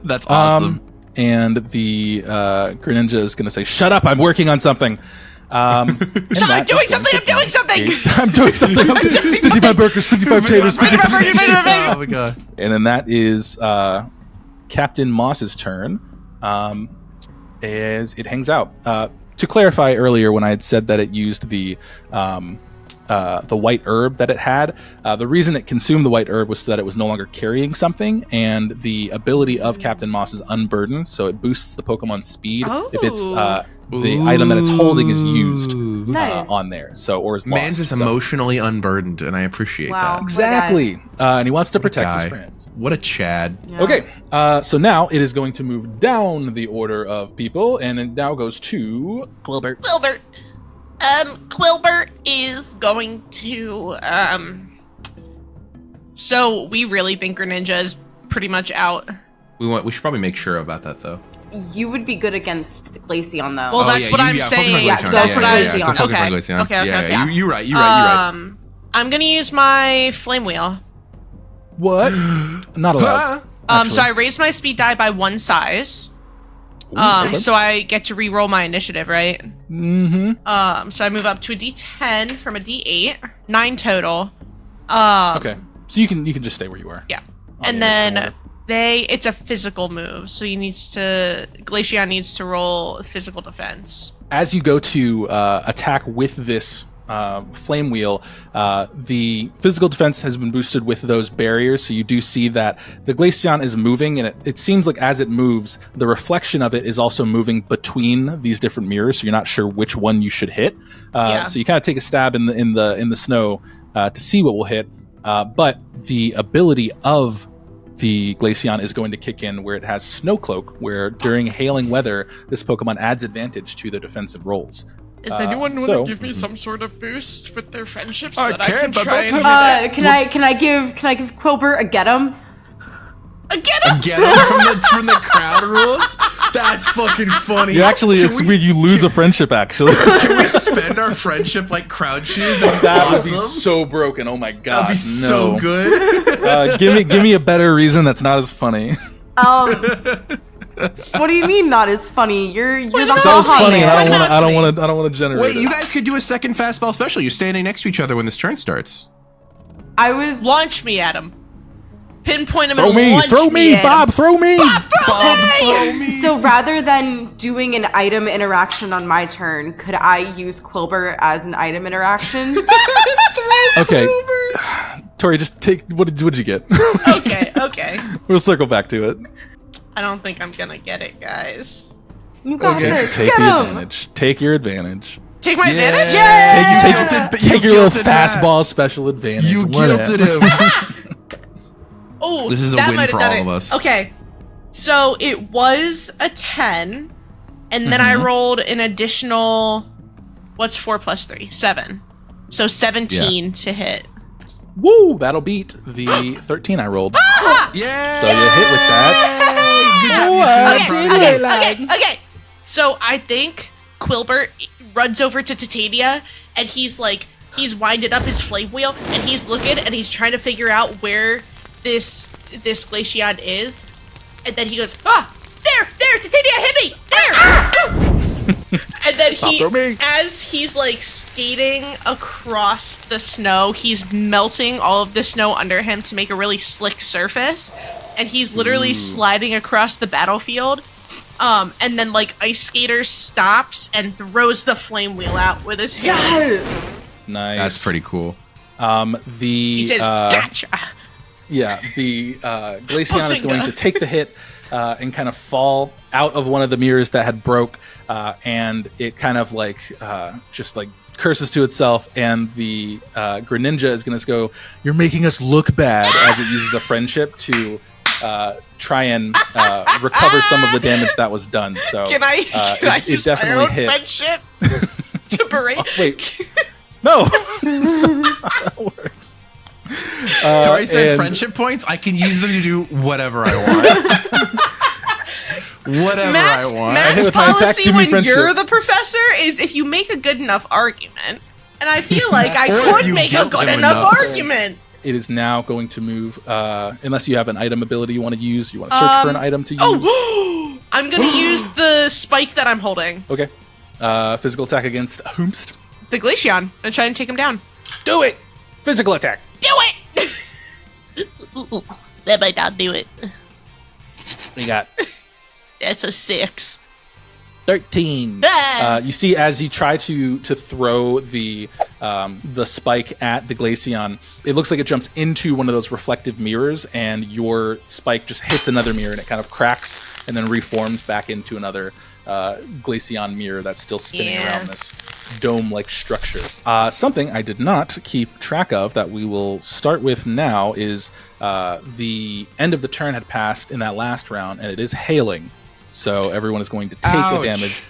That's awesome. And the Greninja is going to say, shut up, I'm working on something. I'm doing something! 55 burgers, 55 taters, 55 Oh my god. And then that is Captain Moss's turn as it hangs out. To clarify earlier, when I had said that it used the white herb that it had. The reason it consumed the white herb was so that it was no longer carrying something, and the ability of Captain Moss is Unburden, so it boosts the Pokemon's speed if it's the item that it's holding is used on there, so or is lost. Man's is emotionally unburdened, and I appreciate that. Exactly, and he wants to protect his friends. What a Chad. Yeah. Okay, so now it is going to move down the order of people, and it now goes to Quilburt. Quilburt is going to, so we really think Greninja is pretty much out. We should probably make sure about that, though. You would be good against the Glaceon, though. Well, that's what I'm saying. That's what I was saying. Okay. You're right. You're right. I'm gonna use my Flame Wheel. what? Not allowed. So I raised my speed die by 1 size. So I get to re-roll my initiative, right? Mm-hmm. So I move up to a D10 from a D8, 9 total. Okay, so you can just stay where you are. Yeah, and then it's a physical move, so Glaceon needs to roll physical defense. As you go to attack with this flame wheel, the physical defense has been boosted with those barriers, so you do see that the Glaceon is moving, and it seems like as it moves, the reflection of it is also moving between these different mirrors, so you're not sure which one you should hit. So you kind of take a stab in the snow to see what will hit, but the ability of the Glaceon is going to kick in where it has Snow Cloak, where during hailing weather, this Pokemon adds advantage to their defensive rolls. Is anyone want to give me some sort of boost with their friendships I that I can but try don't and Can I give Quilburt a get 'em? get him? Get him from the crowd rules? That's fucking funny. It's weird. You lose a friendship, actually. Can we spend our friendship like crowd shoes? That would be so broken. Oh my god. That'd be so good. Give me a better reason that's not as funny. What do you mean not as funny? You're the That was ha-ha funny, man. and I don't want to generate. Wait, it. you guys could do a second fastball special. You're standing next to each other when this turn starts. I was Launch me at him. Pinpoint him throw and me, launch throw me, at Bob, him. throw me. Bob, throw me! So rather than doing an item interaction on my turn, could I use Quilburt as an item interaction? Okay, Torie, just take. What did you get? Okay. We'll circle back to it. I don't think I'm gonna get it, guys. You got this. Take Get the him. advantage. Take your advantage. Take my advantage? Take your little fastball special advantage. You Whatever. guilted him. Oh, This is a that win might have for done all it. of us. Okay, so it was a 10, and then I rolled an additional. What's 4 plus 3? 7. So 17 to hit. Woo! That'll beat the 13 I rolled. Yeah. So you hit with that. Good job. Okay. So I think Quilburt runs over to Titania, and he's winded up his flame wheel, and he's looking, and he's trying to figure out where this Glaceon is, and then he goes, there, Titania, hit me, there! And then Stop me. as he's like skating across the snow, he's melting all of the snow under him to make a really slick surface, and he's literally sliding across the battlefield. And then like Ice Skater stops and throws the flame wheel out with his hands. Yes. Nice. That's pretty cool. He says, "Gotcha." Yeah, the Glaceon is Pussing going ya. to take the hit and kind of fall out of one of the mirrors that had broke, and it kind of like just like curses to itself, and the Greninja is going to go, "You're making us look bad," as it uses a friendship to try and recover some of the damage that was done. So Can I it use my definitely own hit. friendship to berate? Oh, wait. No, that works. Torie said and- friendship points. I can use them to do whatever I want. Whatever I want. hit Matt's with my attack, policy give me when friendship. you're the professor is if you make a good enough argument, and I feel like I Or if could you make a guilt good him enough enough. argument. It is now going to move, unless you have an item ability you want to use. You want to search for an item to use. Oh, I'm gonna use the spike that I'm holding, Okay. Physical attack against Whomst. the Glaceon, and try and take him down. Do it! Physical attack. Do it! Ooh, that might not do it. We got That's a 6. 13. You see, as you try to throw the spike at the Glaceon, it looks like it jumps into one of those reflective mirrors, and your spike just hits another mirror, and it kind of cracks and then reforms back into another Glaceon mirror that's still spinning around this dome-like structure. Something I did not keep track of that we will start with now is the end of the turn had passed in that last round, and it is hailing. So everyone is going to take Ouch. the damage.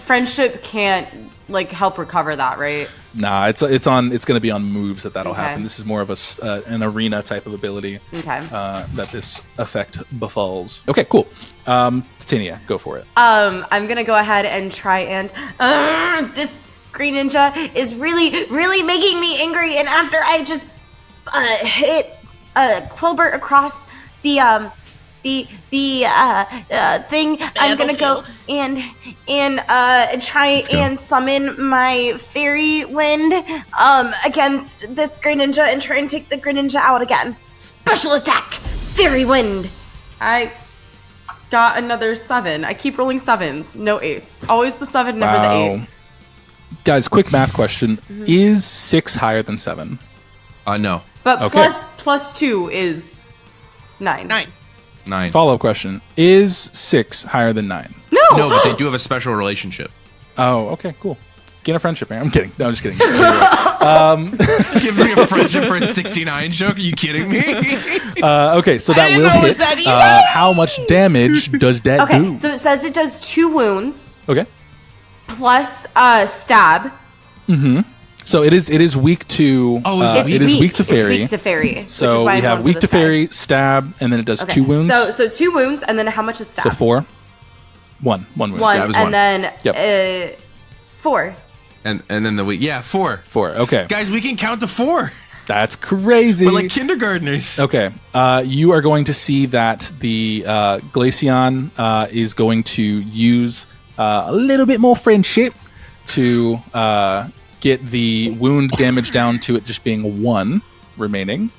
Friendship can't like help recover that, right? Nah, it's going to be on moves that'll Okay. happen. This is more of an arena type of ability Okay. that this effect befalls. Okay, cool. Titania, go for it. I'm gonna go ahead and try and this green ninja is really making me angry, and after I just hit Quilburt across the thing, I'm gonna go and try go. and summon my fairy wind against this Greninja and try and take the Greninja out again. Special attack, fairy wind. I got another 7. I keep rolling 7s, no 8s. Always the 7, never the 8. Guys, quick math question. Is 6 higher than 7? No. But Okay. plus 2 is 9. 9. Follow-up question. Is 6 higher than 9? No, but they do have a special relationship. Oh, okay, cool. Gain a friendship, man. I'm kidding. No, I'm just kidding. Give me a friendship for a 69 joke? Are you kidding me? Okay, so that didn't will know it was hit. that easy. How much damage does that Okay, do? so it says it does 2 wounds Okay. plus stab. So it is weak to. Oh, is it it is weak to fairy. It's weak to fairy. which is So why we I'm have going weak for to the stab. fairy, stab, and then it does Okay, 2 wounds. So 2 wounds, and then how much is stab? So 4. 1 wound. 1, Stab is and 1. then Yep. 4. And then the week. Yeah, 4. 4. Okay. Guys, we can count to 4. That's crazy. We're like kindergartners. Okay. You are going to see that the Glaceon is going to use a little bit more friendship to get the wound damage down to it just being 1 remaining.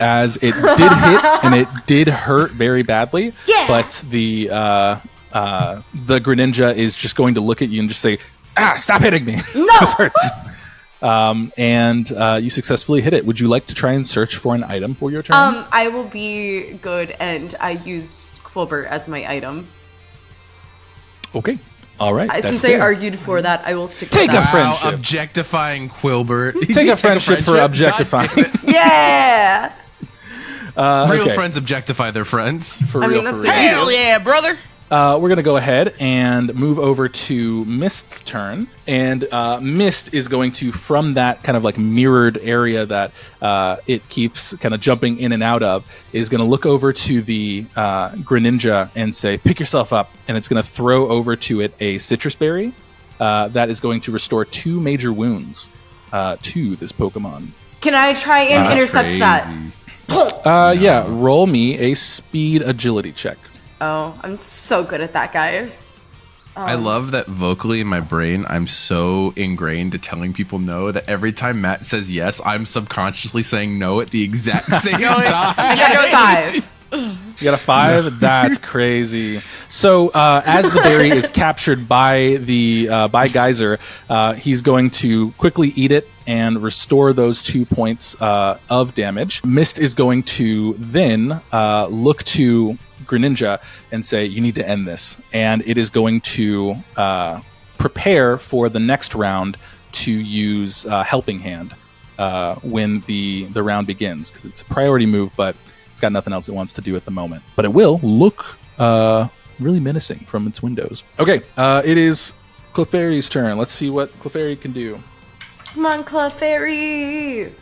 As it did hit and it did hurt very badly. Yeah. But the Greninja is just going to look at you and just say, stop hitting me. No! This hurts. And you successfully hit it. Would you like to try and search for an item for your turn? I will be good, and I used Quilburt as my item. Okay. All right. That's Since fair. I argued for that, I will stick Take with a that. friendship. Objectifying Quilburt. Take a friendship for objectifying. God damn it. Yeah! Real okay. friends objectify their friends. For I real, mean, that's for real. what you Hell yeah, brother! We're going to go ahead and move over to Mist's turn. And Mist is going to, from that kind of like mirrored area that it keeps kind of jumping in and out of, is going to look over to the Greninja and say, pick yourself up. And it's going to throw over to it a citrus berry that is going to restore 2 major wounds to this Pokemon. Can I try and intercept that? Yeah, roll me a speed agility check. Oh, I'm so good at that, guys. I love that vocally in my brain, I'm so ingrained to telling people no that every time Matt says yes, I'm subconsciously saying no at the exact same time. I got a 5. You got a 5? That's crazy. So as the berry is captured by the by Geyser, he's going to quickly eat it and restore those 2 points of damage. Mist is going to then look to Greninja and say, you need to end this. And it is going to prepare for the next round to use Helping Hand when the round begins, because it's a priority move, but it's got nothing else it wants to do at the moment. But it will look really menacing from its windows. Okay, it is Clefairy's turn. Let's see what Clefairy can do. Come on, Clefairy!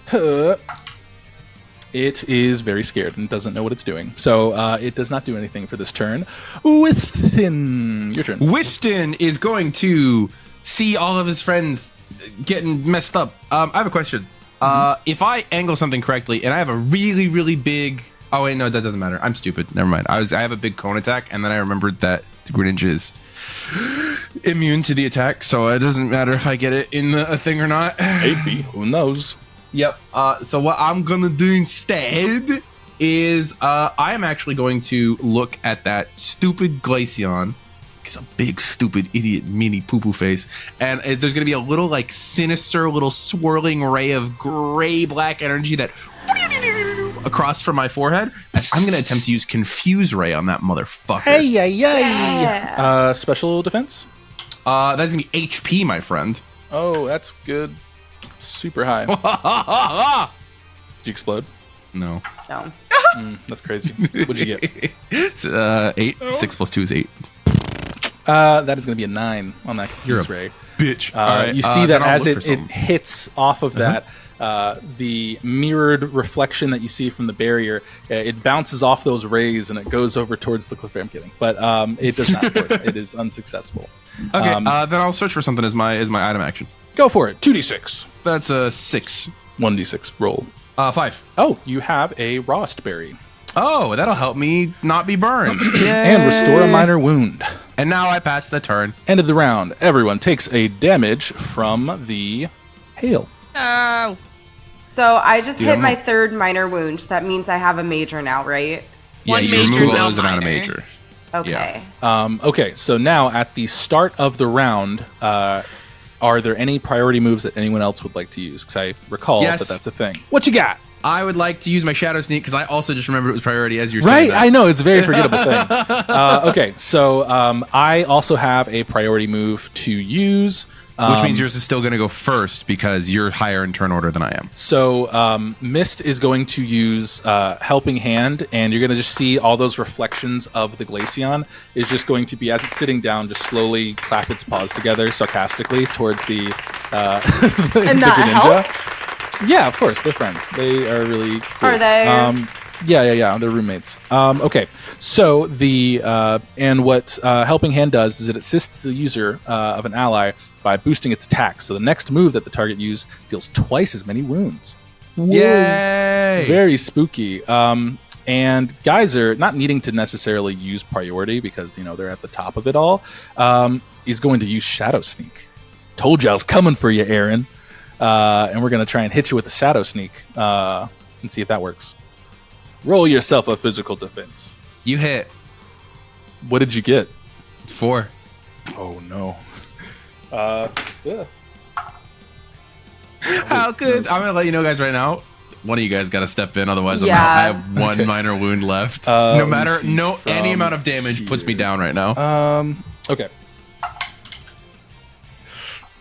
It is very scared and doesn't know what it's doing. So it does not do anything for this turn. Whispton, your turn. Whispton is going to see all of his friends getting messed up. I have a question. If I angle something correctly and I have a really, really big... Oh, wait, no, that doesn't matter. I'm stupid. Never mind. I have a big cone attack, and then I remembered that the Greninja is immune to the attack, so it doesn't matter if I get it in the thing or not. Maybe. Who knows? Yep. So what I'm gonna do instead is I am actually going to look at that stupid Glaceon. It's a big, stupid, idiot, mini poo-poo face. And there's gonna be a little, like, sinister, little swirling ray of gray-black energy that across from my forehead. As I'm gonna attempt to use Confuse Ray on that motherfucker. Hey, yeah. Yeah. Special defense? That's gonna be HP, my friend. Oh, that's good. Super high. Did you explode? No. No. That's crazy. What'd you get? It's, 8. 6 plus 2 is 8. That is going to be a 9 on that You're Confuse Ray. Bitch. All right, You see that then I'll as look for it something. hits off of that, the mirrored reflection that you see from the barrier, it bounces off those rays and it goes over towards the Clefairy. I'm kidding, but it does not work. It is unsuccessful. Okay, then I'll search for something as my item action. Go for it. 2d6. That's a 6. 1d6. Roll. 5. Oh, you have a Rost Berry. Oh, that'll help me not be burned. And restore a minor wound. And now I pass the turn. End of the round. Everyone takes a damage from the hail. Oh. So I just You hit don't my know. 3rd minor wound. That means I have a major now, right? One you major, remove no those and not a minor. major. Okay. Okay, so now at the start of the round, are there any priority moves that anyone else would like to use? Because I recall Yes. that that's a thing. What you got? I would like to use my Shadow Sneak because I also just remembered it was priority as you're saying Right, that. I know, it's a very forgettable thing. Okay, so I also have a priority move to use. Which means yours is still going to go first because you're higher in turn order than I am. So Mist is going to use Helping Hand, and you're going to just see all those reflections of the Glaceon is just going to be, as it's sitting down, just slowly clap its paws together sarcastically towards the And the that Greninja. helps? Yeah, of course, they're friends. They are really cool. Are they? Yeah. They're roommates. Okay. So and what Helping Hand does is it assists the user of an ally by boosting its attack. So the next move that the target uses deals twice as many wounds. Yay! Very spooky. And Geyser, not needing to necessarily use priority because they're at the top of it all, is going to use Shadow Sneak. Told you I was coming for you, Aaron. And we're going to try and hit you with the Shadow Sneak and see if that works. Roll yourself a physical defense. You hit. What did you get? 4. Oh, no. Yeah. How good? I'm gonna let you know, guys, right now. One of you guys got to step in, otherwise Yeah. I have one minor wound left. Any amount of damage puts me down right now. Okay.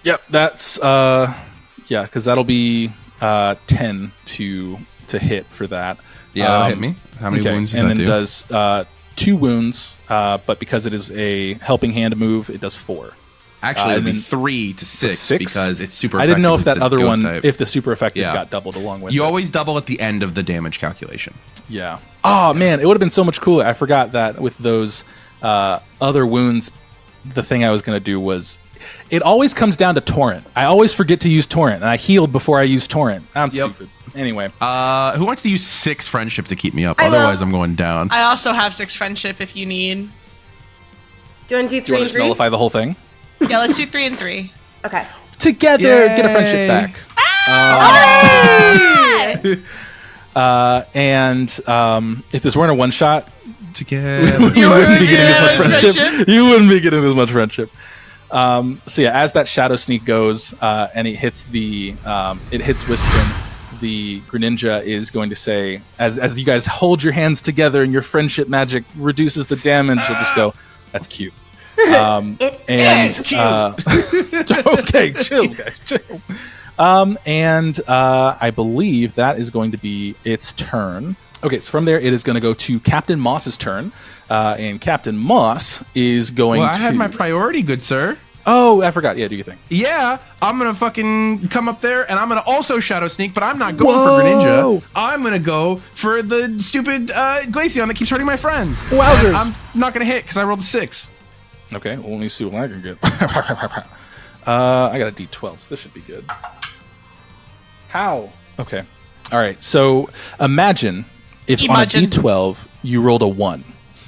Yep, that's because that'll be 10 to hit for that. Yeah, that'll hit me. How many wounds does and that then do? it does 2 wounds, but because it is a Helping Hand move, it does 4. Actually, it'd be and then 3 to 6 6? because it's super I effective. didn't know if that It's a other ghost one, type. if the super effective Yeah. got doubled along with You it. always double at the end of the damage calculation. Yeah. Oh, man, it would have been so much cooler. I forgot that with those other wounds, the thing I was going to do was... It always comes down to Torrent. I always forget to use Torrent, and I healed before I used Torrent. I'm stupid. Anyway. Who wants to use 6 friendship to keep me up? I will. Otherwise, I'm going down. I also have 6 friendship if you need. Do you want to do Do you 3 want and to 3? nullify the whole thing? Yeah, let's do 3 and 3. Okay. Together, get a friendship Yay. back. If this weren't a one-shot, Together. you wouldn't be getting getting this much friendship. friendship. You wouldn't be getting this much friendship. So yeah, as that Shadow Sneak goes and it hits Whispton, the Greninja is going to say, as you guys hold your hands together and your friendship magic reduces the damage, you'll just go, "That's cute." It is cute. Okay, chill, guys, chill. I believe that is going to be its turn. Okay, so from there, it is going to go to Captain Moss's turn, and Captain Moss is going Well, to... I had my priority, good sir. Oh, I forgot. Yeah, do your thing. Yeah, I'm gonna fucking come up there and I'm gonna also Shadow Sneak, but I'm not going Whoa. for Greninja. I'm gonna go for the stupid Glaceon that keeps hurting my friends. Wowzers. And I'm not gonna hit because I rolled a 6. Okay, well, let me see what I can get. I got a D12, so this should be good. How? Okay. All right, so imagine if Imagine. on a D12 you rolled a 1.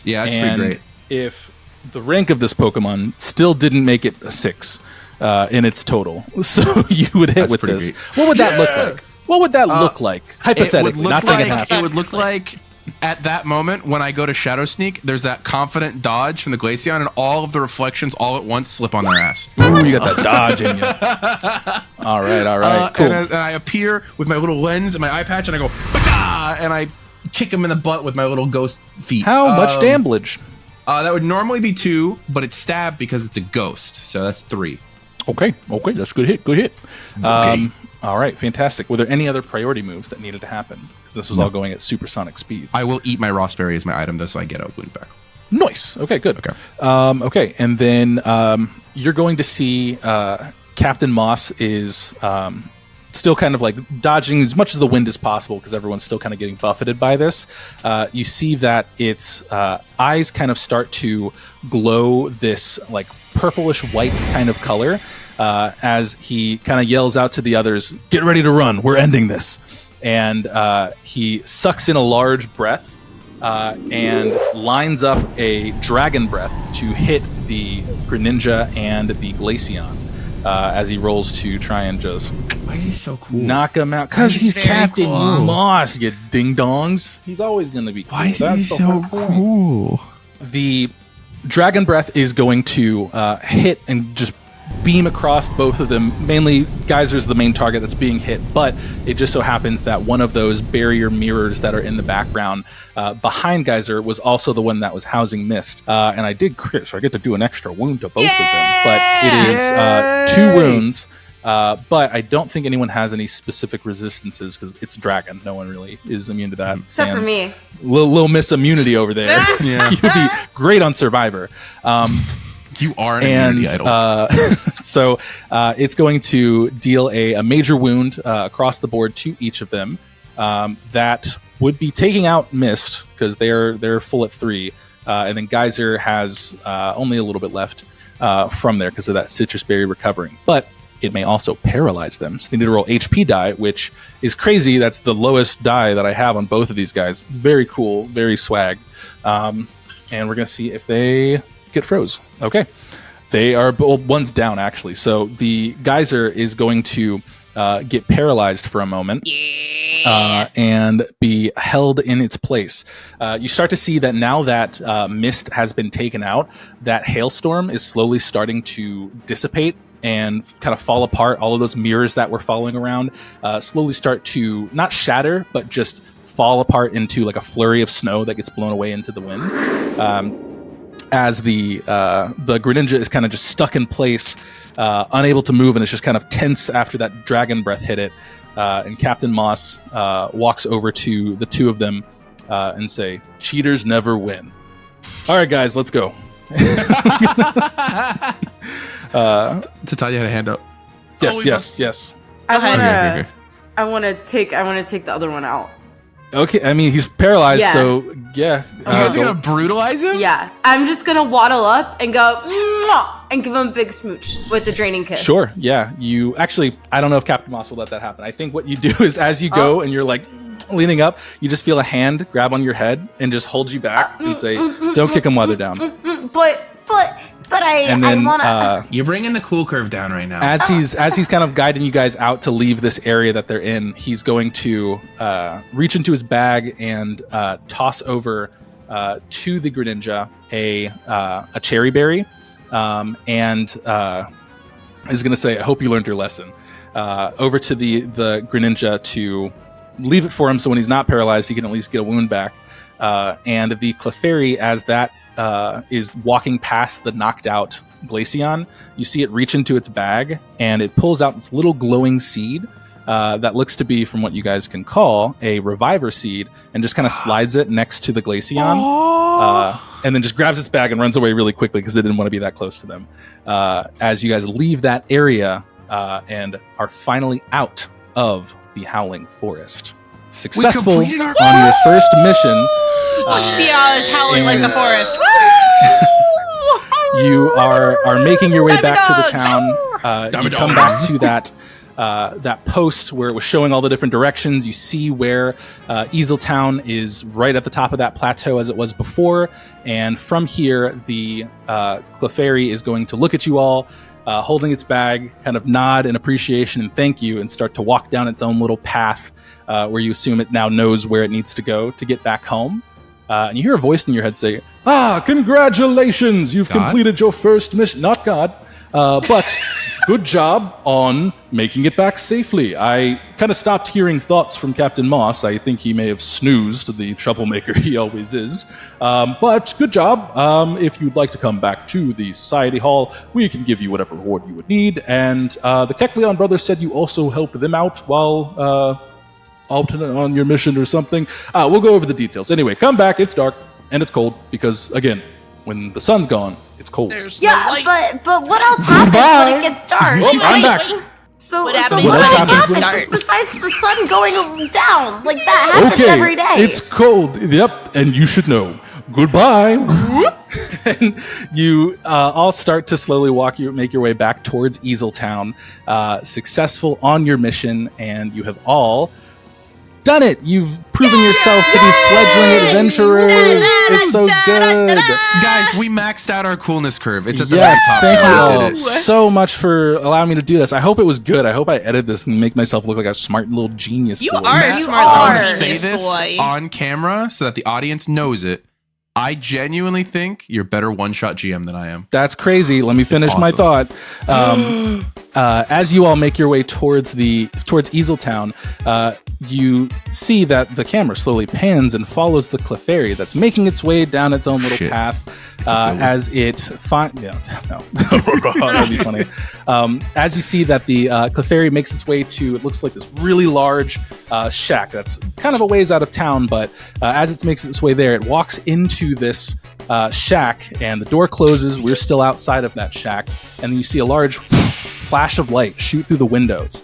Yeah, that's and pretty great. if the rank of this Pokemon still didn't make it a 6 in its total, so you would hit That's with pretty this. great. What would that look like? What would that look like? Hypothetically, not saying it happened. It would look like at that moment when I go to Shadow Sneak, there's that confident dodge from the Glaceon, and all of the reflections all at once slip on their ass. Ooh, you got that dodge in you. All right, cool. And I appear with my little lens and my eye patch, and I go, "Bah!" and I kick him in the butt with my little ghost feet. How much damage? That would normally be 2, but it's stabbed because it's a ghost, so that's 3. Okay, that's a good hit. Good hit. Okay. All right, fantastic. Were there any other priority moves that needed to happen? Because this was all going at supersonic speeds. I will eat my Rossberry as my item, though, so I get a wound back. Nice. Okay, good. Okay. Okay, and then you're going to see Captain Moss is still kind of like dodging as much of the wind as possible because everyone's still kind of getting buffeted by this. You see that its eyes kind of start to glow this like purplish white kind of color as he kind of yells out to the others, "Get ready to run. We're ending this." And he sucks in a large breath and lines up a dragon breath to hit the Greninja and the Glaceon as he rolls to try and just Why is he so cool? knock him out. Because he's very Captain cool. Moss, you ding-dongs. He's always going to be cool. Why is he That's the so whole point. cool? The Dragon Breath is going to hit and just beam across both of them. Mainly, Geyser's the main target that's being hit, but it just so happens that one of those barrier mirrors that are in the background behind Geyser was also the one that was housing Mist. And I did crit, so I get to do an extra wound to both of them. But it is 2 wounds. But I don't think anyone has any specific resistances because it's a dragon. No one really is immune to that. Except for me. Little Miss Immunity over there. Yeah. You'd be great on Survivor. You are an And immunity idol. so it's going to deal a major wound across the board to each of them. That would be taking out Mist because they're full at 3, and then Geyser has only a little bit left from there because of that citrus berry recovering. But it may also paralyze them, so they need to roll HP die, which is crazy. That's the lowest die that I have on both of these guys. Very cool, very swag. And we're gonna see if they get froze. Okay, they are one's down actually. So the Geyser is going to get paralyzed for a moment. And be held in its place. You start to see that now that Mist has been taken out, that hailstorm is slowly starting to dissipate and kind of fall apart. All of those mirrors that were following around slowly start to not shatter, but just fall apart into like a flurry of snow that gets blown away into the wind. As the Greninja is kind of just stuck in place, unable to move, and it's just kind of tense after that dragon breath hit it. And Captain Moss walks over to the two of them and say, "Cheaters never win." All right, guys, let's go. Titania had a hand up. Yes. I want to take the other one out. Okay, I mean he's paralyzed, Yeah. so yeah. You guys are gonna brutalize him? Yeah, I'm just gonna waddle up and go "Mwah!" and give him a big smooch with the draining kiss. Sure, yeah. You actually, I don't know if Captain Moss will let that happen. I think what you do is as you go and you're like leaning up, you just feel a hand grab on your head and just hold you back and say, "Don't kick him while they're down." But And then I wanna. You're bringing the cool curve down right now. as he's kind of guiding you guys out to leave this area that they're in, he's going to reach into his bag and toss over to the Greninja a cherry berry, and is going to say, "I hope you learned your lesson." Over to the Greninja to leave it for him, so when he's not paralyzed, he can at least get a wound back. And the Clefairy, as that is walking past the knocked out Glaceon, you see it reach into its bag and it pulls out this little glowing seed that looks to be, from what you guys can call, a reviver seed, and just kind of slides it next to the Glaceon, and then just grabs its bag and runs away really quickly because it didn't want to be that close to them. As you guys leave that area and are finally out of the Howling Forest. Successful on your first mission. Xia is howling like the forest. You are making your way back to the town. You come back to that post where it was showing all the different directions. You see where Easeltown is right at the top of that plateau as it was before. And from here, the Clefairy is going to look at you all, holding its bag, kind of nod in appreciation and thank you, and start to walk down its own little path where you assume it now knows where it needs to go to get back home. And you hear a voice in your head say, "Congratulations! You've completed your first mission." Not God, but good job on making it back safely. I kind of stopped hearing thoughts from Captain Moss. I think he may have snoozed, the troublemaker he always is. But good job. If you'd like to come back to the Society Hall, we can give you whatever reward you would need. And the Kecleon brothers said you also helped them out while alternate on your mission or something. We'll go over the details. Anyway, come back. It's dark and it's cold because, again, when the sun's gone, it's cold. There's no light. But what else happens when it gets dark? Oh, I'm back. So What what happens when else it gets happens dark? besides the sun going down? Like that happens Okay, every day. it's cold. Yep, and you should know. Goodbye. And you all start to slowly make your way back towards Easeltown, successful on your mission, and you have all done it. You've proven yourselves to be fledgling adventurers. It's so good. Guys, we maxed out our coolness curve. It's at the Yes, very top. thank you We all did it. so much for allowing me to do this. I hope it was good. I hope I edited this and make myself look like a smart little genius You boy. are a You smart are. little Say genius this boy. on camera so that the audience knows it. I genuinely think you're better one-shot GM than I am. That's crazy. Let me finish my thought. As you all make your way towards Easeltown, you see that the camera slowly pans and follows the Clefairy that's making its way down its own little Shit. path as it that'd be funny. As you see that the Clefairy makes its way to, it looks like this really large shack that's kind of a ways out of town, but as it makes its way there, it walks into this shack and the door closes. We're still outside of that shack, and then you see a large flash of light shoot through the windows.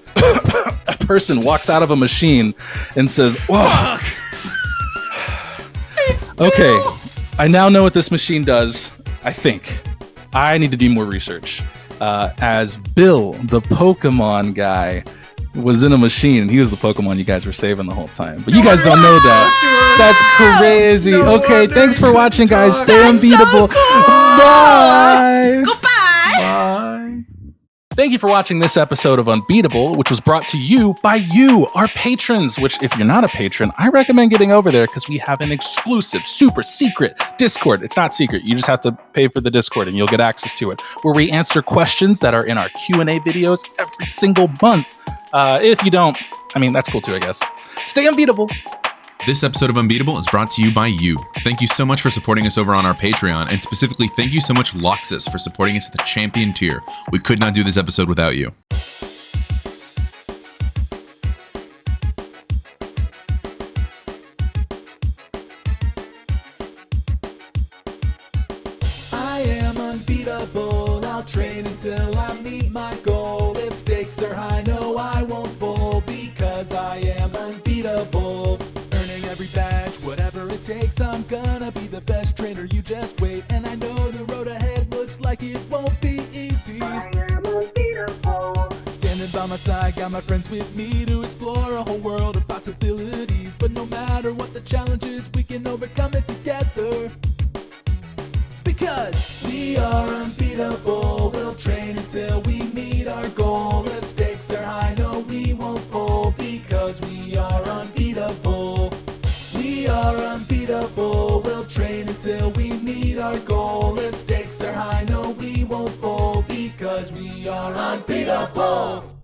A person walks out of a machine and says, "Whoa, Okay, I now know what this machine does. I think I need to do more research. As Bill, the Pokemon guy, was in a machine, and he was the Pokemon you guys were saving the whole time. But you guys don't know that. That's crazy. Okay, thanks for watching, guys. Stay unbeatable. Bye. Goodbye. Bye. Thank you for watching this episode of Unbeatable, which was brought to you by you, our patrons, which if you're not a patron, I recommend getting over there because we have an exclusive, super secret Discord. It's not secret. You just have to pay for the Discord and you'll get access to it, where we answer questions that are in our Q&A videos every single month. If you don't, I mean, that's cool too, I guess. Stay unbeatable. This episode of Unbeatable is brought to you by you. Thank you so much for supporting us over on our Patreon, and specifically thank you so much, Loxus, for supporting us at the champion tier. We could not do this episode without you. I am unbeatable. I'll train until I meet my goal. If stakes are high, no, I won't fold because I am unbeatable. Earning every badge, whatever it takes. I'm gonna be the best trainer. You just wait, and I know the road ahead looks like it won't be easy. I am unbeatable. Standing by my side, got my friends with me to explore a whole world of possibilities. But no matter what the challenge is, we can overcome it together. Because we are unbeatable, we'll train until we meet our goal. If stakes are high, no, we won't fold because we are unbeatable. We are unbeatable, we'll train until we meet our goal. If stakes are high, no, we won't fold because we are unbeatable.